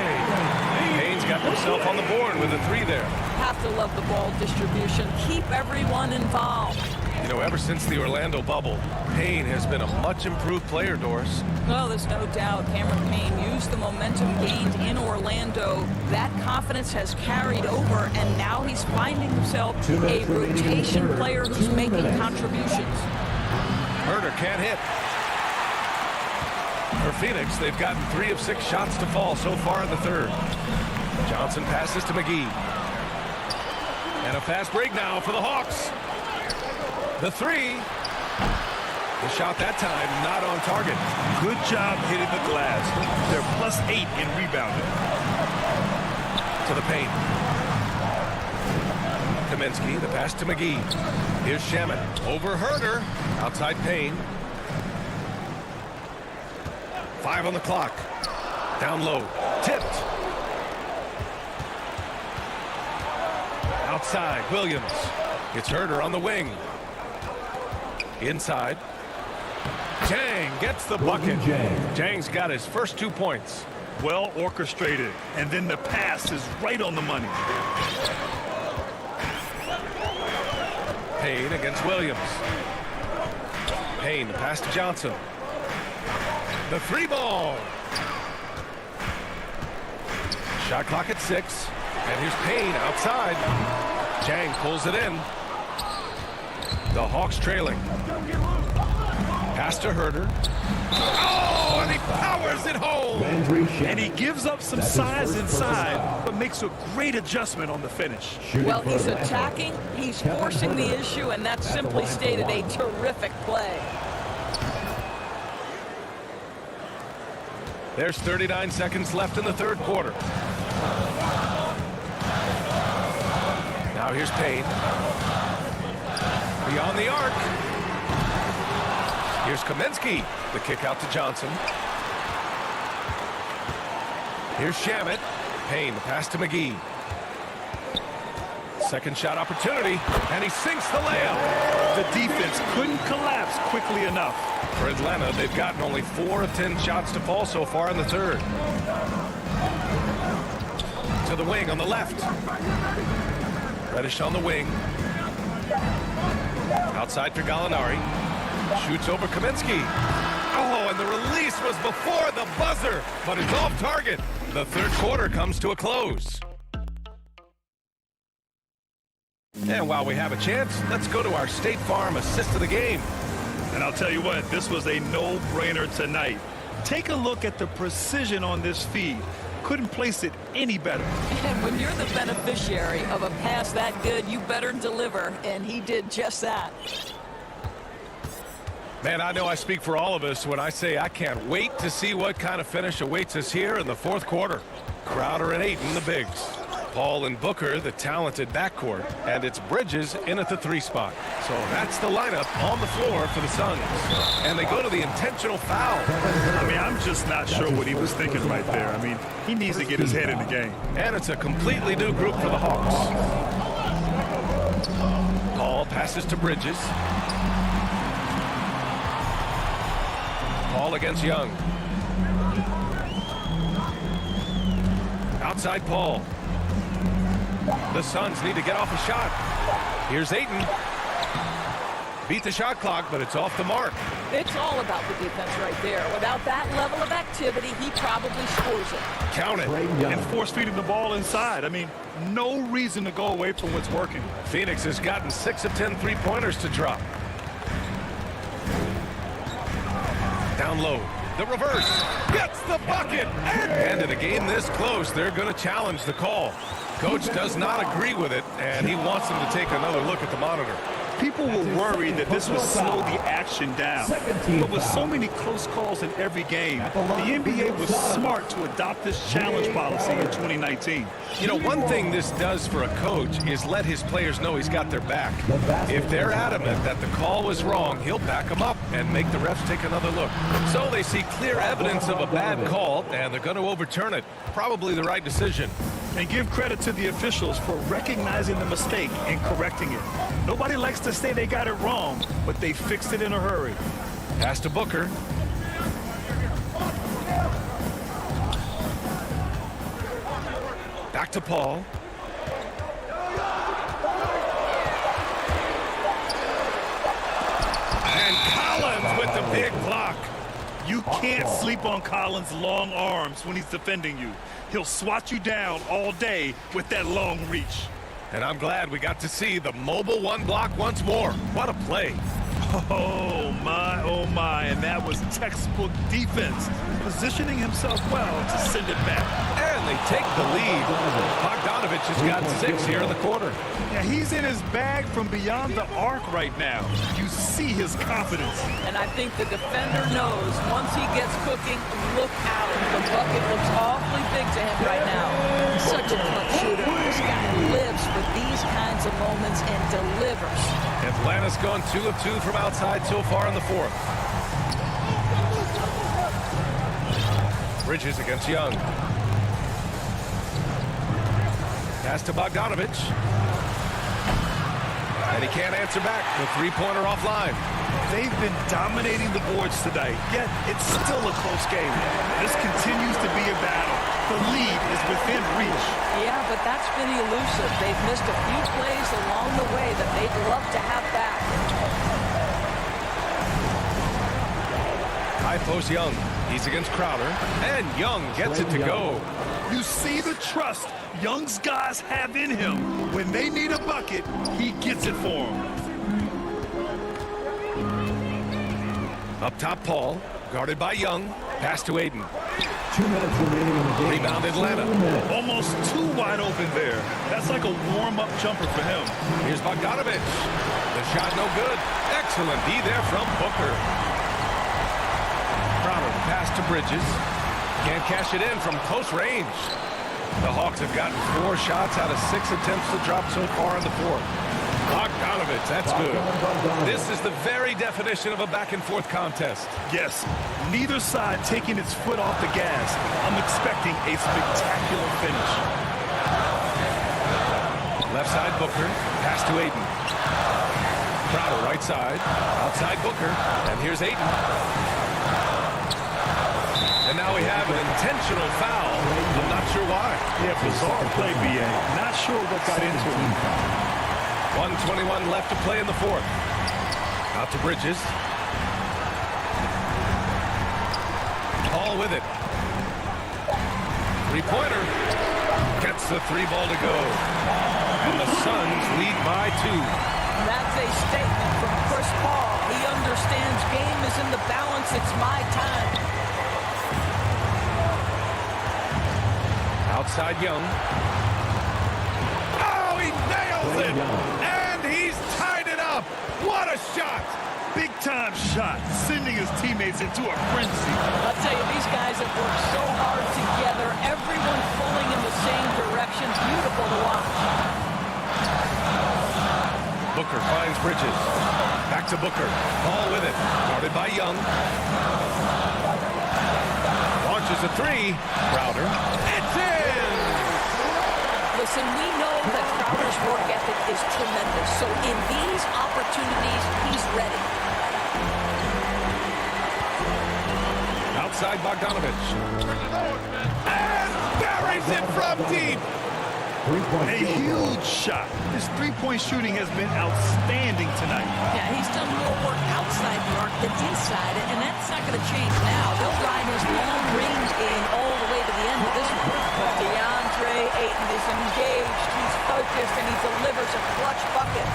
Payne's got himself on the board with a 3 there. Have to love the ball distribution. Keep everyone involved. You know, ever since the Orlando bubble, Payne has been a much improved player, Doris. Well, there's no doubt Cameron Payne used the momentum gained in Orlando. That confidence has carried over, and now he's finding himself a rotation player who's making contributions. Herder can't hit. For Phoenix, they've gotten 3 of 6 shots to fall so far in the third. Johnson passes to McGee. And a fast break now for the Hawks. The 3. The shot that time not on target. Good job hitting the glass. They're +8 in rebounding. To the paint. Kaminsky, the pass to McGee. Here's Shamet over Herder. Outside Payne. 5 on the clock. Down low. Tipped. Outside, Williams. It's Herder on the wing. Inside. Jang gets the bucket. Jang's got his first 2 points. Well orchestrated. And then the pass is right on the money. Payne against Williams. Payne, the pass to Johnson. The 3 ball. Shot clock at 6. And here's Payne outside. Jang pulls it in. The Hawks trailing. Pass to Herder. Oh, and he powers it home. And he gives up some size inside, but makes a great adjustment on the finish. Well, he's attacking, he's forcing the issue, and that's simply stated a terrific play. There's 39 seconds left in the third quarter. Now here's Payne. Beyond the arc. Here's Kaminsky. The kick out to Johnson. Here's Shamet. Payne, the pass to McGee. Second shot opportunity, and he sinks the layup. The defense couldn't collapse quickly enough. For Atlanta, they've gotten only 4 of 10 shots to fall so far in the third. To the wing on the left. Reddish on the wing. Outside for Gallinari. Shoots over Kaminsky. Oh, and the release was before the buzzer, but it's off target. The third quarter comes to a close. And while we have a chance, let's go to our State Farm assist of the game. And I'll tell you what, this was a no-brainer tonight. Take a look at the precision on this feed. Couldn't place it any better. And when you're the beneficiary of a pass that good, you better deliver, and he did just that. Man, I know I speak for all of us when I say I can't wait to see what kind of finish awaits us here in the fourth quarter. Crowder and Ayton, the bigs. Paul and Booker, the talented backcourt. And it's Bridges in at the 3 spot. So that's the lineup on the floor for the Suns. And they go to the intentional foul. I mean, I'm just not sure what he was thinking right there. I mean, he needs to get his head in the game. And it's a completely new group for the Hawks. Paul passes to Bridges. Paul against Young. Outside Paul. The Suns need to get off a shot. Here's Ayton. Beat the shot clock, but it's off the mark. It's all about the defense right there. Without that level of activity, he probably scores it. Count it. And force-feeding the ball inside. I mean, no reason to go away from what's working. Phoenix has gotten 6 of 10 three-pointers to drop. Down low. The reverse. Gets the bucket. And in a game this close, they're going to challenge the call. Coach does not agree with it, and he wants them to take another look at the monitor. People were worried that this would slow the action down. But with so many close calls in every game, the NBA was smart to adopt this challenge policy in 2019. You know, one thing this does for a coach is let his players know he's got their back. If they're adamant that the call was wrong, he'll back them up and make the refs take another look. So they see clear evidence of a bad call, and they're going to overturn it. Probably the right decision. And give credit to the officials for recognizing the mistake and correcting it. Nobody likes to say they got it wrong, but they fixed it in a hurry. Pass to Booker. Back to Paul. And Collins with the big block. You can't sleep on Collins' long arms when he's defending you. He'll swat you down all day with that long reach. And I'm glad we got to see the mobile one block once more. What a play. Oh my, and that was textbook defense. Positioning himself well to send it back. And they take the lead. Bogdanovich has got 6 here in the quarter. Yeah, he's in his bag from beyond the arc right now. You see his confidence. And I think the defender knows once he gets cooking, look out. The bucket looks awfully big to him right now. Such a clutch shooter. This guy lives for these kinds of moments and delivers. Atlanta's gone 2 of 2 from outside so far in the fourth. Bridges against Young. Pass to Bogdanovich. And he can't answer back. The three-pointer offline. They've been dominating the boards tonight, yet it's still a close game. This continues to be a battle. The lead is within reach. Yeah, but that's been elusive. They've missed a few plays along the way that they'd love to have back. High post Young. He's against Crowder. And Young gets it to go. You see the trust Young's guys have in him. When they need a bucket, he gets it for them. Up top, Paul. Guarded by Young. Pass to Aiden. 2 minutes remaining in the game. Rebound Atlanta. Almost too wide open there. That's like a warm-up jumper for him. Here's Bogdanovich. The shot no good. Excellent D there from Booker. Crowder pass to Bridges. Can't cash it in from close range. The Hawks have gotten 4 shots out of 6 attempts to drop so far in the fourth. Bogdanovich, that's good. This is the very definition of a back-and-forth contest. Yes, neither side taking its foot off the gas. I'm expecting a spectacular finish. Left side, Booker. Pass to Aiden. Crowder, right side. Outside Booker. And here's Aiden. And now we have an intentional foul. I'm not sure why. Yeah, bizarre play, B.A. Not sure what got into it. 1:21 left to play in the fourth. Out to Bridges. Paul with it. Three-pointer. Gets the 3-ball to go. And the Suns lead by 2. That's a statement from Chris Paul. He understands game is in the balance. It's my time. Outside Young. Oh, he nails it! And he's tied it up! What a shot! Big-time shot, sending his teammates into a frenzy. I'll tell you, these guys have worked so hard together. Everyone pulling in the same direction. Beautiful to watch. Booker finds Bridges. Back to Booker. Ball with it. Guarded by Young. Launches a 3. Crowder. It's in! Listen, we know that Crowder's work ethic is tremendous. So in these opportunities, he's ready. Outside Bogdanovich. And buries it from deep. A huge shot. His three-point shooting has been outstanding tonight. Yeah, he's done more work outside the arc than inside it, and that's not going to change now. They'll ride his long-range game all the way to the end of this one. But DeAndre Ayton is engaged, he's focused, and he delivers a clutch bucket.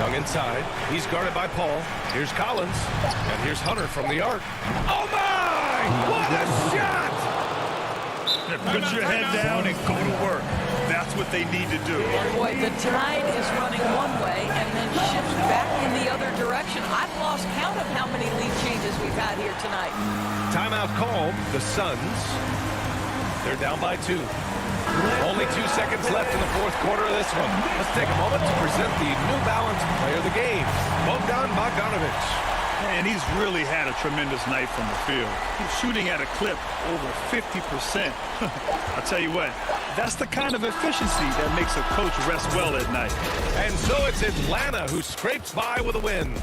Young inside. He's guarded by Paul. Here's Collins. And here's Hunter from the arc. Oh, my! What a shot! Put your head down and go to work. That's what they need to do. Boy, the tide is running one way and then shifts back in the other direction. I've lost count of how many lead changes we've had here tonight. Timeout called. The Suns. They're down by 2. Only 2 seconds left in the fourth quarter of this one. Let's take a moment to present the New Balance player of the game, Bogdan Bogdanović. And he's really had a tremendous night from the field. He's shooting at a clip over 50%. I'll tell you what, that's the kind of efficiency that makes a coach rest well at night. And so it's Atlanta who scrapes by with a win.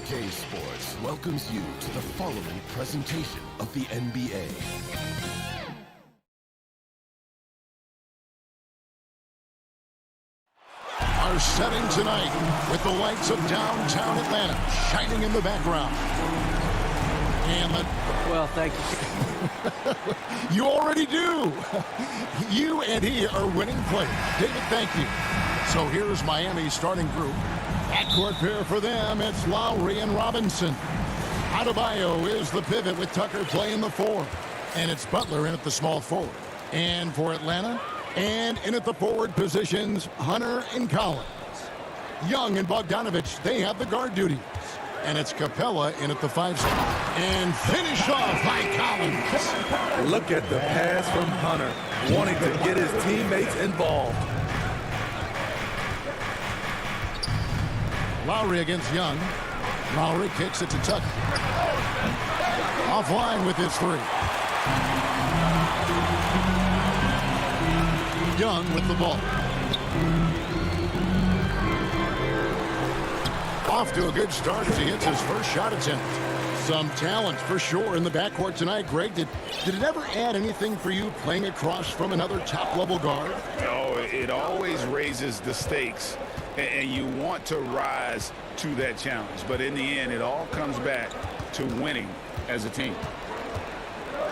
2K Sports welcomes you to the following presentation of the NBA. Our setting tonight with the lights of downtown Atlanta shining in the background. And well, thank you. You already do. You and he are winning players. David, thank you. So here's Miami's starting group. Backcourt pair for them, it's Lowry and Robinson. Adebayo is the pivot with Tucker playing the 4. And it's Butler in at the small forward. And for Atlanta, and in at the forward positions, Hunter and Collins. Young and Bogdanovich, they have the guard duties. And it's Capella in at the 5 spot. And finish off by Collins. Look at the pass from Hunter, wanting to get his teammates involved. Lowry against Young. Lowry kicks it to Tucker. Offline with his 3. Young with the ball. Off to a good start as he hits his first shot attempt. Some talent for sure in the backcourt tonight. Greg, did it ever add anything for you playing across from another top-level guard? No, it always raises the stakes, and you want to rise to that challenge. But in the end, it all comes back to winning as a team.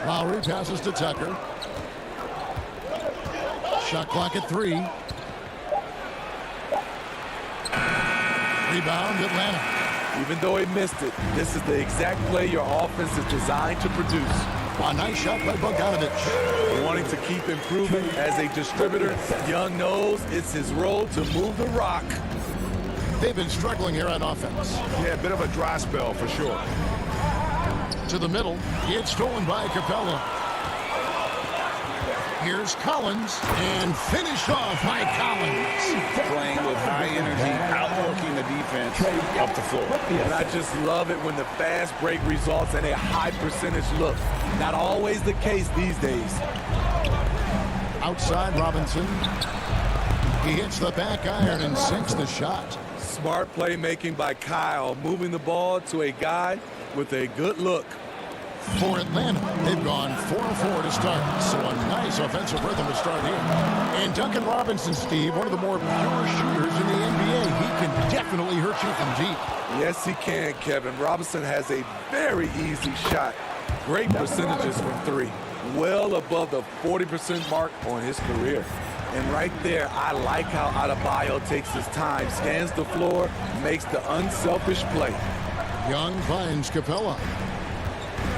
Lowry passes to Tucker. Shot clock at 3. Rebound, Atlanta. Even though he missed it, this is the exact play your offense is designed to produce. A nice shot by Bogdanovich. Wanting to keep improving as a distributor, Young knows it's his role to move the rock. They've been struggling here on offense. Yeah, a bit of a dry spell for sure. To the middle, it's stolen by Capella. Here's Collins, and finished off by Collins. Playing with high energy, outworking the defense up the floor. And I just love it when the fast break results in a high percentage look. Not always the case these days. Outside Robinson. He hits the back iron and sinks the shot. Smart playmaking by Kyle, moving the ball to a guy with a good look. For Atlanta, they've gone 4-4 to start, so a nice offensive rhythm to start here. And Duncan Robinson, Steve, one of the more pure shooters in the NBA. He can definitely hurt you from deep. Yes, he can, Kevin. Robinson has a very easy shot. Great percentages from 3. Well above the 40% mark on his career. And right there, I like how Adebayo takes his time, scans the floor, makes the unselfish play. Young finds Capella.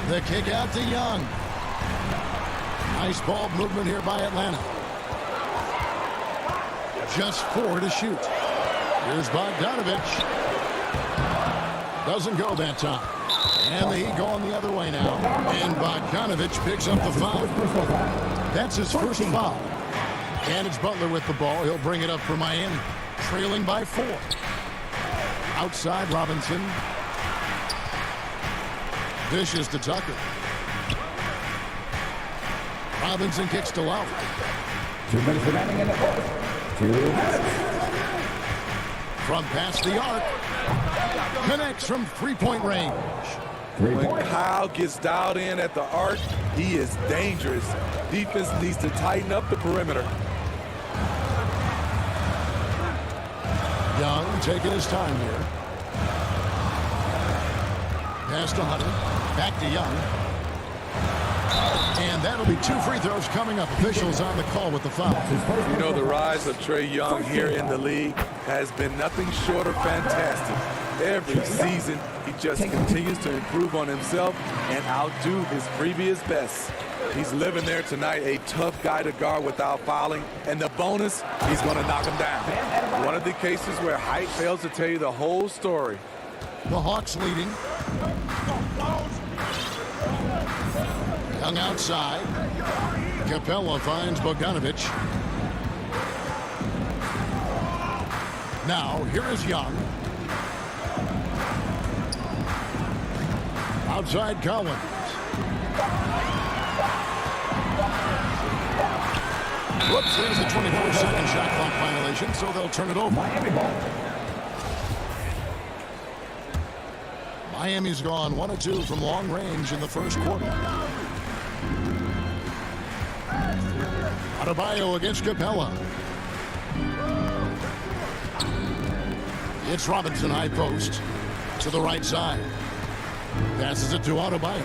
The kick out to Young. Nice ball movement here by Atlanta. Just 4 to shoot. Here's Bogdanovich. Doesn't go that time. And the Heat going the other way now. And Bogdanovich picks up the foul. That's his first foul. And it's Butler with the ball. He'll bring it up for Miami. Trailing by 4. Outside Robinson. Dishes to Tucker. Robinson kicks to Lowry. 2 minutes remaining in the fourth. 2 minutes. From past the arc. Connects from three-point range. When Kyle gets dialed in at the arc, he is dangerous. Defense needs to tighten up the perimeter. Young taking his time here. Pass to Hunter. Back to Young. And that'll be 2 free throws coming up. Officials on the call with the foul. You know, the rise of Trae Young here in the league has been nothing short of fantastic. Every season, he just continues to improve on himself and outdo his previous best. He's living there tonight, a tough guy to guard without fouling. And the bonus, he's going to knock him down. One of the cases where height fails to tell you the whole story. The Hawks leading. Young outside. Capella finds Bogdanovich. Now, here is Young. Outside Collins. Whoops, there's the 24-second shot clock violation, so they'll turn it over. Miami ball. Miami's gone 1 of 2 from long range in the first quarter. Adebayo against Capella. It's Robinson high post to the right side. Passes it to Adebayo.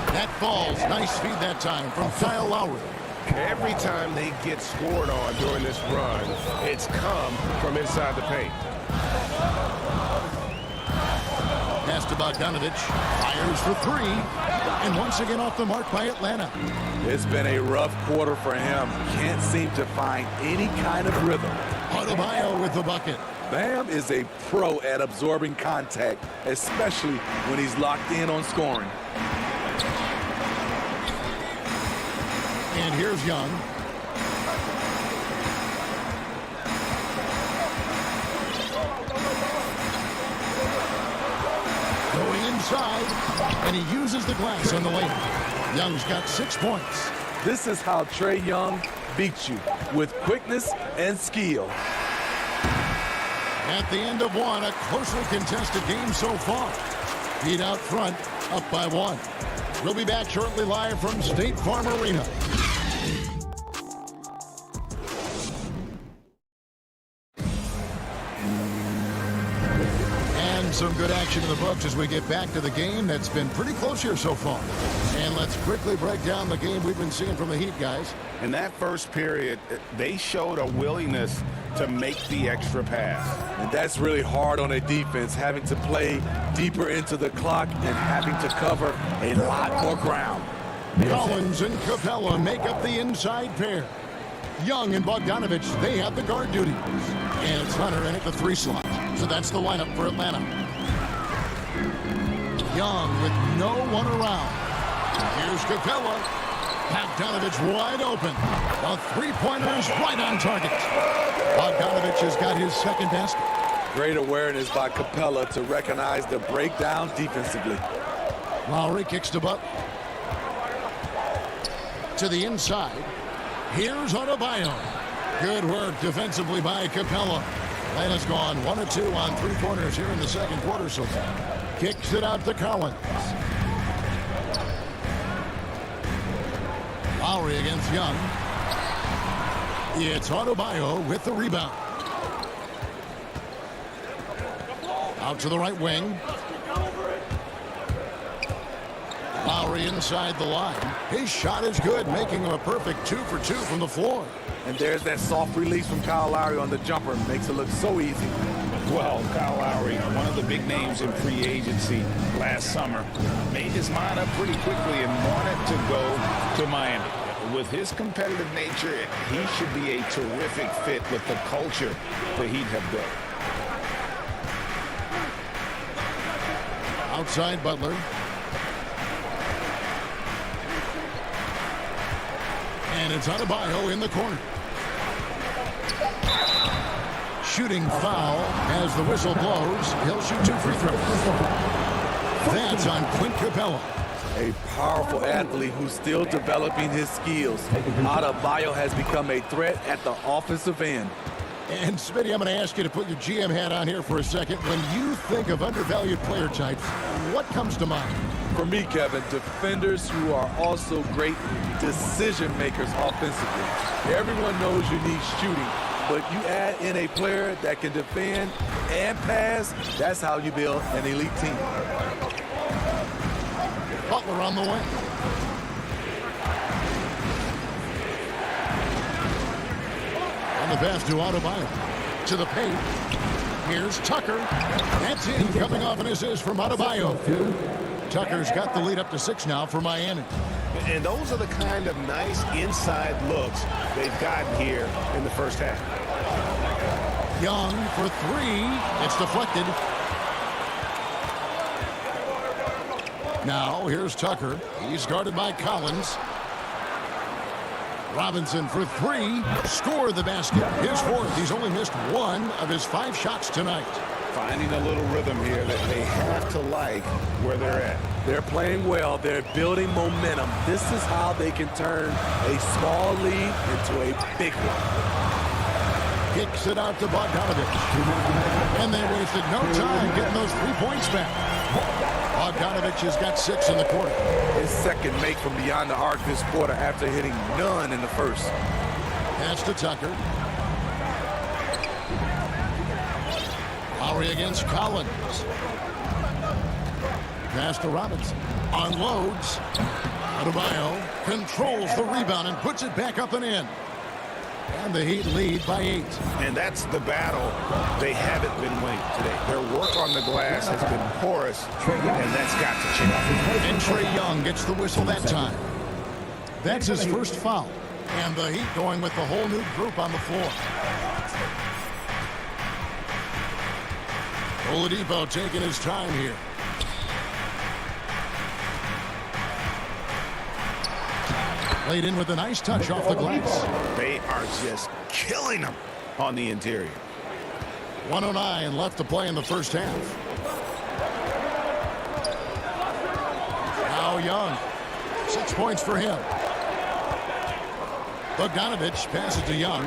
That falls. Nice feed that time from Kyle Lowry. Every time they get scored on during this run, it's come from inside the paint. Pass to Bogdanovich. Fires for 3. And once again off the mark by Atlanta. It's been a rough quarter for him. Can't seem to find any kind of rhythm. Adebayo with the bucket. Bam is a pro at absorbing contact, especially when he's locked in on scoring. And here's Young. Going inside, and he uses the glass on the lane. Young's got 6 points. This is how Trae Young beats you, with quickness and skill. At the end of one, a closely contested game so far. Heat out front, up by 1. We'll be back shortly live from State Farm Arena. And some good action in the books as we get back to the game that's been pretty close here so far. And let's quickly break down the game we've been seeing from the Heat, guys. In that first period, they showed a willingness to make the extra pass. And that's really hard on a defense, having to play deeper into the clock and having to cover a lot more ground. Collins and Capella make up the inside pair. Young and Bogdanovich, they have the guard duties. And it's Hunter in at the 3 slot. So that's the lineup for Atlanta. Young with no one around. Here's Capella. Bogdanovich wide open. A 3-pointer is right on target. Bogdanovich has got his second basket. Great awareness by Capella to recognize the breakdown defensively. Lowry kicks to Butler. To the inside. Here's Adebayo. Good work defensively by Capella. Atlanta's gone 1 of 2 on 3-pointers here in the second quarter so far. Kicks it out to Collins. Lowry against Young. It's Adebayo with the rebound. Out to the right wing. Lowry inside the line. His shot is good, making him a perfect 2 for 2 from the floor. And there's that soft release from Kyle Lowry on the jumper. Makes it look so easy. Well, Kyle Lowry, one of the big names in free agency last summer, made his mind up pretty quickly and wanted to go to Miami. With his competitive nature, he should be a terrific fit with the culture the Heat have built. Outside Butler. And it's Adebayo in the corner. Shooting foul as the whistle blows. He'll shoot 2 free throws. That's on Clint Capella. A powerful athlete who's still developing his skills. Adebayo has become a threat at the offensive end. And Smitty, I'm going to ask you to put your GM hat on here for a second. When you think of undervalued player types, what comes to mind? For me, Kevin, defenders who are also great decision makers offensively. Everyone knows you need shooting, but you add in a player that can defend and pass, that's how you build an elite team. Butler on the way. On the pass to Adebayo. To the paint. Here's Tucker. That's in, coming off an assist from Adebayo. Tucker's got the lead up to 6 now for Miami. And those are the kind of nice inside looks they've gotten here in the first half. Young for 3. It's deflected. Now, here's Tucker. He's guarded by Collins. Robinson for 3. Score the basket. His 4th. He's only missed 1 of his 5 shots tonight. Finding a little rhythm here that they have to like where they're at. They're playing well. They're building momentum. This is how they can turn a small lead into a big one. Kicks it out to Bogdanovich. And they wasted no time getting those 3 points back. Bogdanovich has got 6 in the quarter. His second make from beyond the arc this quarter after hitting none in the first. Pass to Tucker. Lowry against Collins. Pass to Robinson. Unloads. Adebayo controls the rebound and puts it back up and in. And the Heat lead by 8. And that's the battle they haven't been winning today. Their work on the glass has been porous, and that's got to change. And Trae Young gets the whistle that time. That's his first foul. And the Heat going with the whole new group on the floor. Oladipo taking his time here. Laid in with a nice touch off the glass. They are just killing them on the interior. 1:09 left to play in the first half. Now Young. 6 points for him. Bogdanovich passes to Young.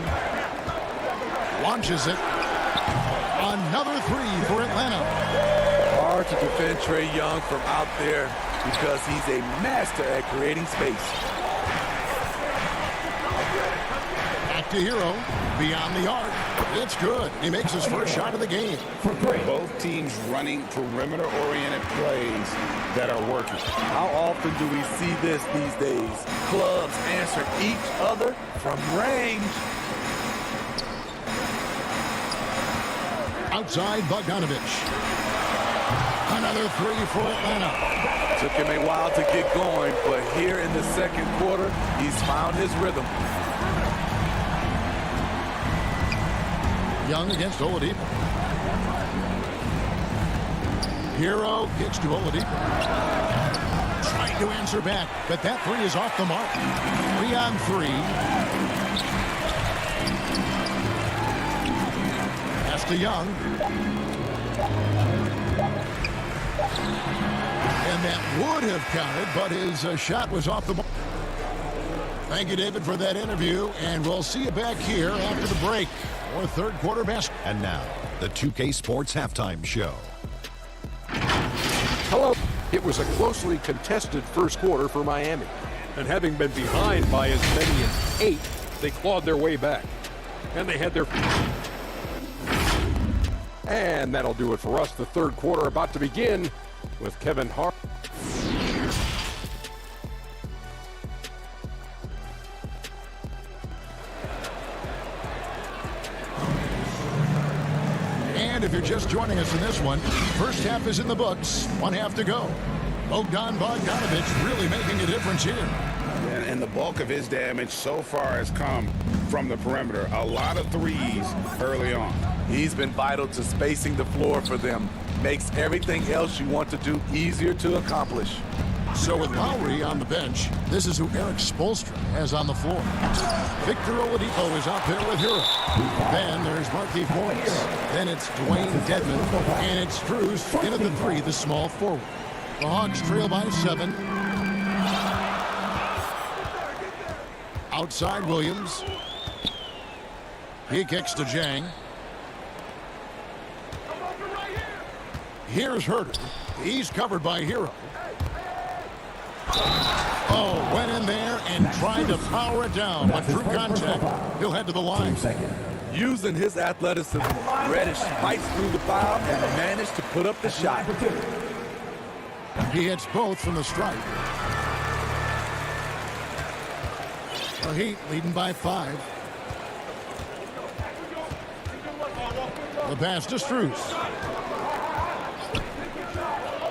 Launches it. Another 3 for Atlanta. Hard to defend Trae Young from out there because he's a master at creating space. Back to Hero. Beyond the arc. It's good. He makes his first shot of the game. Both teams running perimeter-oriented plays that are working. How often do we see this these days? Clubs answer each other from range. Outside Bogdanovich. Another 3 for Atlanta. Took him a while to get going, but here in the second quarter, he's found his rhythm. Young against Oladipo. Hero kicks to Oladipo. Trying to answer back, but that 3 is off the mark. 3-on-3. Pass to Young. And that would have counted, but his shot was off the mark. Thank you, David, for that interview, and we'll see you back here after the break. Or third quarter basketball. And now, the 2K Sports Halftime Show. Hello. It was a closely contested first quarter for Miami. And having been behind by as many as 8, they clawed their way back. And they had their... And that'll do it for us. The third quarter about to begin with Kevin Hart. And if you're just joining us in this one, first half is in the books. 1 half to go. Bogdanovich really making a difference here. And the bulk of his damage so far has come from the perimeter. A lot of threes early on. He's been vital to spacing the floor for them. Makes everything else you want to do easier to accomplish. So with Lowry on the bench, this is who Eric Spoelstra has on the floor. Victor Oladipo is out there with Hero. Then there's Markieff Morris. Then it's Dwayne Dedmon. And it's Strus in at the 3, the small forward. The Hawks trail by 7. Outside Williams. He kicks to Jang. Here's Herter. He's covered by Hero. Oh, went in there and tried to power it down, but through contact, he'll head to the line. Using his athleticism, Reddish fights through the foul and managed to put up the shot. He hits both from the stripe. The Heat leading by 5. The pass to Strus.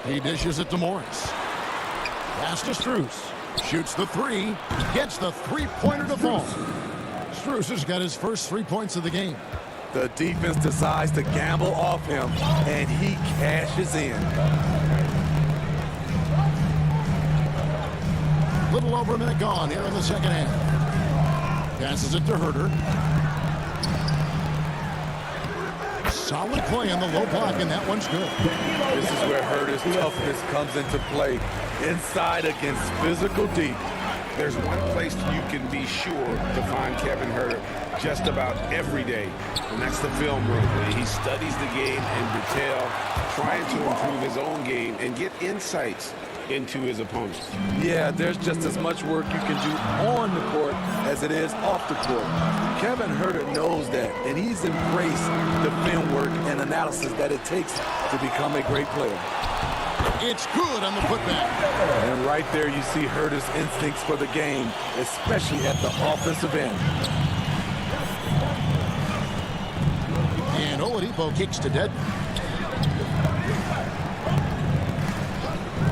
He dishes it to Morris. Pass to Strus. Shoots the 3. Gets the three-pointer to fall. Strus has got his first 3 points of the game. The defense decides to gamble off him, and he cashes in. Little over a minute gone here in the second half. Passes it to Herter. Solid play on the low block, and that one's good. This is where Herter's toughness comes into play. Inside against physical deep. There's one place you can be sure to find Kevin Huerter just about every day, and that's the film room. He studies the game in detail, trying to improve his own game and get insights into his opponents. Yeah, there's just as much work you can do on the court as it is off the court. Kevin Huerter knows that, and he's embraced the film work and analysis that it takes to become a great player. It's good on the putback. And right there you see Huerter's instincts for the game, especially at the offensive end. And Oladipo kicks to dead.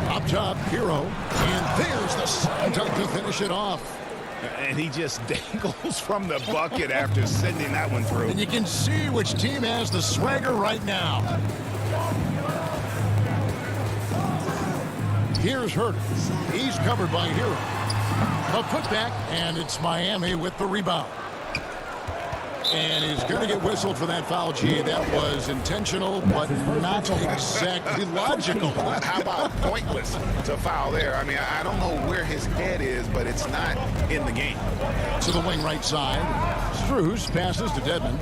Up top, Hero. And there's the slam dunk to finish it off. And he just dangles from the bucket after sending that one through. And you can see which team has the swagger right now. Here's Huerter. He's covered by Hero. A putback, and it's Miami with the rebound. And he's going to get whistled for that foul, G. That was intentional, but not exactly logical. How about pointless to foul there? I mean, I don't know where his head is, but it's not in the game. To the wing right side. Strus passes to Dedmon.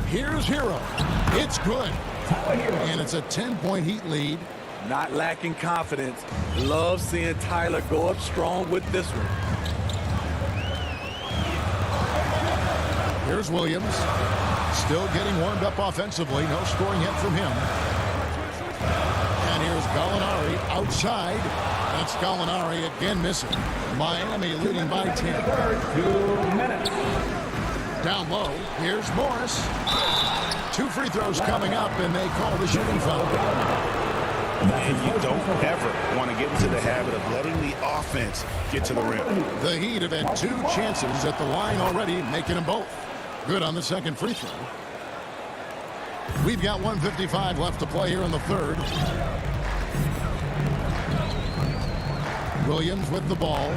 Here's Hero. It's good. And it's a 10-point Heat lead. Not lacking confidence. Love seeing Tyler go up strong with this one. Here's Williams. Still getting warmed up offensively. No scoring yet from him. And here's Gallinari outside. That's Gallinari again missing. Miami leading by 10. 2 minutes. Down low. Here's Morris. 2 free throws coming up, and they call the shooting foul. And you don't ever want to get into the habit of letting the offense get to the rim. The Heat have had 2 chances at the line already, making them both. Good on the second free throw. We've got 1:55 left to play here in the third. Williams with the ball.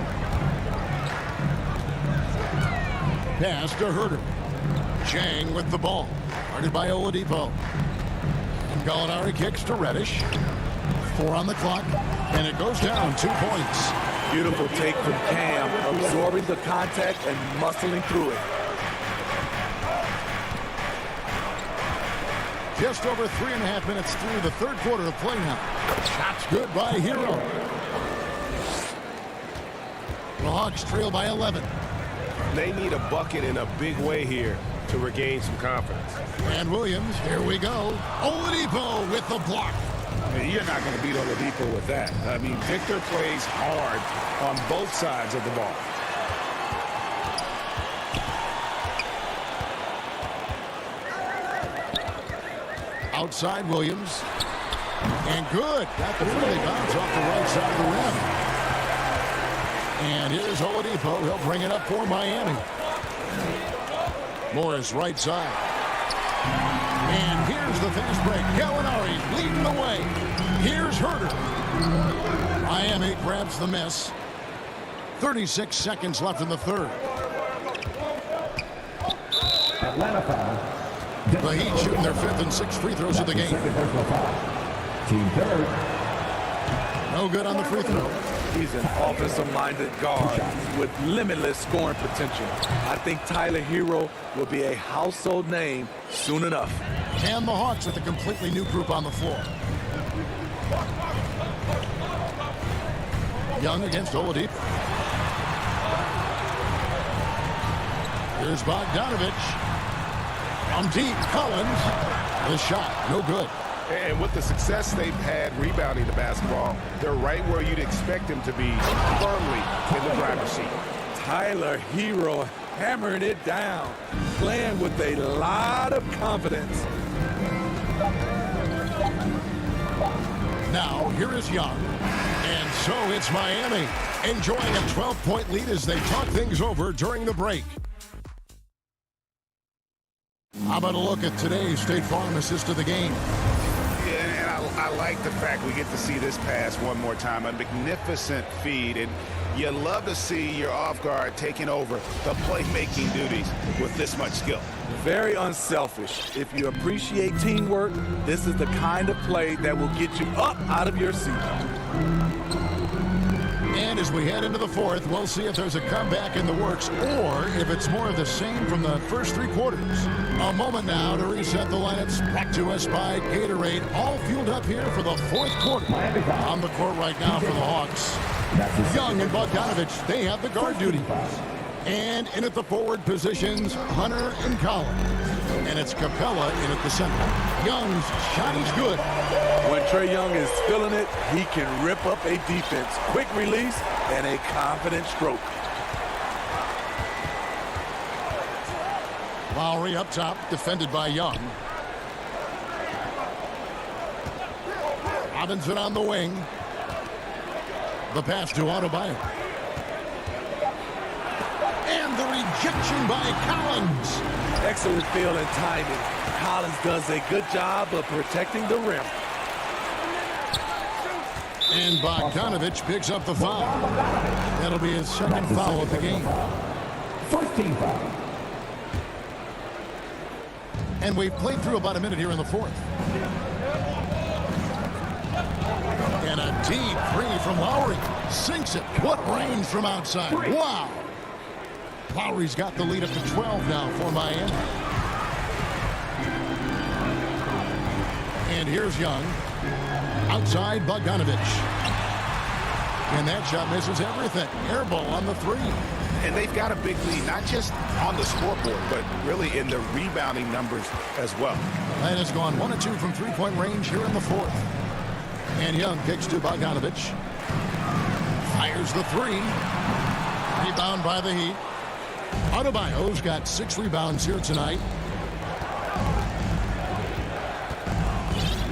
Pass to Huerter. Chang with the ball. Guarded by Oladipo. And Gallinari kicks to Reddish. 4 on the clock. And it goes down 2 points. Beautiful take from Cam, absorbing the contact and muscling through it. Just over 3.5 minutes through the third quarter of play now. Shots good by Hero. The Hawks trail by 11. They need a bucket in a big way here to regain some confidence. And Williams, here we go. Oladipo with the block. You're not going to beat Oladipo with that. I mean, Victor plays hard on both sides of the ball. Outside Williams. And good. Got the friendly bounce off the right side of the rim. And here's Oladipo. He'll bring it up for Miami. Morris right side. And here's the fast break. Gallinari leading the way. Here's Huerter. Miami grabs the miss. 36 seconds left in the third. Atlanta foul. The Heat shooting their 5th and 6th free throws of the game. Team third. No good on the free throw. He's an offensive-minded guard with limitless scoring potential. I think Tyler Hero will be a household name soon enough. And the Hawks with a completely new group on the floor. Young against Oladipo. Here's Bogdanovich. From deep, Collins. The shot, no good. And with the success they've had rebounding the basketball, they're right where you'd expect them to be, firmly in the driver's seat. Tyler Hero hammering it down, playing with a lot of confidence. Now, here is Young. And so it's Miami, enjoying a 12-point lead as they talk things over during the break. How about a look at today's State Farm assist of the game? Yeah, and I like the fact we get to see this pass one more time. A magnificent feed, and you love to see your off guard taking over the playmaking duties with this much skill. Very unselfish. If you appreciate teamwork, this is the kind of play that will get you up out of your seat. And as we head into the fourth, we'll see if there's a comeback in the works or if it's more of the same from the first three quarters. A moment now to reset the lineups. Back to us by Gatorade, all fueled up here for the fourth quarter. On the court right now for the Hawks. Young and Bogdanovich, they have the guard duty. And in at the forward positions, Hunter and Collins. And it's Capella in at the center. Young's shot is good. When Trae Young is feeling it, he can rip up a defense. Quick release and a confident stroke. Lowry up top, defended by Young. Robinson on the wing. The pass to Adebayo. And the rejection by Collins. Excellent feel and timing. Collins does a good job of protecting the rim. And Bogdanovich picks up the foul. That'll be his second foul of the game. First team foul. And we've played through about a minute here in the fourth. And a deep three from Lowry. Sinks it. What range from outside. Wow. Lowry's got the lead up to 12 now for Miami. And here's Young. Outside Bogdanovich. And that shot misses everything. Air ball on the three. And they've got a big lead, not just on the scoreboard, but really in the rebounding numbers as well. And has gone 1 of 2 from three-point range here in the fourth. And Young kicks to Bogdanovich. Fires the three. Rebound by the Heat. Adebayo's got 6 rebounds here tonight.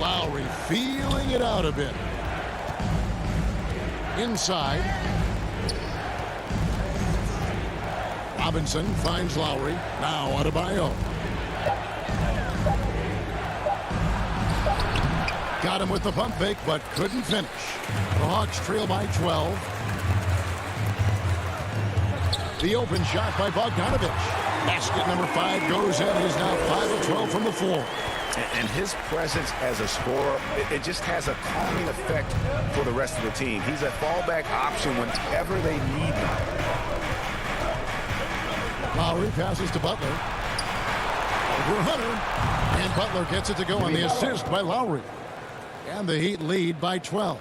Lowry feeling it out a bit. Inside. Robinson finds Lowry. Now Adebayo. Got him with the pump fake, but couldn't finish. The Hawks trail by 12. The open shot by Bogdanovich. Basket number 5 goes in. He's now 5 of 12 from the floor. And his presence as a scorer, it just has a calming effect for the rest of the team. He's a fallback option whenever they need him. Lowry passes to Butler. Over Hunter. And Butler gets it to go on the assist by Lowry. And the Heat lead by 12.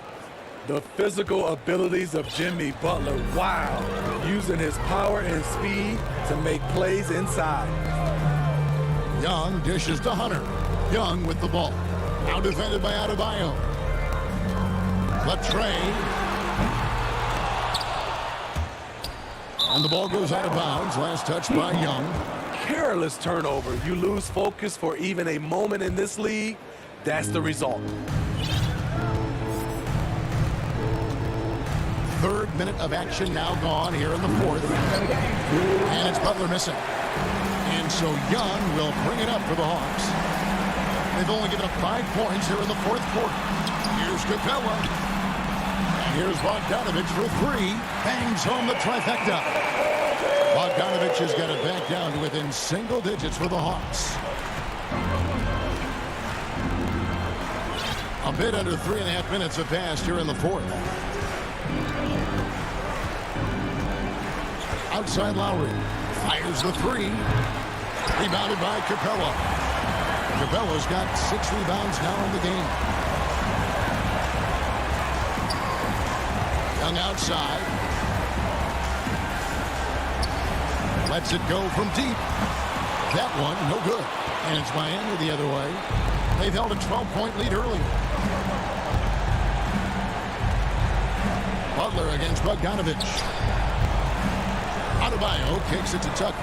The physical abilities of Jimmy Butler, wow. Using his power and speed to make plays inside. Young dishes to Hunter. Young with the ball. Now defended by Adebayo. Latrey. And the ball goes out of bounds. Last touch by Young. Careless turnover. You lose focus for even a moment in this league. That's the result. Third minute of action now gone here in the fourth. And it's Butler missing. And so Young will bring it up for the Hawks. They've only given up 5 points here in the fourth quarter. Here's Capella. And here's Bogdanovich for 3. Bangs home the trifecta. Bogdanovich has got it back down to within single digits for the Hawks. A bit under 3.5 minutes have passed here in the fourth. Outside Lowry. Fires the 3. Rebounded by Capella. Capella's got 6 rebounds now in the game. Young outside. Lets it go from deep. That one, no good. And it's Miami the other way. They've held a 12-point lead earlier. Butler against Bogdanovich. Adebayo kicks it to Tucker.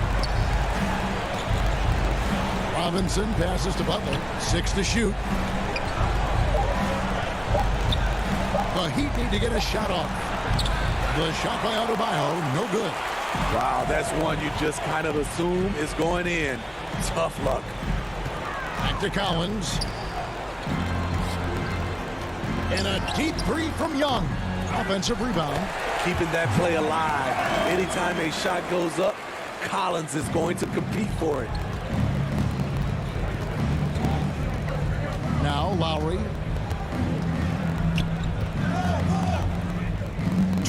Robinson passes to Butler. 6 to shoot. The Heat need to get a shot off. The shot by Adebayo, no good. Wow, that's one you just kind of assume is going in. Tough luck. Back to Collins. And a deep 3 from Young. Offensive rebound. Keeping that play alive. Anytime a shot goes up, Collins is going to compete for it. Now Lowry.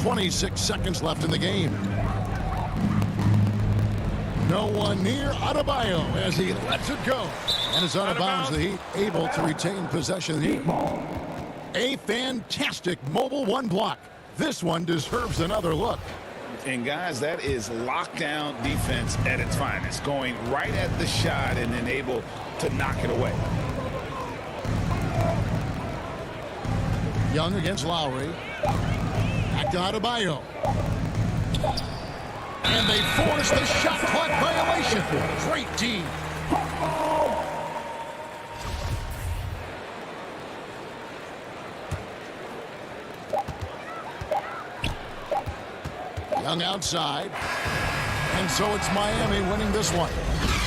26 seconds left in the game. No one near Adebayo as he lets it go. And is out of bounds. The Heat able to retain possession here. A fantastic mobile one block. This one deserves another look. And guys, that is lockdown defense at its finest. Going right at the shot and then able to knock it away. Young against Lowry. Back to Adebayo. And they force the shot clock violation. Great team. Young outside. And so it's Miami winning this one.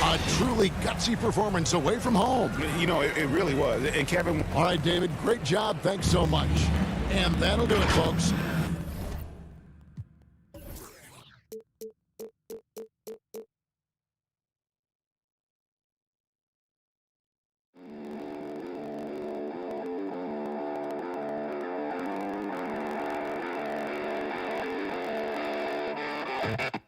A truly gutsy performance away from home. You know, it really was. And Kevin. All right, David, great job. Thanks so much. And that'll do it, folks. You